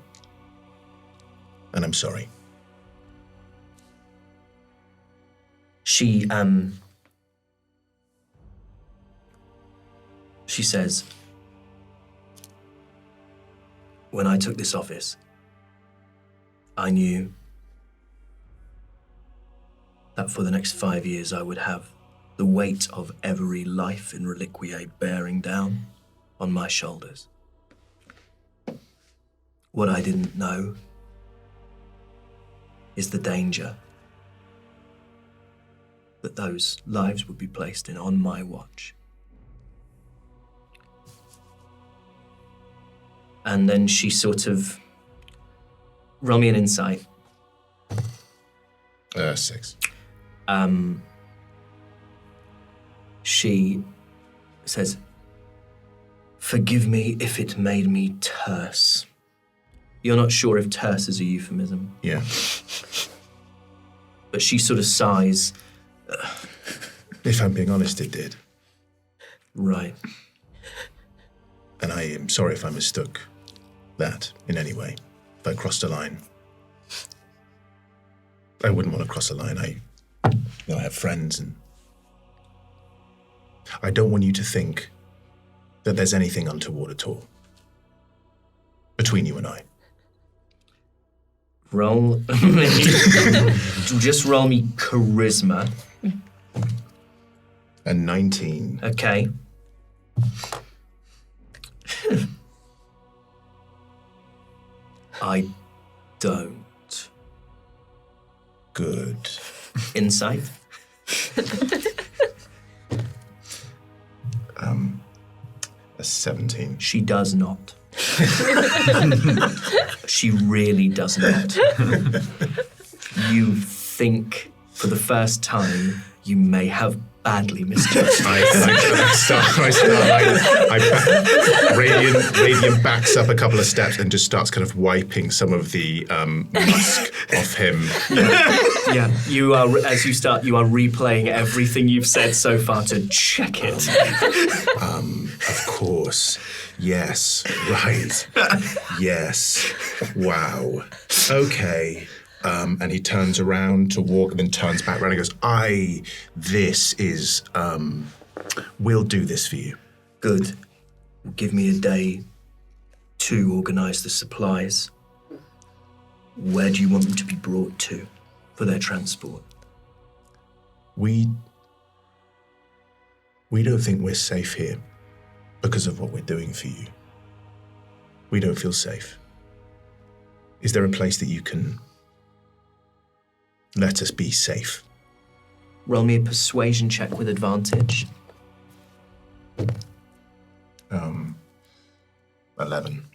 And I'm sorry. She says, when I took this office, I knew that for the next 5 years I would have the weight of every life in Reliquiae bearing down on my shoulders. What I didn't know is the danger that those lives would be placed in on my watch. And then she sort of... Roll me an insight. 6. She says, forgive me if it made me terse. You're not sure if terse is a euphemism. Yeah. But she sort of sighs. If I'm being honest, it did. Right. And I am sorry if I mistook that in any way. If I crossed a line. I wouldn't want to cross a line. I have friends, and I don't want you to think that there's anything untoward at all. between you and I. Roll just roll me charisma. A 19. Okay. I don't. Good. Insight? A 17. She does not. She really does not. You think for the first time you may have badly misjudged. Radiant backs up a couple of steps and just starts kind of wiping some of the musk off him. Yeah, you are, as you start, you are replaying everything you've said so far to check it. Of course. Yes. Right. Yes. Wow. Okay. And he turns around to walk and then turns back around and goes, this is, we'll do this for you. Good. Give me a day to organise the supplies. Where do you want them to be brought to for their transport? We don't think we're safe here because of what we're doing for you. We don't feel safe. Is there a place that you can let us be safe? Roll me a persuasion check with advantage. 11.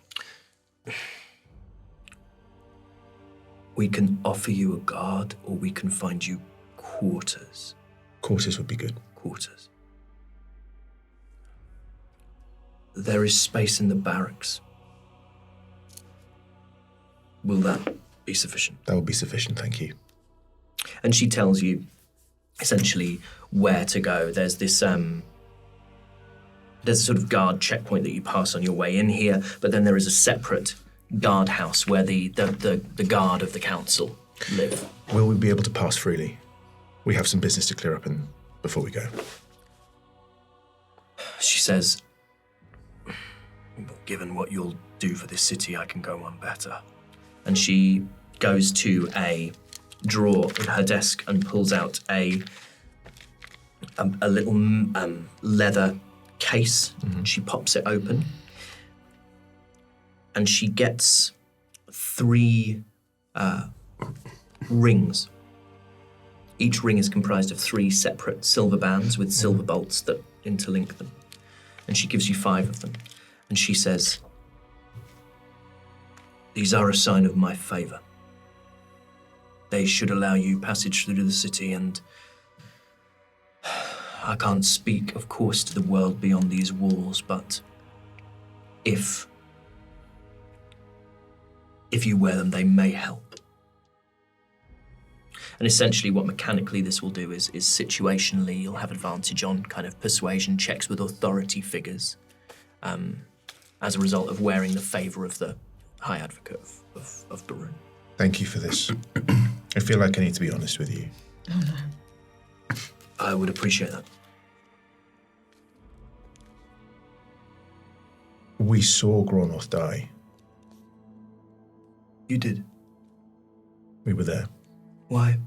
We can offer you a guard, or we can find you quarters. Quarters would be good. Quarters. There is space in the barracks. Will that be sufficient? That would be sufficient, thank you. And she tells you essentially where to go. There's this there's a sort of guard checkpoint that you pass on your way in here, but then there is a separate guardhouse where the guard of the council live. Will we be able to pass freely? We have some business to clear up before we go. She says, given what you'll do for this city, I can go on better. And she goes to a drawer in her desk and pulls out a little leather case. Mm-hmm. She pops it open. And she gets 3 rings. Each ring is comprised of 3 separate silver bands with silver bolts that interlink them. And she gives you 5 of them. And she says, these are a sign of my favor. They should allow you passage through the city, and I can't speak, of course, to the world beyond these walls, but if you wear them, they may help. And essentially what mechanically this will do is situationally, you'll have advantage on kind of persuasion checks with authority figures as a result of wearing the favor of the High Advocate of Barun. Thank you for this. I feel like I need to be honest with you. Oh, no. I would appreciate that. We saw Gronorth die. You did? We were there. Why?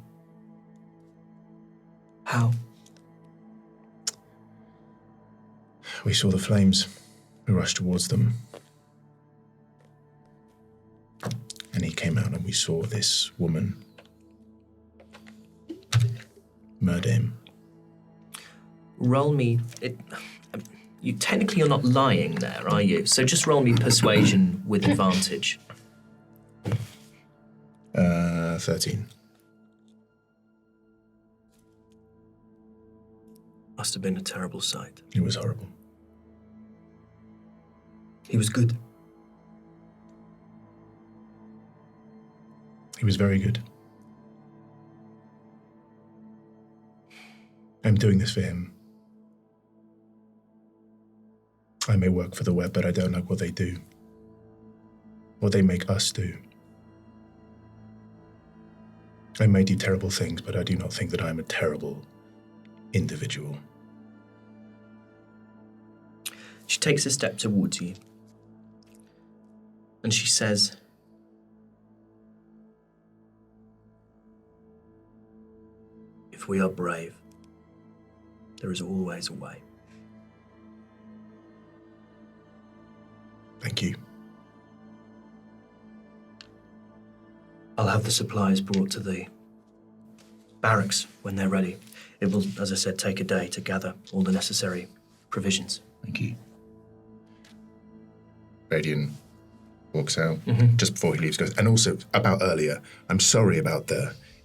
How? We saw the flames. We rushed towards them. And he came out and we saw this woman murder him. Roll me... You technically are not lying there, are you? So just roll me persuasion with advantage. 13. Must have been a terrible sight. It was horrible. He was good. He was very good. I'm doing this for him. I may work for the web, but I don't like what they do. What they make us do. I may do terrible things, but I do not think that I'm a terrible individual. She takes a step towards you. And she says, "If we are brave, there is always a way." Thank you. I'll have the supplies brought to the barracks when they're ready. It will, as I said, take a day to gather all the necessary provisions. Thank you. Radiant walks out just before he leaves. Goes, and also about earlier, I'm sorry about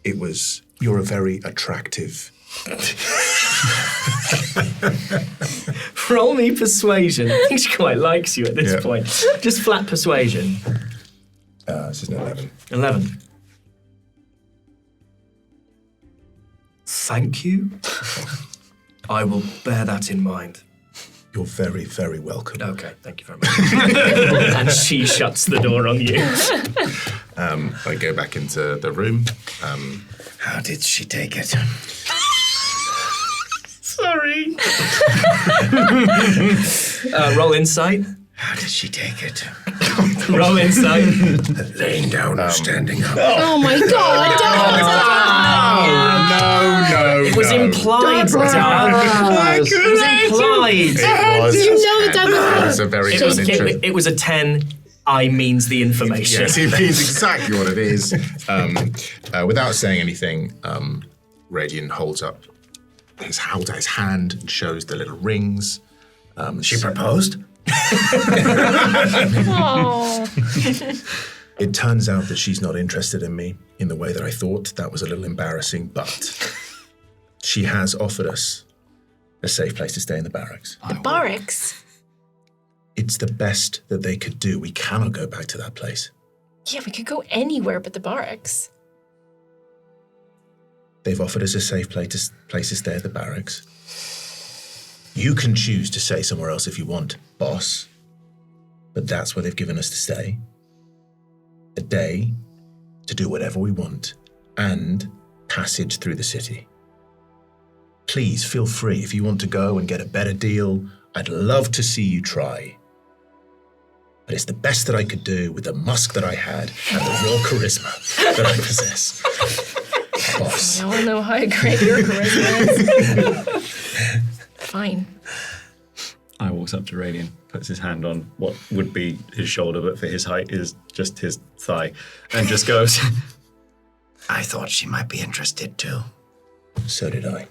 you're a very attractive. Roll me persuasion. I think she quite likes you at this Yeah. point. Just flat persuasion. This is an 11. 11. Thank you. I will bear that in mind. You're very, very welcome. Okay, thank you very much. And she shuts the door on you. I go back into the room. How did she take it? Sorry. Roll insight. How did she take it? Roll insight. Laying down or standing up. Oh my god! No. It was implied, Doug. It was implied. You know the devil. That's a very uninteresting. It was a 10. I means the information. Yes, he means exactly what it is. Without saying anything, Radiant holds out his hand and shows the little rings. She proposed? It turns out that she's not interested in me in the way that I thought. That was a little embarrassing, but she has offered us a safe place to stay in the barracks. The barracks? It's the best that they could do. We cannot go back to that place. Yeah, we could go anywhere but the barracks. They've offered us a safe place to stay at the barracks. You can choose to stay somewhere else if you want, boss. But that's where they've given us to stay. A day to do whatever we want, and passage through the city. Please feel free if you want to go and get a better deal. I'd love to see you try. But it's the best that I could do with the musk that I had and the raw charisma that I possess. Boss. We all know how great your charisma is. Fine. I walks up to Radiant, puts his hand on what would be his shoulder, but for his height is just his thigh, and just goes, I thought she might be interested too. So did I.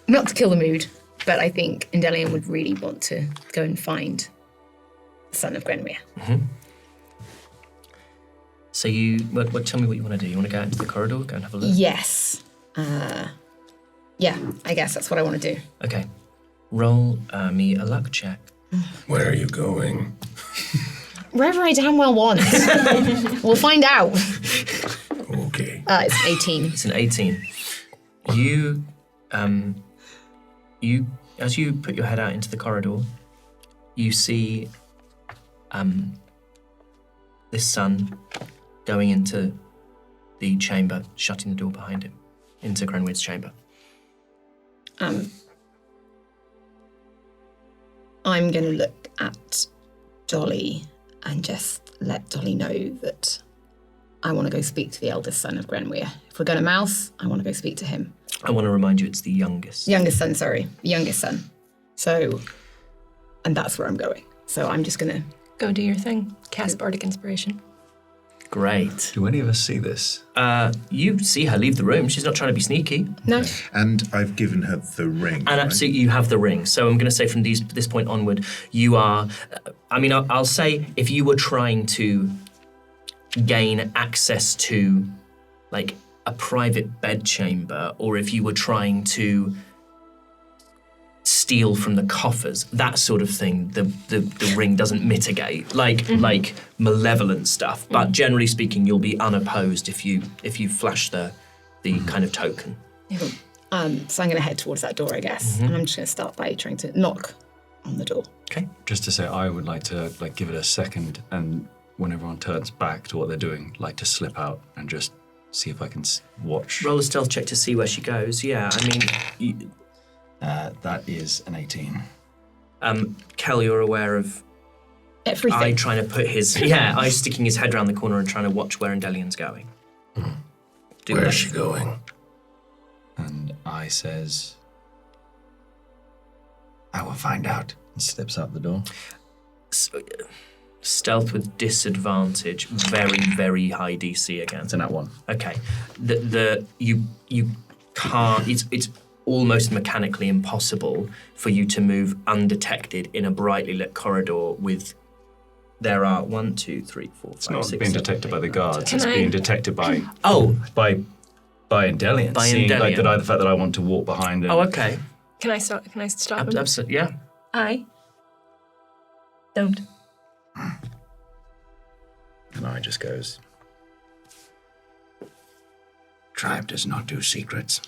Not to kill the mood, but I think Endelian would really want to go and find the son of Grenmere. So tell me what you want to do. You want to go out into the corridor, go and have a look? Yes. Yeah, I guess that's what I want to do. Okay. Roll me a luck check. Where are you going? Wherever I damn well want. We'll find out. Okay. It's 18. It's an 18. As you put your head out into the corridor, you see this son going into the chamber, shutting the door behind him, into Grenweir's chamber. I'm going to look at Dolly and just let Dolly know that I want to go speak to the eldest son of Grenweir. If we're going to mouse, I want to go speak to him. I want to remind you it's the youngest. Youngest son. So, and that's where I'm going. So I'm just going to... Go do your thing. Cast Bardic Inspiration. Great. do any of us see this? You see her leave the room. She's not trying to be sneaky. No. And I've given her the ring. And right? absolutely, you have the ring. So I'm going to say from this point onward, you are... I'll say if you were trying to gain access to, like, a private bedchamber, or if you were trying to steal from the coffers, that sort of thing, the ring doesn't mitigate, like malevolent stuff. But generally speaking, you'll be unopposed if you flash the kind of token. So I'm going to head towards that door, I guess. And I'm just going to start by trying to knock on the door. Okay. Just to say, I would like to give it a second, and when everyone turns back to what they're doing, like to slip out and just see if I can watch. Roll a stealth check to see where she goes. Yeah, That is an 18. Kel, you're aware of Everything. Eye trying to put eye sticking his head around the corner and trying to watch where Endelian's going. Where is she going? And I says, I will find out. he steps out the door. Stealth with disadvantage, very, very high DC again. It's a nat 1. Okay. You can't. It's almost mechanically impossible for you to move undetected in a brightly lit corridor with. There are 1, 2, 3, 4, 5, It's not 6, being 7, detected 8, by the 9, guards. 10. It's being detected by by Endelian. By Seeing like Endelian. the fact that I want to walk behind him. Oh, okay. Can I stop him? Absolutely. Yeah. I don't. And I just goes, Tribe does not do secrets.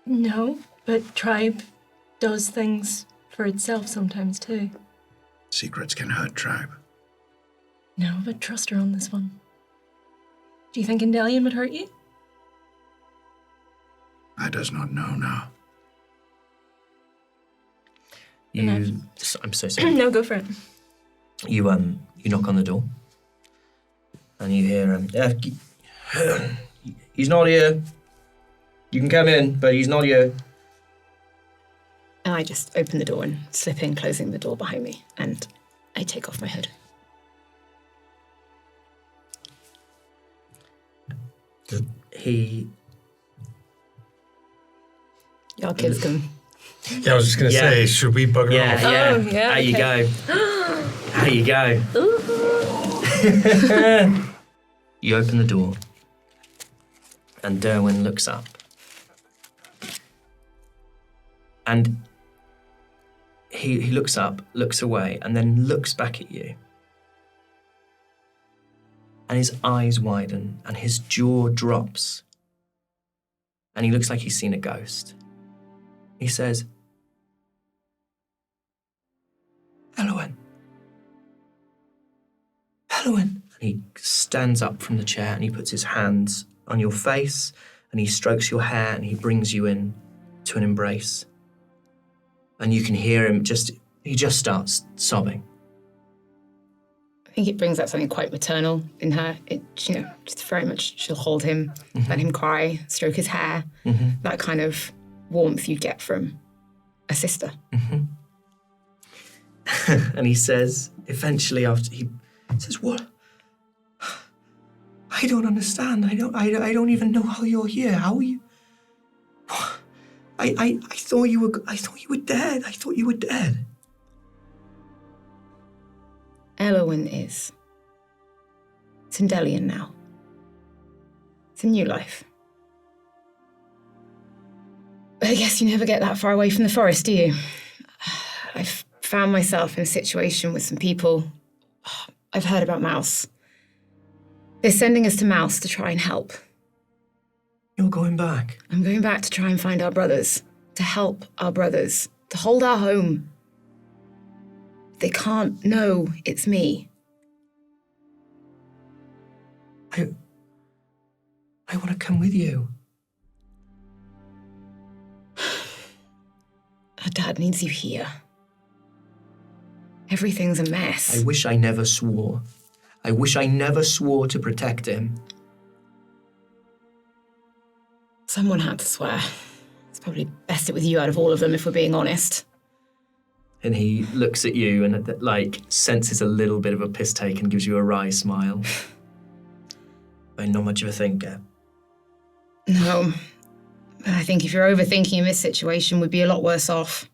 No, but tribe does things for itself sometimes too. Secrets can hurt tribe. No, but trust her on this one. Do you think Endelian would hurt you? I does not know now. I'm so sorry. No, go for it. You knock on the door, and you hear he's not here. You can come in, but he's not here. And I just open the door and slip in, closing the door behind me, and I take off my hood. Y'all kids can. Yeah, I was just going to say, should we bugger off? Oh, yeah, How you okay. go? How you go? You open the door, and Derwin looks up, and he looks up, looks away, and then looks back at you. And his eyes widen, and his jaw drops, and he looks like he's seen a ghost. He says, Elowen. Elowen. And he stands up from the chair and he puts his hands on your face and he strokes your hair and he brings you in to an embrace. And you can hear him he just starts sobbing. I think it brings out something quite maternal in her. Just very much she'll hold him, let him cry, stroke his hair. That kind of warmth you get from a sister. And he says, eventually after he says, what? I don't understand. I don't even know how you're here. How are you? I thought you were dead. I thought you were dead. Elowen is. It's Endelian now. It's a new life. But I guess you never get that far away from the forest, do you? I've found myself in a situation with some people. I've heard about Mouse. They're sending us to Mouse to try and help. You're going back? I'm going back to try and find our brothers, to help our brothers, to hold our home. They can't know it's me. I want to come with you. Our dad needs you here. Everything's a mess. I wish I never swore. I wish I never swore to protect him. Someone had to swear. It's probably best it with you out of all of them, if we're being honest. And he looks at you and senses a little bit of a piss take and gives you a wry smile. But not much of a thinker. No. But I think if you're overthinking in this situation, we'd be a lot worse off.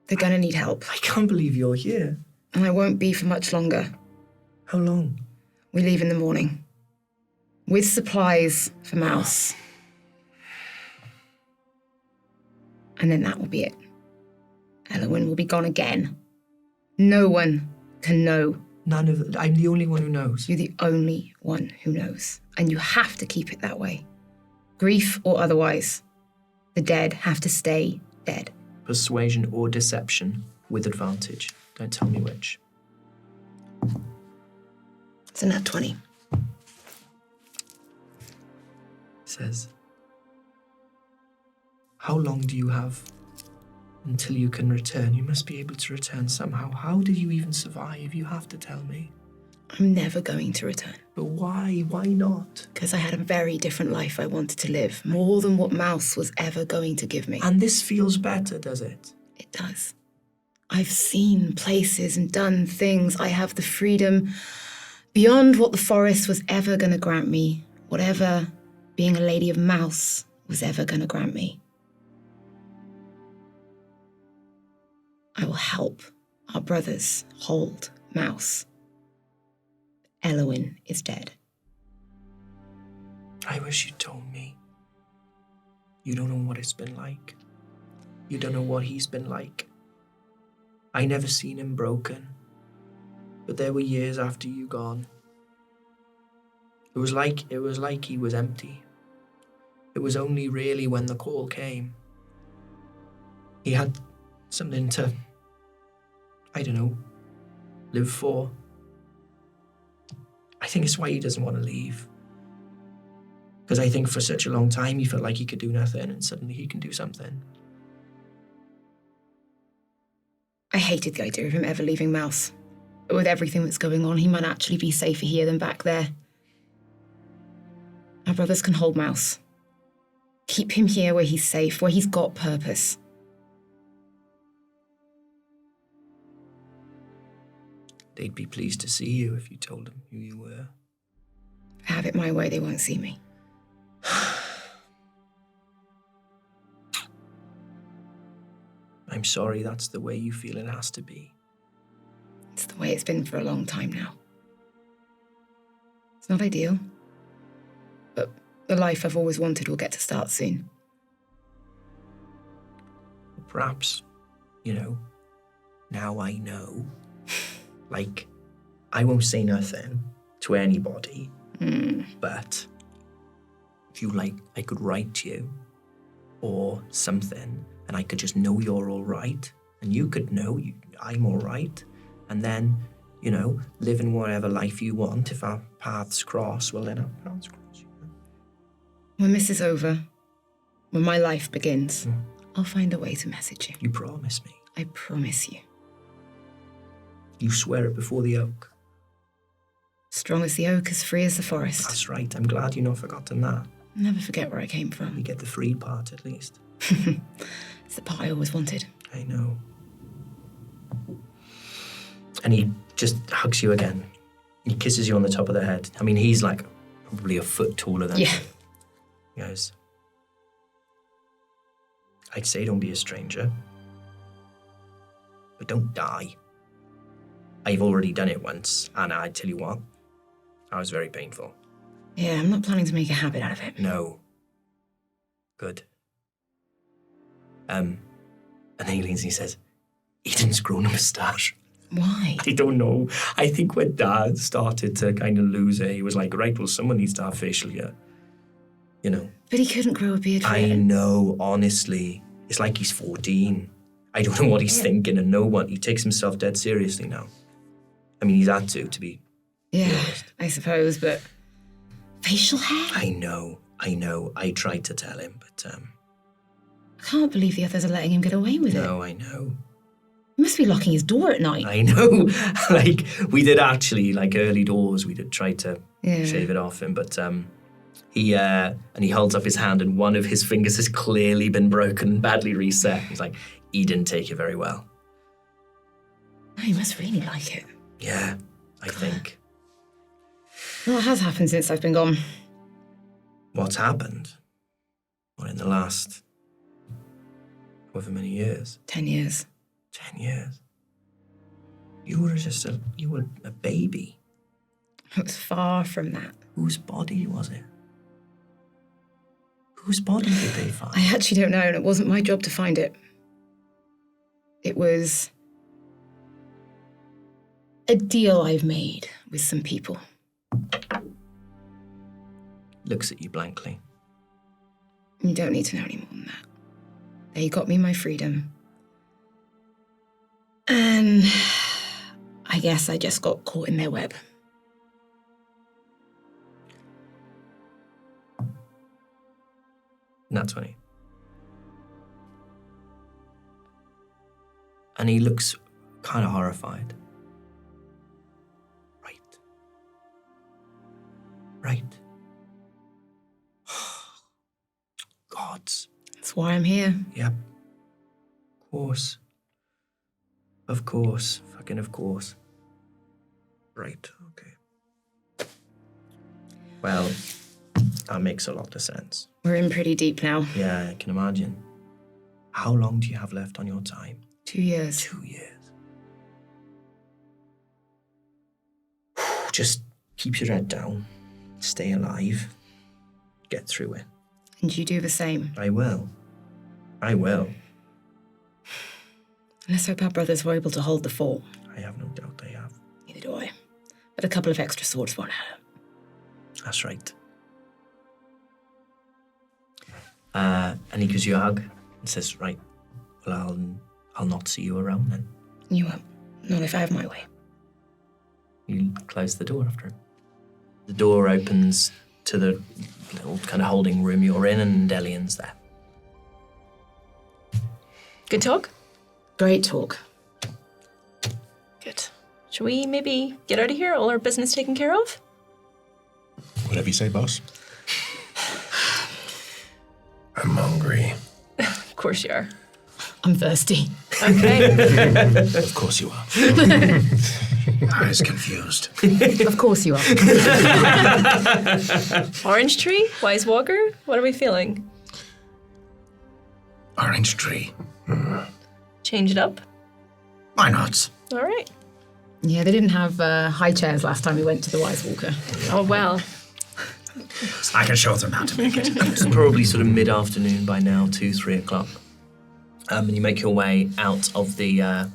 They're gonna need help. I can't believe you're here. And I won't be for much longer. How long? We leave in the morning. With supplies for Mouse. And then that will be it. Elowen will be gone again. No one can know. I'm the only one who knows. You're the only one who knows. And you have to keep it that way. Grief or otherwise. The dead have to stay dead. Persuasion or deception with advantage. Don't tell me which. It's a nat 20. He says, how long do you have Until you can return, you must be able to return somehow. How did you even survive? You have to tell me. I'm never going to return. But why? Why not? Because I had a very different life I wanted to live, more than what Mouse was ever going to give me. And this feels better, does it? It does. I've seen places and done things. I have the freedom beyond what the forest was ever going to grant me, whatever being a lady of Mouse was ever going to grant me. I will help our brothers hold Mouse. Elowyn is dead. I wish you'd told me. You don't know what it's been like. You don't know what he's been like. I never seen him broken. But there were years after you gone. It was like he was empty. It was only really when the call came. He had something to, I don't know, live for. I think it's why he doesn't want to leave. Because I think for such a long time he felt like he could do nothing, and suddenly he can do something. I hated the idea of him ever leaving Mouse. But with everything that's going on, he might actually be safer here than back there. Our brothers can hold Mouse. Keep him here where he's safe, where he's got purpose. They'd be pleased to see you if you told them who you were. If I have it my way, they won't see me. I'm sorry that's the way you feel it has to be. It's the way it's been for a long time now. It's not ideal, but the life I've always wanted will get to start soon. Perhaps, now I know. Like, I won't say nothing to anybody, but if you like, I could write to you or something, and I could just know you're all right, and you could know I'm all right, and then, live in whatever life you want. If our paths cross, well, then our paths cross. When this is over, when my life begins, I'll find a way to message you. You promise me. I promise you. You swear it before the oak. Strong as the oak, as free as the forest. That's right. I'm glad you've not forgotten that. Never forget where I came from. You get the free part, at least. It's the part I always wanted. I know. And he just hugs you again. He kisses you on the top of the head. I mean, he's like probably a foot taller than you. He goes, I'd say don't be a stranger, but don't die. I've already done it once, and I tell you what, that was very painful. Yeah, I'm not planning to make a habit out of it. No. Good. And then he leans and he says, Eden's grown a moustache. Why? I don't know. I think when Dad started to kind of lose it, he was like, right, well, someone needs to have facial hair. But he couldn't grow a beard for I it. know, honestly. It's like he's 14. I don't know what he's thinking, and no one. He takes himself dead seriously now. I mean, he's had to be. Yeah, honest. I suppose, but facial hair? I know. I tried to tell him, but I can't believe the others are letting him get away with it. no, I know. He must be locking his door at night. I know. Like, we did actually, like early doors, we did try to shave it off him, but he holds up his hand, and one of his fingers has clearly been broken, badly reset. He's like, he didn't take it very well. Oh, he must really like it. Yeah, I think. Well, it has happened since I've been gone. What's happened? What, in the last however many years? 10 years. 10 years. You were a baby. It was far from that. Whose body was it? Whose body did they find? I actually don't know, and it wasn't my job to find it. It was a deal I've made with some people. Looks at you blankly. You don't need to know any more than that. They got me my freedom. And I guess I just got caught in their web. Nat 20. And he looks kind of horrified. Right. Gods. That's why I'm here. Yep. Of course. Of course. Fucking of course. Right, okay. Well, that makes a lot of sense. We're in pretty deep now. Yeah, I can imagine. How long do you have left on your time? 2 years. 2 years. Just keep your head down. Stay alive. Get through it. And you do the same. I will. I will. Let's hope our brothers were able to hold the fort. I have no doubt they have. Neither do I. But a couple of extra swords won't hurt. That's right. And he gives you a hug and says, right, well, I'll not see you around then. You won't. Not if I have my way. You close the door after him. The door opens to the little kind of holding room you're in, and Delian's there. Good talk? Great talk. Good. Should we maybe get out of here? All our business taken care of? Whatever you say, boss. I'm hungry. Of course you are. I'm thirsty. Okay. Of course you are. I was confused. Of course you are. Orange tree? Wise Walker? What are we feeling? Orange tree. Change it up? Why not? All right. Yeah, they didn't have high chairs last time we went to the Wise Walker. Oh, well. I can show them how to make it. It's probably sort of mid-afternoon by now, 2, 3 o'clock. And you make your way out of the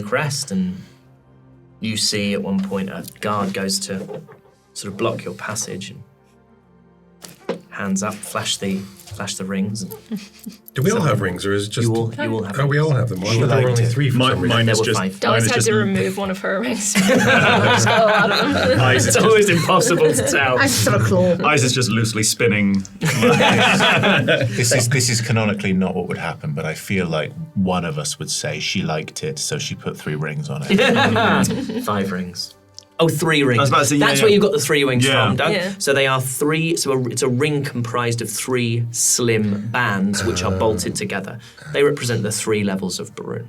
crest, and you see at one point a guard goes to sort of block your passage, and hands up, flash the rings. And Do we all have rings, or is it just... you all have Oh, we all have them. Why were there liked only it. 3 for some reason? Mine There is were just... 5. mine Dallas is had just- to remove one of her rings. Just got a lot of them. Eyes is It's always impossible to tell. I still a claw. Eyes is just loosely spinning. This is canonically not what would happen, but I feel like one of us would say she liked it, so she put 3 rings on it. 5 rings. Oh, 3 rings. I was about to say, That's yeah, where yeah. you got the 3 rings Yeah. from, Doug. Yeah. So they are 3. So it's a ring comprised of 3 slim bands which are bolted together. They represent the 3 levels of Barun.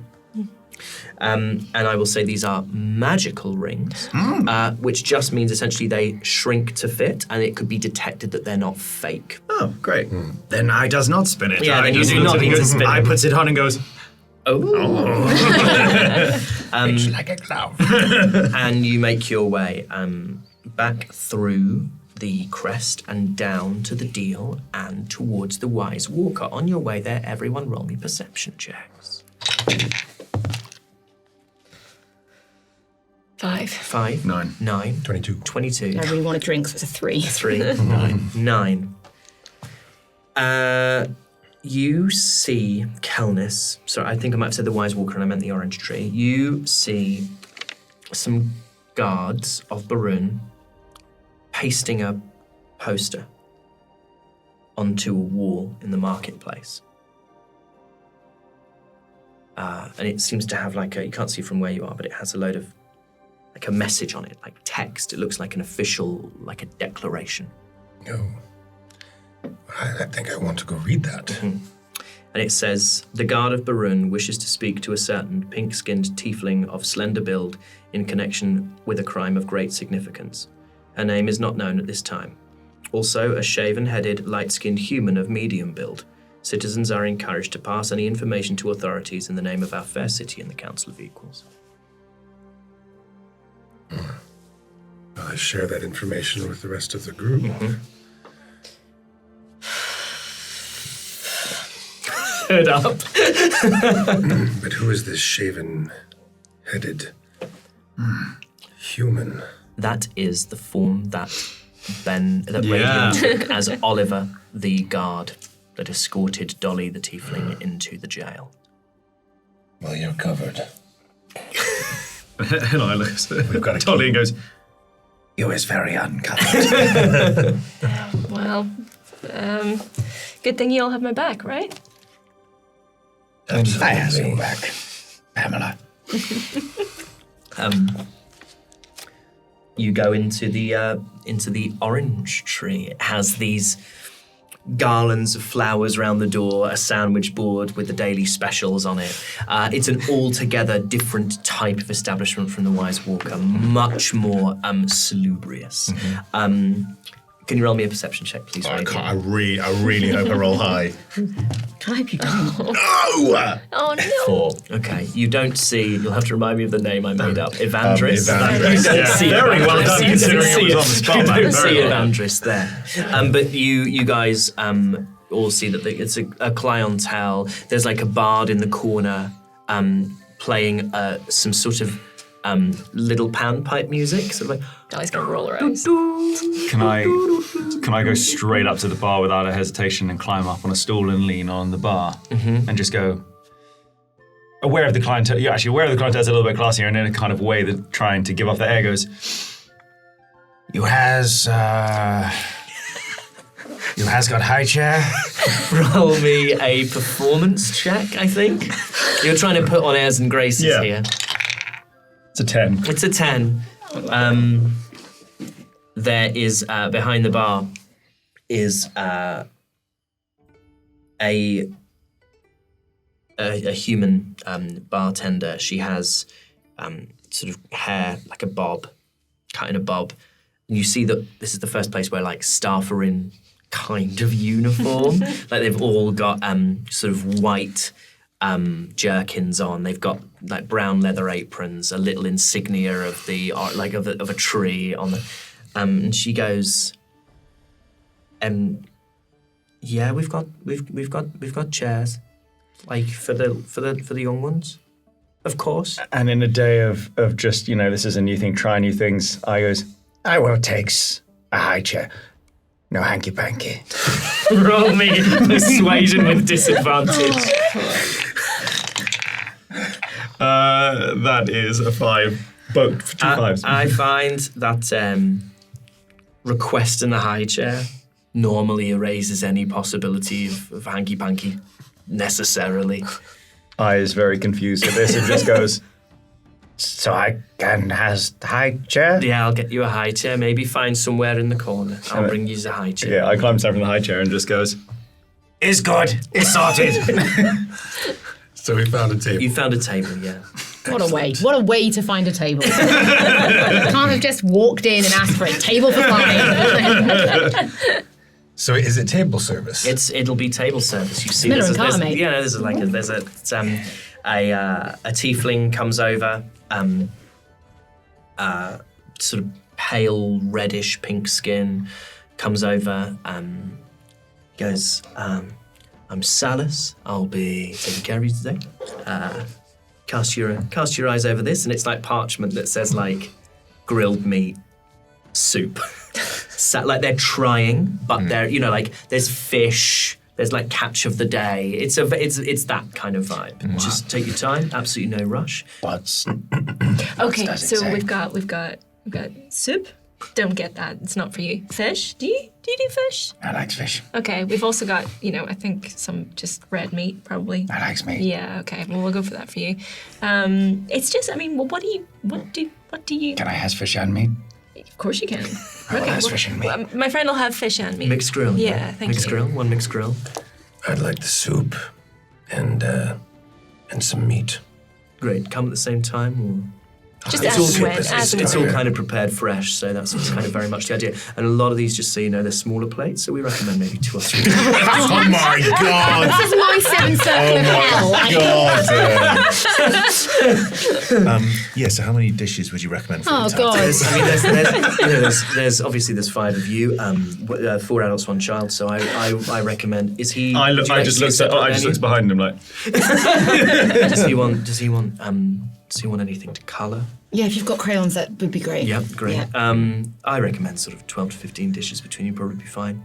And I will say these are magical rings, which just means essentially they shrink to fit, and it could be detected that they're not fake. Oh, great. Then I does not spin it. Yeah, I then you just do looks not at it need and to goes- spin I it. puts it on and goes, It's like a glove. And you make your way back through the crest and down to the deal and towards the Wise Walker. On your way there, everyone roll me perception checks. 5. 5. 9. 9. 22. 22. I really want a drink, so it's a 3. 3. 9. You see Kelnis. Sorry, I think I might have said the Wise Walker and I meant the orange tree. You see some guards of Barun pasting a poster onto a wall in the marketplace. And it seems to have like you can't see from where you are, but it has a load of, like a message on it, like text. It looks like an official, like a declaration. No. I think I want to go read that. And it says, the Guard of Barun wishes to speak to a certain pink-skinned tiefling of slender build in connection with a crime of great significance. Her name is not known at this time. Also, a shaven-headed, light-skinned human of medium build. Citizens are encouraged to pass any information to authorities in the name of our fair city and the Council of Equals. I share that information with the rest of the group. Head up. But who is this shaven-headed human? That is the form that Yeah. Radiant took as Oliver, the guard that escorted Dolly the tiefling into the jail. Well, you're covered. And I look We've got at to Tolly and goes, You is very uncovered. Well, good thing you all have my back, right? I have your back. You go into the orange tree. It has these garlands of flowers around the door, a sandwich board with the daily specials on it. It's an altogether different type of establishment from the Wise Walker, much more salubrious. Can you roll me a perception check, please? I really hope I roll high. I hope you don't. No! Oh no. 4. Okay, you don't see. You'll have to remind me of the name I made up. Evandris. Evandris. You don't see Very well Evandris. done, You considering don't it was on the spot, You mate. don't Very see well done. Evandris there. But you guys all see that it's a clientele. There's like a bard in the corner playing some sort of little panpipe music. Sort of like. Dolly's gonna roll her eyes. Can I go straight up to the bar without a hesitation and climb up on a stool and lean on the bar and just go, aware of the clientele, aware of the clientele is a little bit classier, and in a kind of way that trying to give off the air goes, You has got high chair? Roll me a performance check, I think. You're trying to put on airs and graces Yeah. here. it's a 10. It's a 10. There is, behind the bar, is a human bartender. She has sort of hair like a bob, cut in a bob. And you see that this is the first place where like staff are in kind of uniform. Like they've all got sort of white jerkins on. They've got like brown leather aprons, a little insignia of the like of a tree on the. And she goes, yeah, we've got chairs, like for the young ones, of course. And in a day of just, this is a new thing, try new things, I goes, I will takes a high chair. No hanky-panky. Roll me persuasion with disadvantage. that is a 5. Both 2 5s. I find that requesting a high chair normally erases any possibility of hanky-panky necessarily. I is very confused with this and just goes, So I can has the high chair? Yeah, I'll get you a high chair. Maybe find somewhere in the corner. I'll bring you a high chair. yeah, I climbs down from the high chair and just goes, Is good. It's sorted. So we found a table. You found a table, yeah. What a way. What a way to find a table. Can't have just walked in and asked for a table for 5. So is it table service? It'll be table service. You see, Miller and Carter, mate. yeah, there's a tiefling comes over, sort of pale reddish pink skin, comes over, goes, I'm Salus. I'll be taking care of you today. Cast your eyes over this, and it's like parchment that says like grilled meat soup. Like they're trying, but they're like there's fish, there's like catch of the day. It's that kind of vibe. Wow. Just take your time, absolutely no rush. What's Okay, does it so say? we've got soup. Don't get that. It's not for you. Fish. Do you do fish? I likes fish. Okay, we've also got, I think some just red meat probably. I likes meat. Yeah, okay. Well, we'll go for that for you. It's just, what do you Can I has fish and meat? Of course you can. I will has fish and meat. My friend will have fish and meat. Mixed grill. Yeah, thank mixed you. grill. One mixed grill. I'd like the soup and some meat. Great. Come at the same time. Just It's as all and good. when. As and It's when. all kind of prepared fresh, so that's kind of very much the idea. And a lot of these, just so you know, they're smaller plates, so we recommend maybe 2 or 3. Oh my god! This is my 7 circle of hell. God. Yeah, so how many dishes would you recommend for Oh, the God. There's obviously there's 5 of you, 4 adults, 1 child. So I recommend. Is he? I would you like just to looks sit on looks behind him like, Does he want anything to colour? Yeah, if you've got crayons, that would be great. Yeah, great. Yeah. I recommend sort of 12 to 15 dishes between you, probably be fine.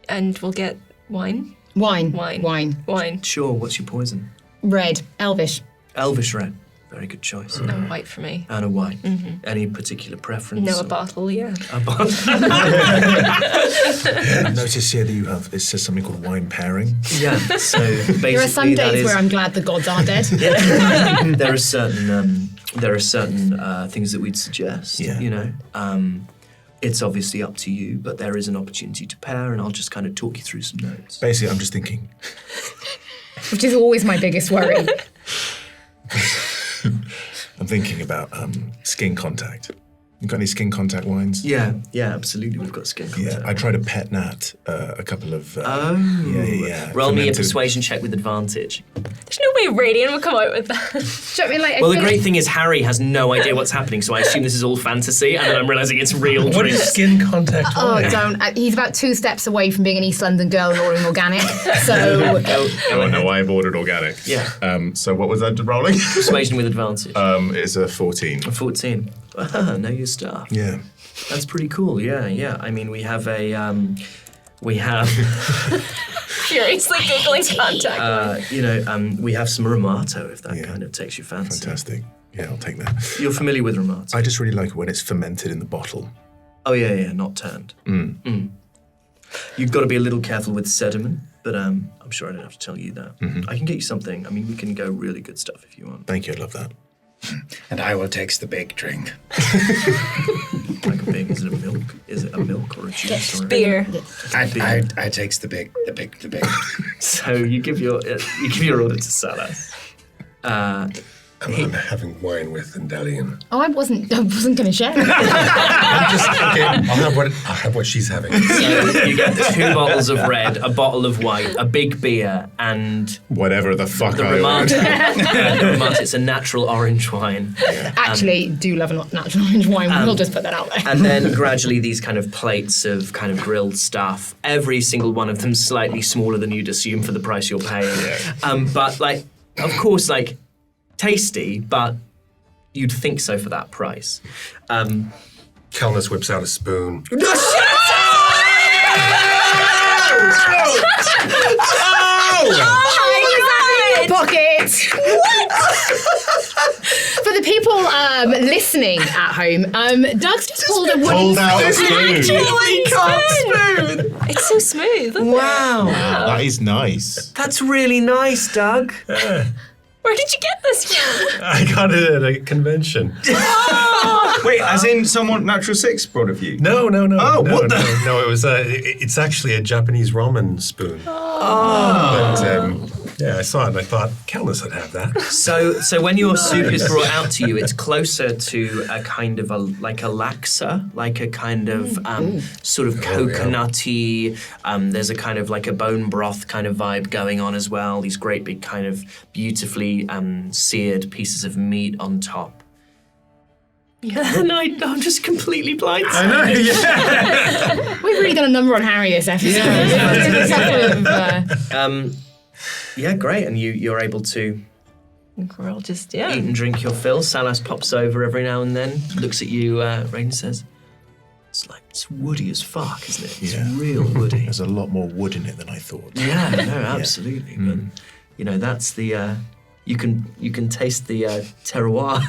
And we'll get wine. Wine. Wine. Sure. What's your poison? Red. Elvish. Elvish red. Very good choice. No white for me. And a white. Any particular preference? No, a or- bottle, yeah. A bottle. I notice here that it says something called wine pairing. Yeah. So basically, There are some that days is- where I'm glad the gods are dead. there are certain things that we'd suggest. Yeah. You know, it's obviously up to you, but there is an opportunity to pair, and I'll just kind of talk you through some notes. Basically, I'm just thinking, Which is always my biggest worry. I'm thinking about skin contact. You got any skin contact wines? Yeah, absolutely. We've got skin contact. Yeah, I tried a pet nat a couple of. Oh. Yeah. Roll me a fermented- persuasion check with advantage. There's no way Radiant would come out with that. Do you know what I mean? Like, I Well, the feel great like- thing is Harry has no idea what's happening, so I assume this is all fantasy, and then I'm realizing it's real What is drinks. skin contact? Oh, don't. He's about 2 steps away from being an East London girl and ordering organic. So Oh, no, I've ordered organic. Yeah. So what was that rolling? Persuasion with advantage. It's a 14. 14. Know your stuff. Yeah. That's pretty cool. Yeah. I mean, we have Furiously Googling contact. we have some Ramato, if that Yeah. kind of takes your fancy. Fantastic. Yeah, I'll take that. You're familiar with Ramato? I just really like it when it's fermented in the bottle. Oh, yeah, not turned. You've got to be a little careful with sediment, but I'm sure I don't have to tell you that. I can get you something. I mean, we can go really good stuff if you want. Thank you, I love that. And I will take the big drink. Like a big, is it a milk? Is it a milk or a juice? Or Beer. I takes the big. So you give your order to Salas. I'm having wine with Endelian. I wasn't going to share. Okay, I'll have what she's having. So you get 2 bottles of red, a bottle of white, a big beer, and Whatever the fuck the I ordered. Ramato. It's a natural orange wine. Actually, do love a natural orange wine. We'll just put that out there. And then gradually these kind of plates of kind of grilled stuff, every single one of them slightly smaller than you'd assume for the price you're paying. But like, of course, like, tasty, but you'd think so for that price. Kelness whips out a spoon. Pocket. For the people listening at home, Doug's just pulled a wooden Pulled out a spoon. It's so smooth. Isn't it? Wow. That is nice. That's really nice, Doug. Where did you get this from? I got it at a convention. Wait, as in someone Natural 6 brought it for you? No. Oh, what the- No, it was. It's actually a Japanese ramen spoon. But yeah, I saw it and I thought Kelness would have that. So when your soup is brought out to you, it's closer to a kind of like a laksa, like a kind of sort of coconutty. There's a kind of like a bone broth kind of vibe going on as well. These great big kind of beautifully seared pieces of meat on top. Yeah, and I'm just completely blindsided. I know, yeah. We've really done a number on Harry this episode. Yeah, great. And you're able to We're all just, eat and drink your fill. Salas pops over every now and then, looks at you, Rain says, it's woody as fuck, isn't it? It's real woody. There's a lot more wood in it than I thought. Yeah, no, absolutely. But, that's the, you can taste the terroir.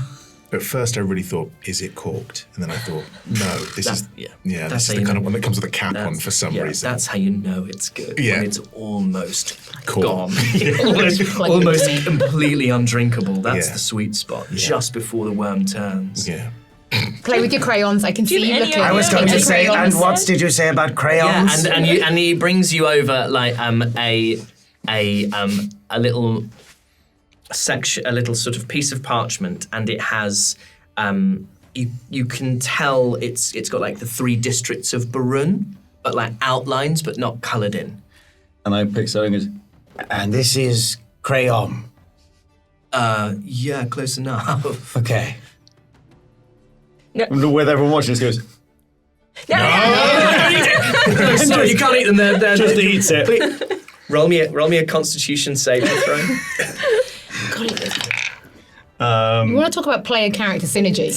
But first I really thought, is it corked? And then I thought, no, this That's is how this is you the kind know. of one that comes with a cap on for some reason. That's how you know it's good. Yeah. When it's almost Cool. gone. almost completely undrinkable. That's Yeah. the sweet spot. Just before the worm turns. Yeah. Play with your crayons. I can Do you see you have any looking. idea? I was going to say, and Crayons. what did you say about crayons? Yeah, and he brings you over like a little section, a little sort of piece of parchment, and it has you can tell it's got like the 3 districts of Barun, but like outlines, but not coloured in. And I pick something as, And this is crayon. Yeah, close enough. Okay. with everyone watching this goes, Sorry, you can't eat them. They're Just eats it. Please, roll me a Constitution saving throw. We want to talk about player character synergy.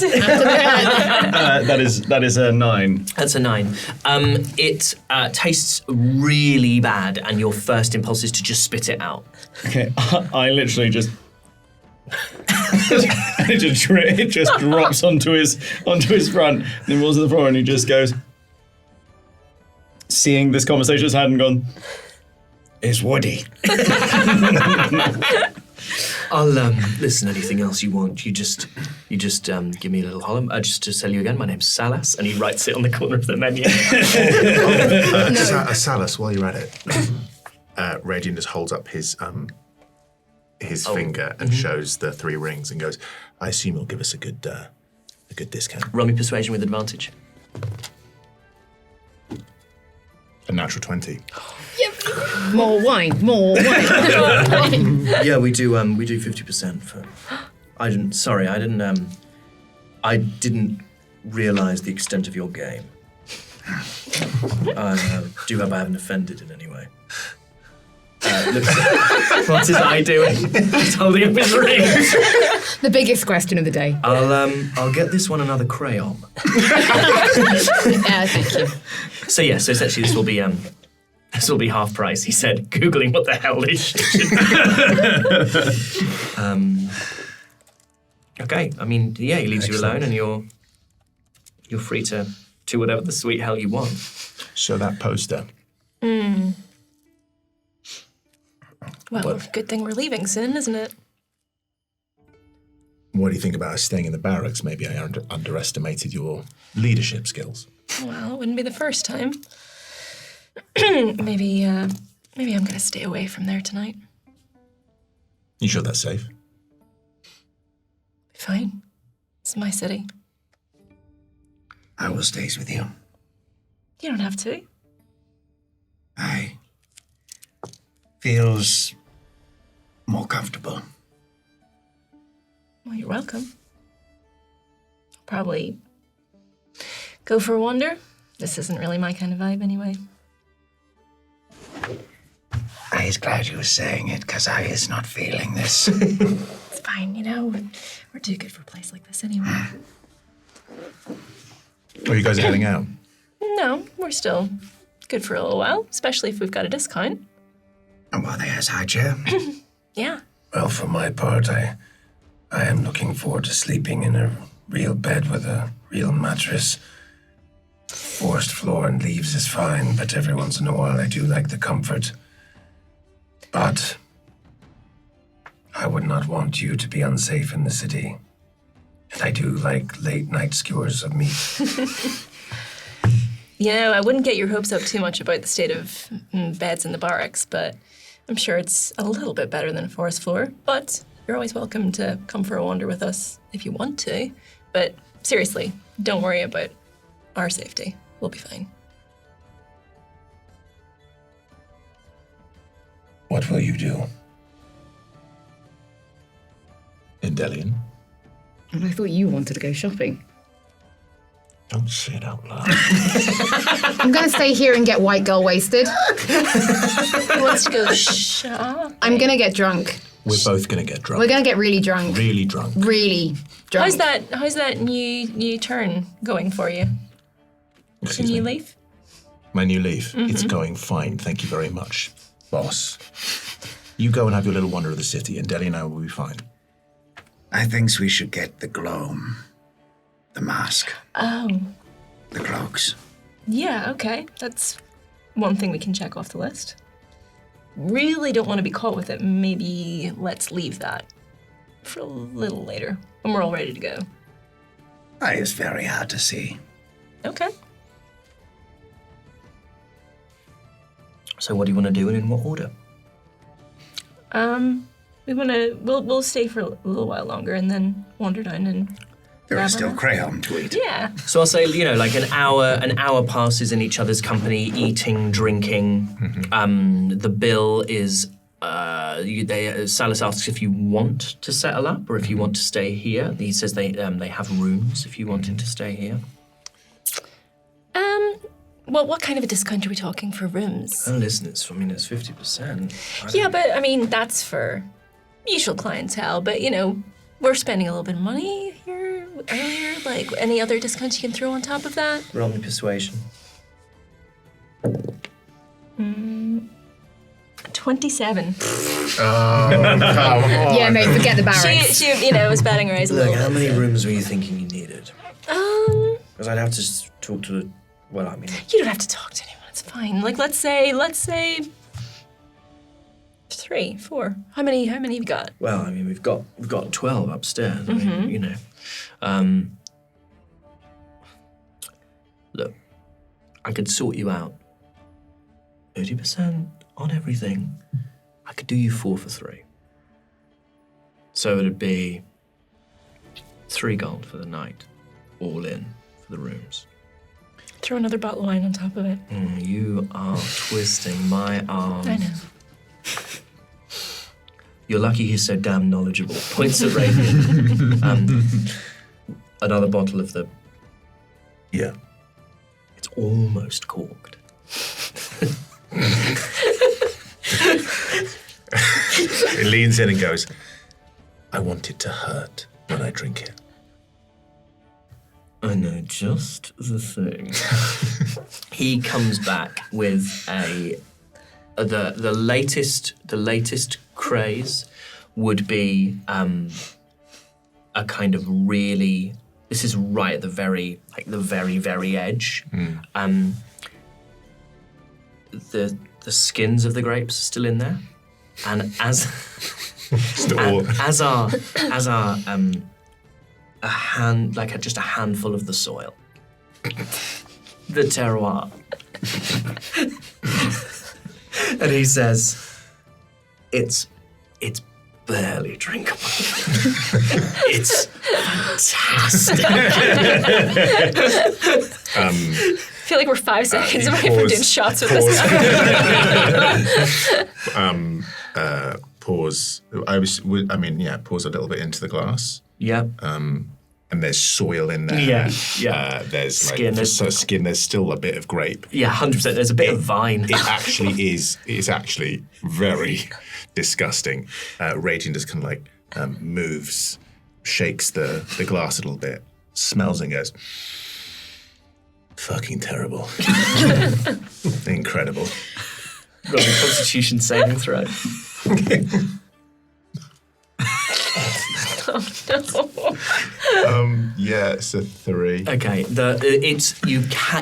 that is a 9. That's a 9. It tastes really bad, and your first impulse is to just spit it out. Okay, I literally just And it just drops onto his front, and he falls to the floor, and he just goes, seeing this conversation has had and gone, It's Woody. I'll listen. Anything else you want? You just give me a little holler. Just to tell you again, my name's Salas, and he writes it on the corner of the menu. Salas, while you're at it, Radiant just holds up his finger and shows the 3 rings and goes, "I assume you'll give us a good discount." Roll me persuasion with advantage. A natural 20. More wine. Yeah, we do 50% for. I didn't realise the extent of your game. I do hope I haven't offended in any way. What's his eye doing? He's holding up his ring. The biggest question of the day. I'll get this one another crayon. Thank you. So essentially this will be half price. He said, Googling what the hell this shit should be. Okay, I mean, yeah, he leaves you alone, and you're free to do whatever the sweet hell you want. So that poster. Well, good thing we're leaving soon, isn't it? What do you think about us staying in the barracks? Maybe I underestimated your leadership skills. Well, it wouldn't be the first time. Maybe I'm gonna stay away from there tonight. You sure that's safe? Fine. It's my city. I will stay with you. You don't have to. Feels more comfortable. Well, you're welcome. I'll probably go for a wander. This isn't really my kind of vibe anyway. I is glad you were saying it, because I is not feeling this. It's fine, we're too good for a place like this anyway. Or you guys are heading out? No, we're still good for a little while, especially if we've got a discount. And while they has had you? Yeah. Well, for my part, I am looking forward to sleeping in a real bed with a real mattress. Forced floor and leaves is fine, but every once in a while I do like the comfort. But I would not want you to be unsafe in the city. And I do like late night skewers of meat. I wouldn't get your hopes up too much about the state of beds in the barracks, but I'm sure it's a little bit better than a forest floor. But you're always welcome to come for a wander with us if you want to. But seriously, don't worry about our safety. We'll be fine. What will you do? Indelian? And I thought you wanted to go shopping. Don't say it out loud. I'm going to stay here and get white girl wasted. Who wants to go shop? I'm going to get drunk. We're both going to get drunk. We're going to get really drunk. Really drunk. Really drunk. How's that new turn going for you? Excuse New me. leaf? My new leaf. It's going fine. Thank you very much, boss. You go and have your little wander of the city, and Deli and I will be fine. I think we should get the gloam. The mask. Oh. The cloaks. Yeah, okay. That's one thing we can check off the list. Really don't want to be caught with it. Maybe let's leave that for a little later when we're all ready to go. That is very hard to see. Okay. So what do you want to do and in what order? We'll stay for a little while longer and then wander down and There grab is still our- crayon to eat. Yeah. So I'll say, like an hour passes in each other's company, eating, drinking. The bill is, Salas asks if you want to settle up or if you want to stay here. He says they have rooms if you wanted to stay here. Well, what kind of a discount are we talking for rooms? Oh, listen, it's 50%. Yeah, but I mean, that's for usual clientele. But, we're spending a little bit of money here earlier. Like, any other discounts you can throw on top of that? Roll me persuasion. 20. 27. Yeah, mate, forget the barracks. She was batting her eyes a Look, little how bit. many rooms were you thinking you needed? Because I'd have to talk to You don't have to talk to anyone. It's fine. Like, let's say 3, 4. How many have you got? Well, we've got 12 upstairs. I mean, look, I could sort you out 30% on everything. I could do you 4 for 3. So it'd be 3 gold for the night, all in for the rooms. Throw another bottle of wine on top of it. You are twisting my arm. I know. You're lucky he's so damn knowledgeable. Points at Raven. Another bottle of the... Yeah. It's almost corked. He leans in and goes, I want it to hurt when I drink it. I know just the thing. He comes back with the latest craze would be a kind of really. This is right at the very edge. The skins of the grapes are still in there, and as are just a handful of the soil, the terroir. And he says, it's barely drinkable. It's fantastic. I feel like we're 5 seconds away from doing shots with this guy. Pause. Pause a little bit into the glass. Yep. And there's soil in there. Yeah. There's Skin, skin. There's still a bit of grape. Yeah, 100%. There's a bit of vine. It actually is. It's actually very disgusting. Raging just kind of moves, shakes the glass a little bit, smells and goes, fucking terrible. Incredible. Roll a Constitution saving throw. Oh no. Yeah, it's a 3. Okay,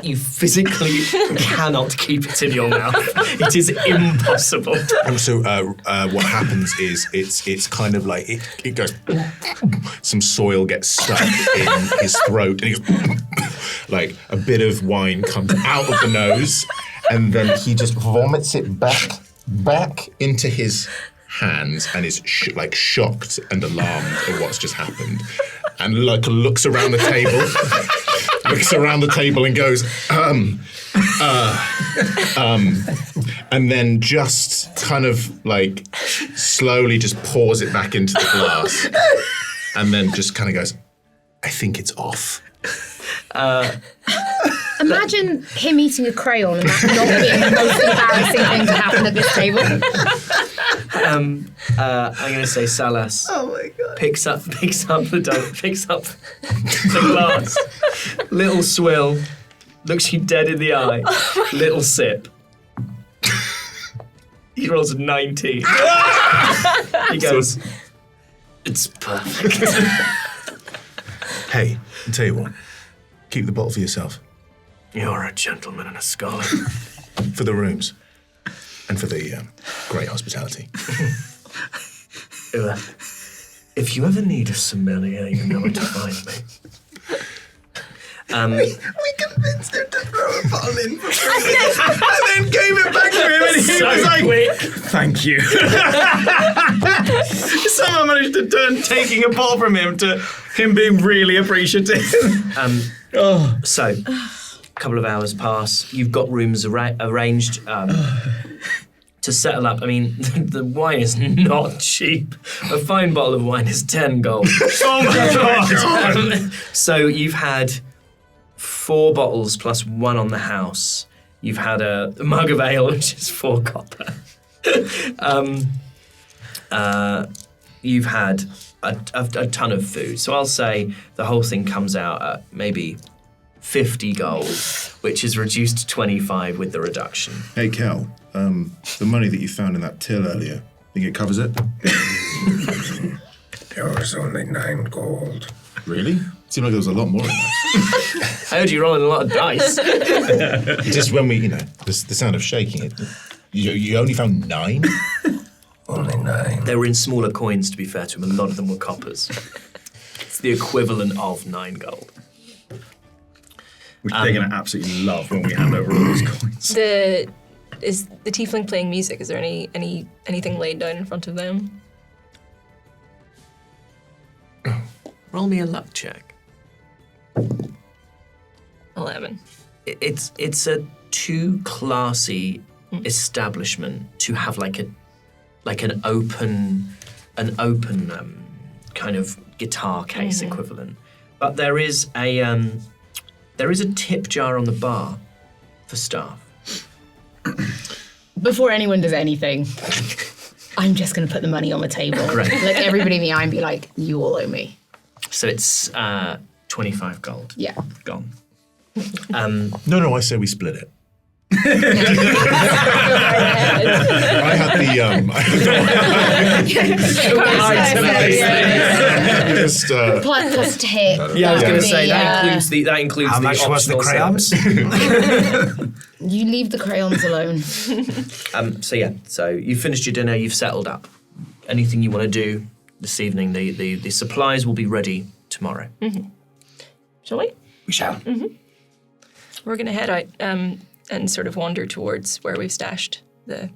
you physically cannot keep it in your mouth. It is impossible. So what happens is it's kind of like it goes. Some soil gets stuck in his throat, and he goes, like a bit of wine comes out of the nose, and then he just vomits it back into his hands, and is shocked and alarmed at what's just happened, and looks around the table, and goes, and then just kind of slowly just pours it back into the glass, and then just kind of goes, I think it's off. Imagine him eating a crayon and that not being the most embarrassing thing to happen at this table. I'm going to say Salas. Oh my god! Picks up the glass. Little swill, looks you dead in the eye. Little sip. He rolls a 19. He goes, it's perfect. Hey, I'll tell you what. Keep the bottle for yourself. You're a gentleman and a scholar. For the rooms. And for the great hospitality. If you ever need a sommelier, you know where to find me. We convinced him to throw a bottle in for free and then gave it back to him, and he was like, quick. Thank you. Somehow managed to turn taking a bottle from him to him being really appreciative. So, a couple of hours pass. You've got rooms arranged to settle up. I mean, the wine is not cheap. A fine bottle of wine is 10 gold. Oh my god! So you've had 4 bottles plus 1 on the house. You've had a mug of ale, which is 4 copper. You've had a ton of food. So I'll say the whole thing comes out at maybe 50 gold, which is reduced to 25 with the reduction. Hey, Kel. the money that you found in that till earlier, think it covers it? There was only 9 gold. Really? Seemed like there was a lot more in there. I heard you rolling a lot of dice. Just when we, the sound of shaking it, you only found 9? Only 9. They were in smaller coins, to be fair to them. A lot of them were coppers. It's the equivalent of 9 gold. Which they're going to absolutely love when we hand over all those coins. Is the tiefling playing music? Is there anything laid down in front of them? Roll me a luck check. 11. It's a too classy establishment to have like an open kind of guitar case equivalent. But there is a tip jar on the bar for staff. Before anyone does anything, I'm just going to put the money on the table. Right. Look everybody in the eye and be like, you all owe me. So it's 25 gold. Yeah. Gone. No, I say we split it. I had the just Plus tip. Yeah, I was going to say that includes How the much was the optional crayons? service. You leave the crayons alone. So you finished your dinner, you've settled up. Anything you want to do this evening, the supplies will be ready tomorrow. Shall we? We shall. We're going to head out and sort of wander towards where we've stashed the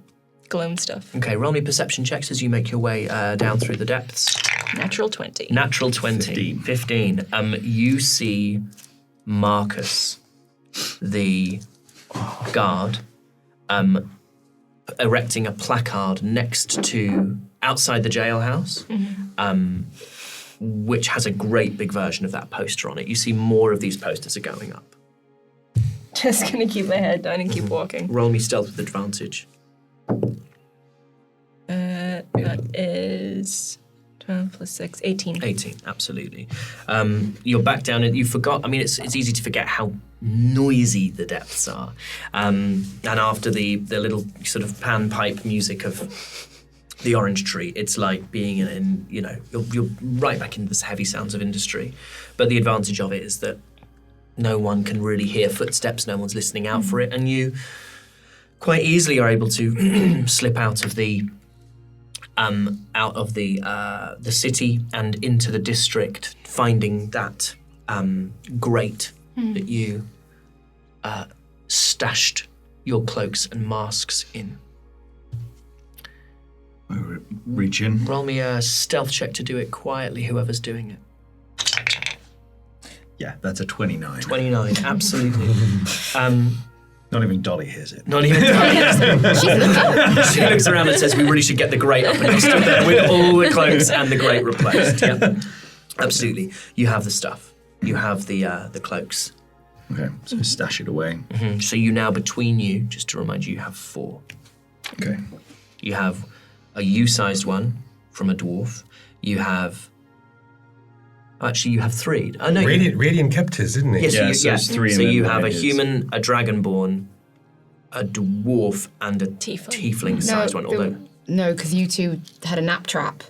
gloam stuff. Okay, roll me perception checks as you make your way down through the depths. Natural 20. Natural 20. 15. You see Marcus, the guard, erecting a placard outside the jailhouse, which has a great big version of that poster on it. You see more of these posters are going up. Just going to keep my head down and keep walking. Roll me stealth with advantage. That is 12 plus 6, 18. 18, absolutely. You're back down and you forgot, it's easy to forget how noisy the depths are. And after the little sort of panpipe music of the orange tree, it's like being in you're right back into this heavy sounds of industry. But the advantage of it is that no one can really hear footsteps, no one's listening out for it, and you quite easily are able to slip out of the city and into the district, finding that grate that you stashed your cloaks and masks in. I reach in. Roll me a stealth check to do it quietly, whoever's doing it. Yeah, that's a 29. 29, absolutely. Not even Dolly hears it. Not even She looks around and says, we really should get the grate up, and you're stood there with all the cloaks and the grate replaced. Yeah, absolutely. You have the stuff. You have the cloaks. Okay, so stash it away. So you now, between you, just to remind you, have 4. Okay. You have a U-sized one from a dwarf. You have... Actually, you have 3. Oh, no. Radiant kept his, didn't he? Yes, Yeah, so it's 3 and So then you have a mine is- human, a dragonborn, a dwarf, and a tiefling-sized one. Although No, because you two had a nap trap.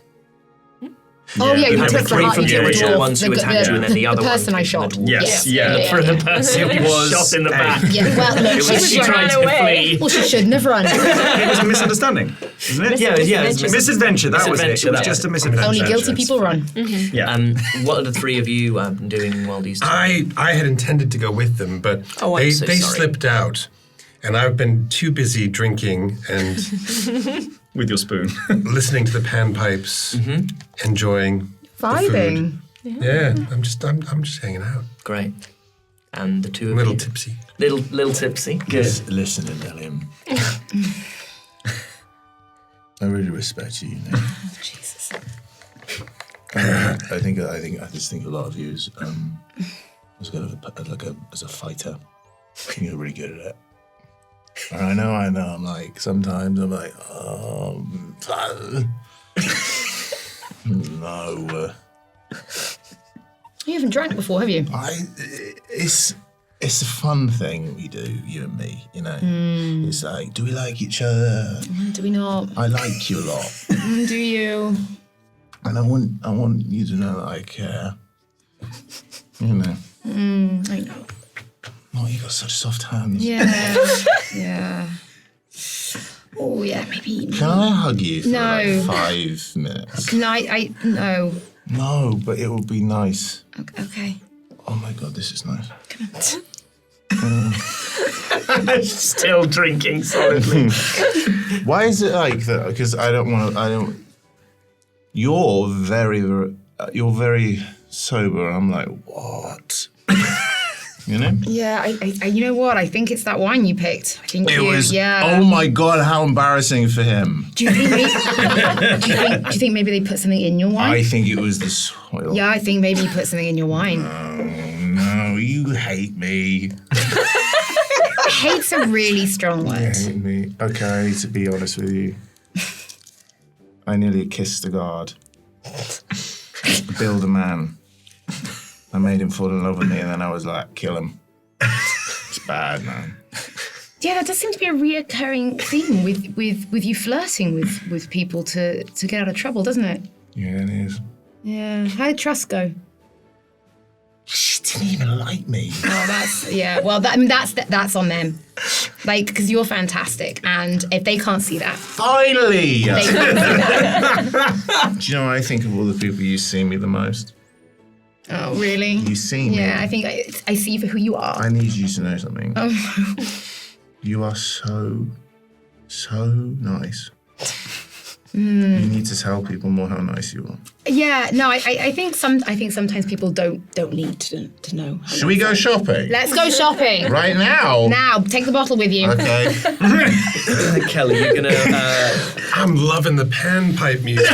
Yeah, you had the took 3 from the original dwarf, ones who attacked you, and then the other person one I came from shot. the dwarf. Yes, Yeah. yeah. For the person who was shot in the back. Yeah, well, look, She tried to flee. Well, she shouldn't have run. It was a misunderstanding, isn't it? Yeah, it's Misadventure, that was it. It was Misadventure, just a misadventure. Only guilty people run. Yeah. What are the 3 of you doing while these two? I had intended to go with them, but Oh, I'm they so sorry. slipped out. And I've been too busy drinking and With your spoon. listening to the panpipes, enjoying Vibing. Yeah, I'm just hanging out. Great. And the 2 of A little you? tipsy. Little tipsy. Good. Listen, Indelium. I really respect you. Jesus. I just think a lot of you as as a fighter, you're really good at it. And I know. I'm like sometimes I'm like, no. You haven't drank before, have you? It's it's a fun thing we do, you and me, you know. It's like, do we like each other? Do we not? I like you a lot. Do you? And I want you to know that I care. You know. I know. Oh, you got such soft hands. Yeah. Yeah. Oh, yeah, maybe. Can I hug you for No. like 5 minutes? Can I no. No, but it would be nice. Okay. Oh my God, this is nice. Still drinking solidly. Why is it like that? Because I don't. You're very sober. I'm like, what? You know? Yeah, I you know what? I think it's that wine you picked. I think It was. yeah. Oh my God! How embarrassing for him. Do you think maybe they put something in your wine? I think it was the soil. Yeah, I think maybe you put something in your wine. Oh no! You hate me. Hate's a really strong word. You hate me. Okay, I need to be honest with you. I nearly kissed a guard. Build a man. I made him fall in love with me, and then I was like, kill him. It's bad, man. Yeah, that does seem to be a reoccurring theme with you flirting with people to get out of trouble, doesn't it? Yeah, it is. Yeah. How did trust go? She didn't even like me. Oh, that's yeah. Well, that's on them. Like, because you're fantastic, and if they can't see that, Finally! they can't see that. Do you know what I think of all the people you see me the most? Oh, really? You see me. Yeah, I think I see you for who you are. I need you to know something. Oh. You are so nice. You need to tell people more how nice you are. Yeah, no, I think sometimes people don't need to know. how Should we go shopping? Let's go shopping. Right now? Now, take the bottle with you. Okay. Kelly, you're gonna. I'm loving the panpipe music.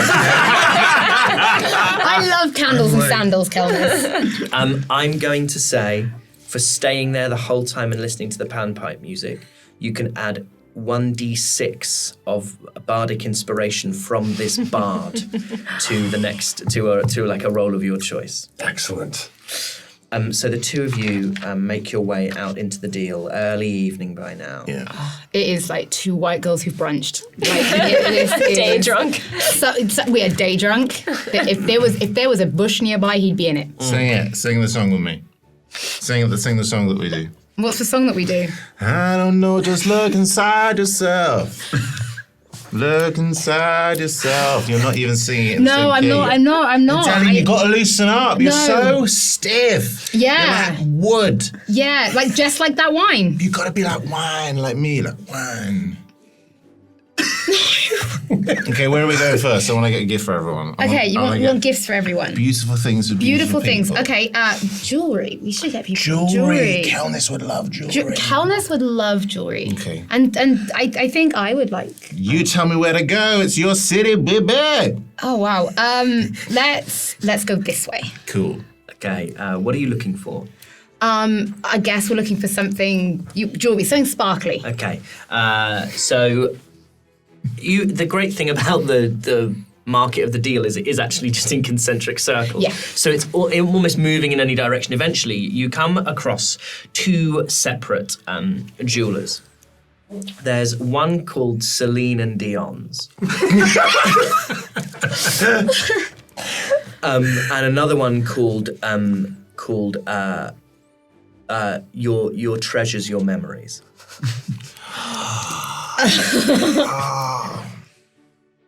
I love candles and sandals, Kelness. I'm going to say, for staying there the whole time and listening to the panpipe music, you can add 1d6 of bardic inspiration from this bard to the next to like a roll of your choice. Excellent. So the two of you make your way out into the deal. Early evening by now. Yeah. It is like two white girls who've brunched. Like it Day is drunk. So we are day drunk. If there was a bush nearby, he'd be in it. Sing it. Sing the song with me. Sing the song that we do. What's the song that we do? I don't know, just look inside yourself. Look inside yourself. You're not even singing it. No, I'm not. I'm telling you, got to loosen up. You're so stiff. Yeah. You're like wood. Yeah, like just like that wine. You got to be like wine, like me, like wine. Okay, where are we going first? I want to get a gift for everyone. You want gifts for everyone. Beautiful things for Beautiful things. people. Okay, jewelry. We should get people Jewelry. Kelness would love jewelry. Kelness would love jewelry. Okay. And I think I would like. You tell me where to go. It's your city, baby. Oh wow. Let's go this way. Cool. Okay. What are you looking for? I guess we're looking for something jewelry, something sparkly. Okay. So the great thing about the market of the deal is it is actually just in concentric circles. Yeah. So it's almost moving in any direction. Eventually, you come across two separate jewelers. There's one called Celine and Dion's. And another one called Your Treasures, Your Memories.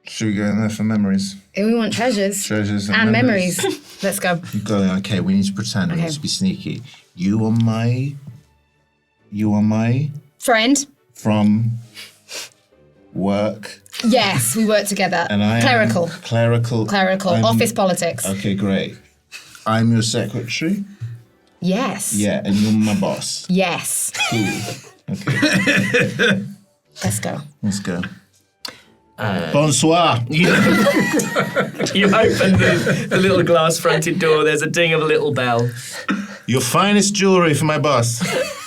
Should we go in there for memories? We want treasures. Treasures and memories. Let's go. Going, okay, we need to pretend. Okay. Let's be sneaky. You are my Friend. from work. Yes, we work together. And I Clerical. am clerical. Clerical. Office politics. Okay, great. I'm your secretary. Yes. Yeah, and you're my boss. Yes. Cool. Okay, Let's go. let's go. Bonsoir. You open the little glass-fronted door. There's a ding of a little bell, Your finest jewelry for my boss.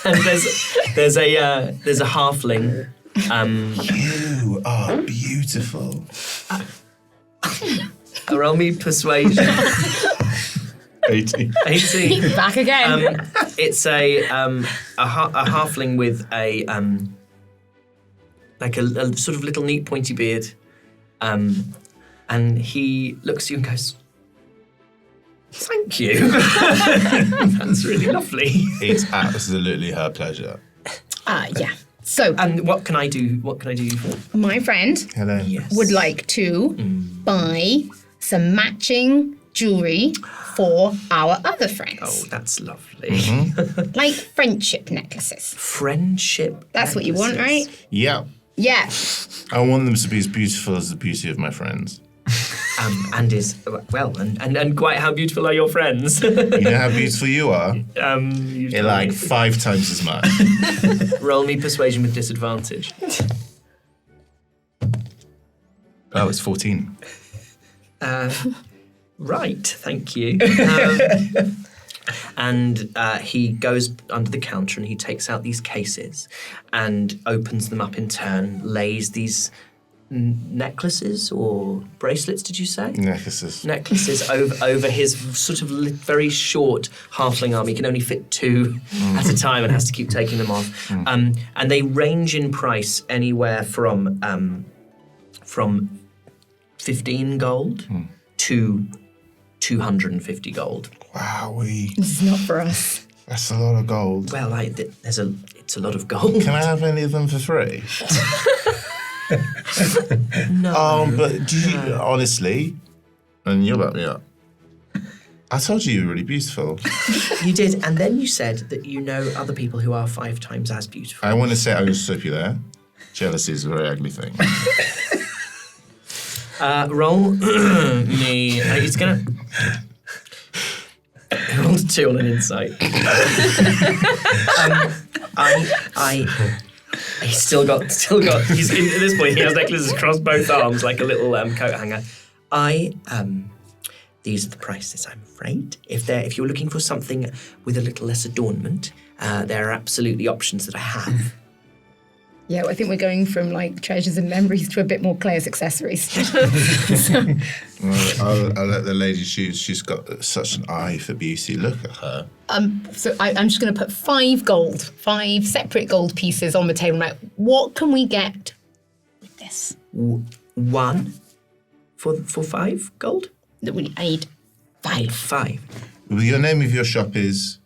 and there's a halfling. You are beautiful. Roll me persuasion. 18. 18. Back again. It's a halfling with a like a sort of little neat pointy beard, and he looks at you and goes, "Thank you. That's really lovely." It's absolutely her pleasure. Yeah. So, And what can I do? What can I do you for? my friend Hello. Yes. would like to buy some matching jewelry for our other friends. Oh, that's lovely. Mm-hmm. Like friendship necklaces. Friendship. That's what you want, right? Yeah. Yeah. I want them to be as beautiful as the beauty of my friends. And is well, and quite how beautiful are your friends? You know how beautiful you are? You've You're like 5 times as much. roll me persuasion with disadvantage. Oh, it's 14. Right, thank you. And he goes under the counter and he takes out these cases and opens them up in turn, lays these necklaces or bracelets, did you say? Necklaces. Necklaces over his sort of very short halfling arm. He can only fit 2 at a time and has to keep taking them off. And they range in price anywhere from 15 gold to 250 gold. Wowie. This is not for us. That's a lot of gold. Well, it's a lot of gold. Can I have any of them for free? No. But do you, honestly, and you'll back me up, I told you were really beautiful. You did, and then you said that you know other people who are 5 times as beautiful. I want to say I'm going to stop you there. Jealousy is a very ugly thing. Roll me. It's gonna. Roll 2 on an insight. He's still got. He's at this point. He has necklaces across both arms like a little coat hanger. These are the prices, I'm afraid. If you're looking for something with a little less adornment, there are absolutely options that I have. Yeah, well, I think we're going from like treasures and memories to a bit more Claire's accessories. Well, I'll let the lady choose. She's got such an eye for beauty. Look at her. So I'm just going to put 5 separate gold pieces on the table. Now, what can we get with this? 1 for 5 gold. I need 5. 5 Well, your name of your shop is?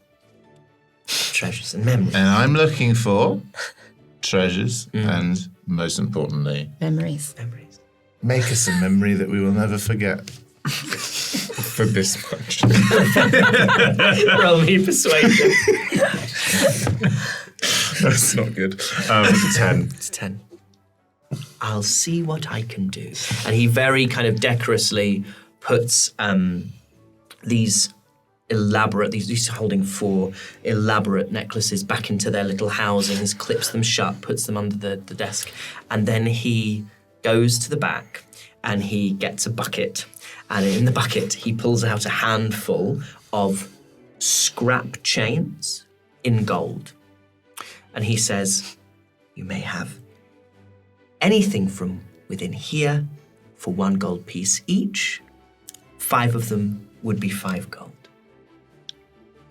treasures and memories. And I'm looking for treasures and, most importantly, Memories. make us a memory that we will never forget. For this much. Roll me persuasion. That's not good. It's 10. It's 10. I'll see what I can do. And he very kind of decorously puts these elaborate, he's holding 4 elaborate necklaces back into their little housings, clips them shut, puts them under the desk, and then he goes to the back and he gets a bucket, and in the bucket he pulls out a handful of scrap chains in gold. And he says, you may have anything from within here for 1 gold piece each. 5 of them would be 5 gold.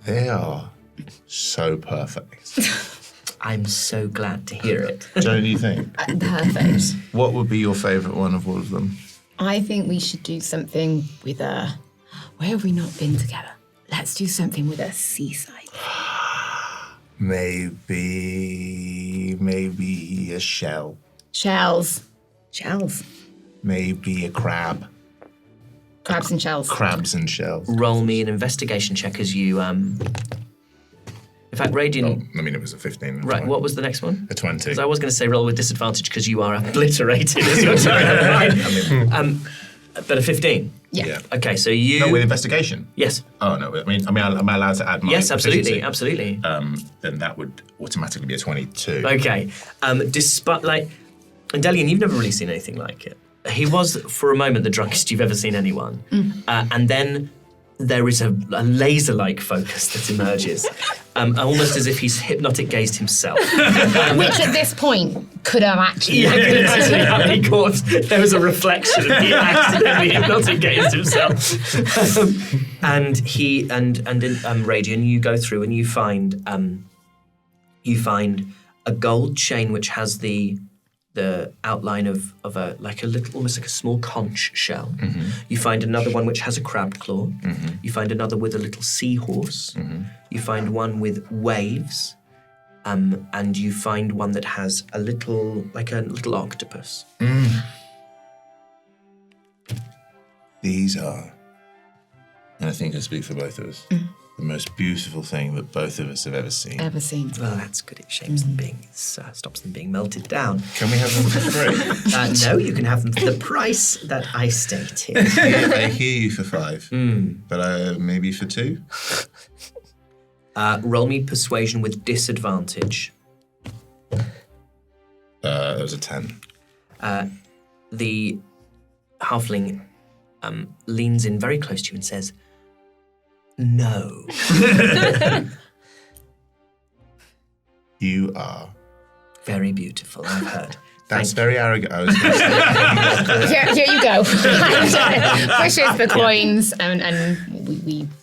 They are so perfect. I'm so glad to hear it. Don't you think? Perfect. What would be your favourite one of all of them? I think we should do something with a... Where have we not been together? Let's do something with a seaside. Maybe a shell. Shells. Maybe a crab. Crabs and shells. Crabs and shells. Roll me an investigation check as you... In fact, Radiant... Oh, I mean, it was a 15. Right, what was the next one? A 20. Because I was going to say roll with disadvantage because you are obliterated as you're turning. But a 15? Yeah. Okay, so you... No, with investigation? Yes. Oh, no. I mean, am I allowed to add my Yes, absolutely, proficiency? absolutely. Then that would automatically be a 22. Okay. Despite, like... And Delian, you've never really seen anything like it. He was, for a moment, the drunkest you've ever seen anyone. And then there is a laser-like focus that emerges, almost as if he's hypnotic gazed himself. Which at this point could have actually He caught, there was a reflection and he accidentally hypnotic gazed himself. And Radian, you go through and you find a gold chain which has the outline of a little, almost like a small conch shell. Mm-hmm. You find another one which has a crab claw. Mm-hmm. You find another with a little seahorse. Mm-hmm. You find one with waves. And you find one that has a little octopus. Mm. These are, and I think I speak for both of us, the most beautiful thing that both of us have ever seen. Well, that's good. It shames them stops them being melted down. Can we have them for free? No, you can have them for the price that I stated. I hear you for 5, but maybe for 2? Roll me persuasion with disadvantage. That was a 10. The halfling leans in very close to you and says, "No." You are very beautiful, I've heard. That's very arrogant. I was going to say. Here you go. Wishes for coins, and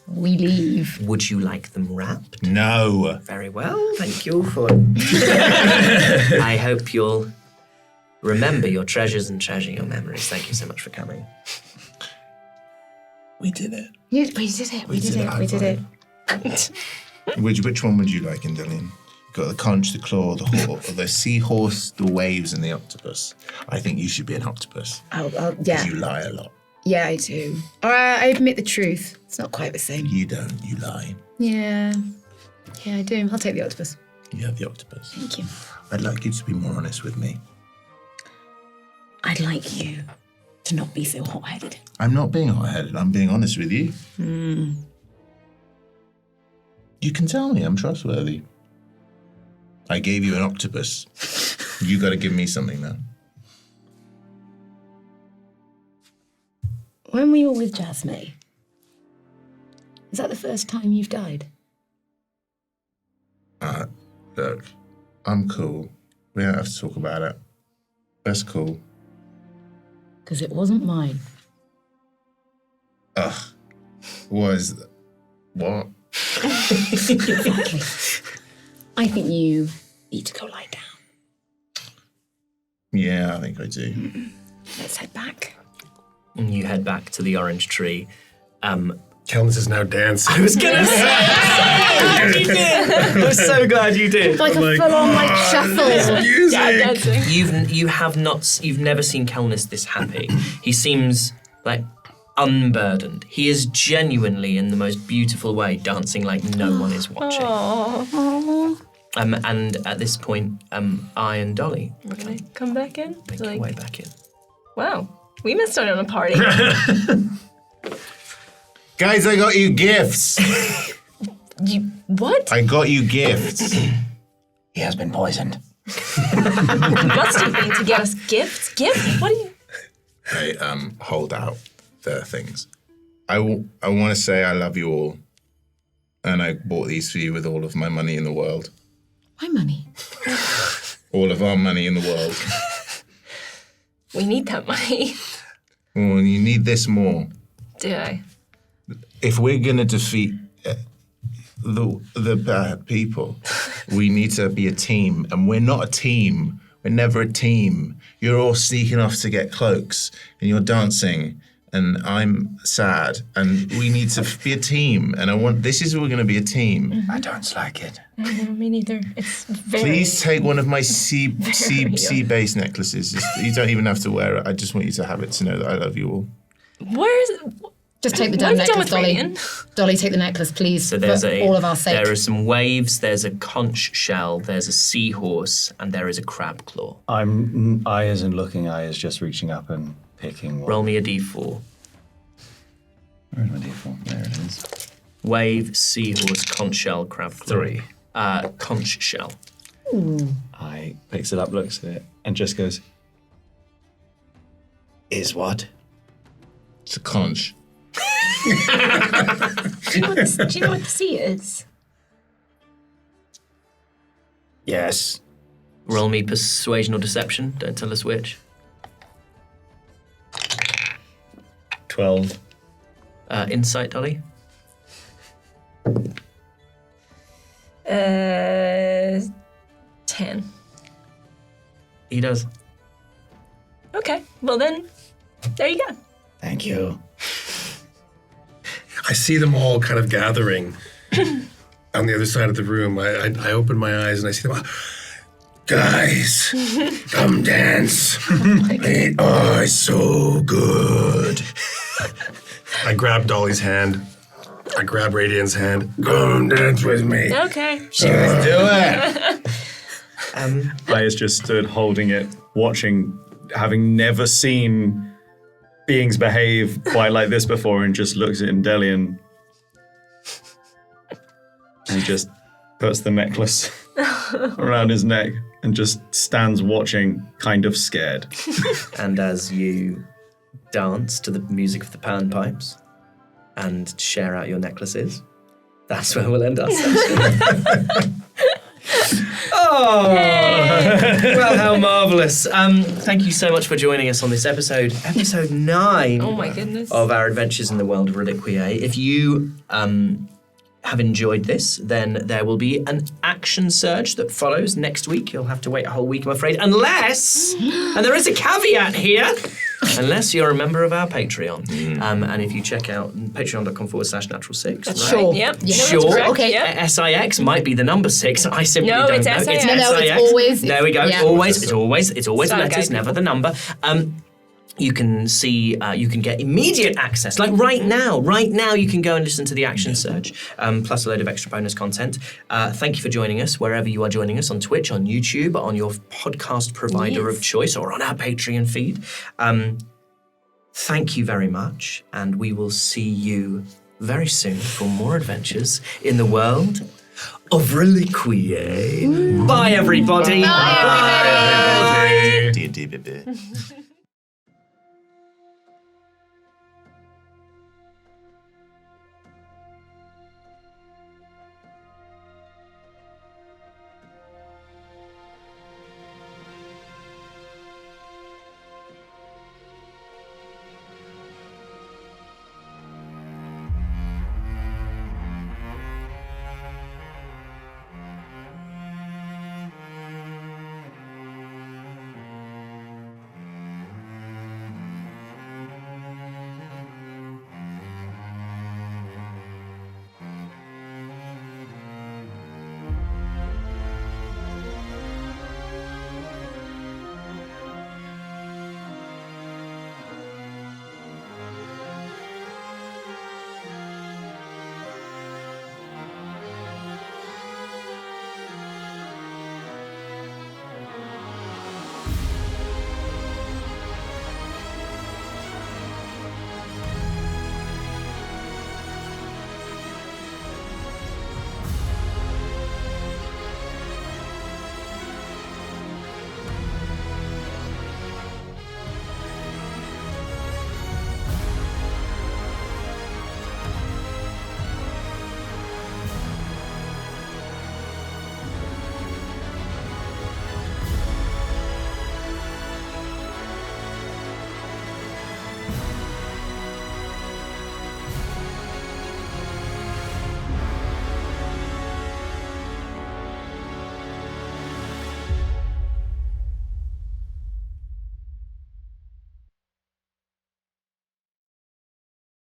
we leave. Would you like them wrapped? No. Very well, thank you for... I hope you'll remember your treasures and treasure your memories. Thank you so much for coming. We did it. We did it. Which one would you like, Indelian? Got the conch, the claw, the horse, the seahorse, the waves, and the octopus. I think you should be an octopus. Yeah. Because you lie a lot. Yeah, I do. I admit the truth. It's not quite the same. You don't. You lie. Yeah, I do. I'll take the octopus. You have the octopus. Thank you. I'd like you to be more honest with me. I'd like you to not be so hot-headed. I'm not being hot-headed. I'm being honest with you. You can tell me I'm trustworthy. I gave you an octopus. You got to give me something now. When we were with Jasmine, is that the first time you've died? Look, I'm cool. We don't have to talk about it. That's cool. Because it wasn't mine. Ugh. What? Exactly. I think you need to go lie down. Yeah, I think I do. Let's head back. And you head back to the orange tree. Kelms is now dancing. I was gonna say, I'm so glad you did. Like a full-on shuffle. Music. You've never seen Kelnis this happy. He seems like unburdened. He is genuinely, in the most beautiful way, dancing like no one is watching. Aww. And at this point, I and Dolly We're gonna come back in? make our way back in. Wow, we missed out on a party. Guys, I got you gifts. What? I got you gifts. He has been poisoned. Must have been to get us gifts. Gifts? What are you... I hold out the things. I want to say I love you all. And I bought these for you with all of my money in the world. My money? All of our money in the world. We need that money. Well, you need this more. Do I? If we're going to defeat the bad people, we need to be a team. And we're not a team. We're never a team. You're all sneaking off to get cloaks, and you're dancing, and I'm sad, and we need to be a team. And this is we're going to be a team. I don't like it. Me neither. It's very... Please take one of my sea-based necklaces. You don't even have to wear it. I just want you to have it to know that I love you all. Where's... Just take the What damn have you necklace, done with Dolly. Radian? Dolly, take the necklace, please, So there's for all of our sake. There are some waves, there's a conch shell, there's a seahorse, and there is a crab claw. Eye isn't looking, Eye is just reaching up and picking one. Roll me a d4. Where is my D4? There it is. Wave, seahorse, conch shell, crab claw. 3. Conch shell. Eye picks it up, looks at it, and just goes, Is what? It's a conch. Do you know what the sea is? Yes. Roll me persuasion or deception. Don't tell us which. 12. Insight, Dolly. 10. He does. Okay, well then, there you go. Thank you. I see them all kind of gathering on the other side of the room. I open my eyes and I see them all. Guys, come dance. It's so good. I grab Dolly's hand. I grab Radiant's hand. Come dance with me. Okay. Let's do it. I just stood holding it, watching, having never seen beings behave quite like this before, and just looks at Indelian and just puts the necklace around his neck and just stands watching, kind of scared. And as you dance to the music of the panpipes and share out your necklaces, that's where we'll end our session. Oh, well, how marvelous. Thank you so much for joining us on this episode 9 Oh my goodness. of our adventures in the world of Reliquiae. If you have enjoyed this, then there will be an action surge that follows next week. You'll have to wait a whole week, I'm afraid, unless, and there is a caveat here, unless you're a member of our Patreon. And if you check out patreon.com/natural6. That's right? sure. Yep. No, that's Sure. correct. Okay. Yep. SIX might be the number 6. I simply No, don't it's know. SIX. No, it's SIX. always- There we go. yeah. It's always the Sorry, letters, guys. never the number. You can see, you can get immediate access. Like right now you can go and listen to the Action Surge, plus a load of extra bonus content. Thank you for joining us, wherever you are joining us, on Twitch, on YouTube, on your podcast provider of choice, or on our Patreon feed. Thank you very much, and we will see you very soon for more adventures in the world of Reliquiae. Bye, everybody. Bye, everybody. Bye. D&D.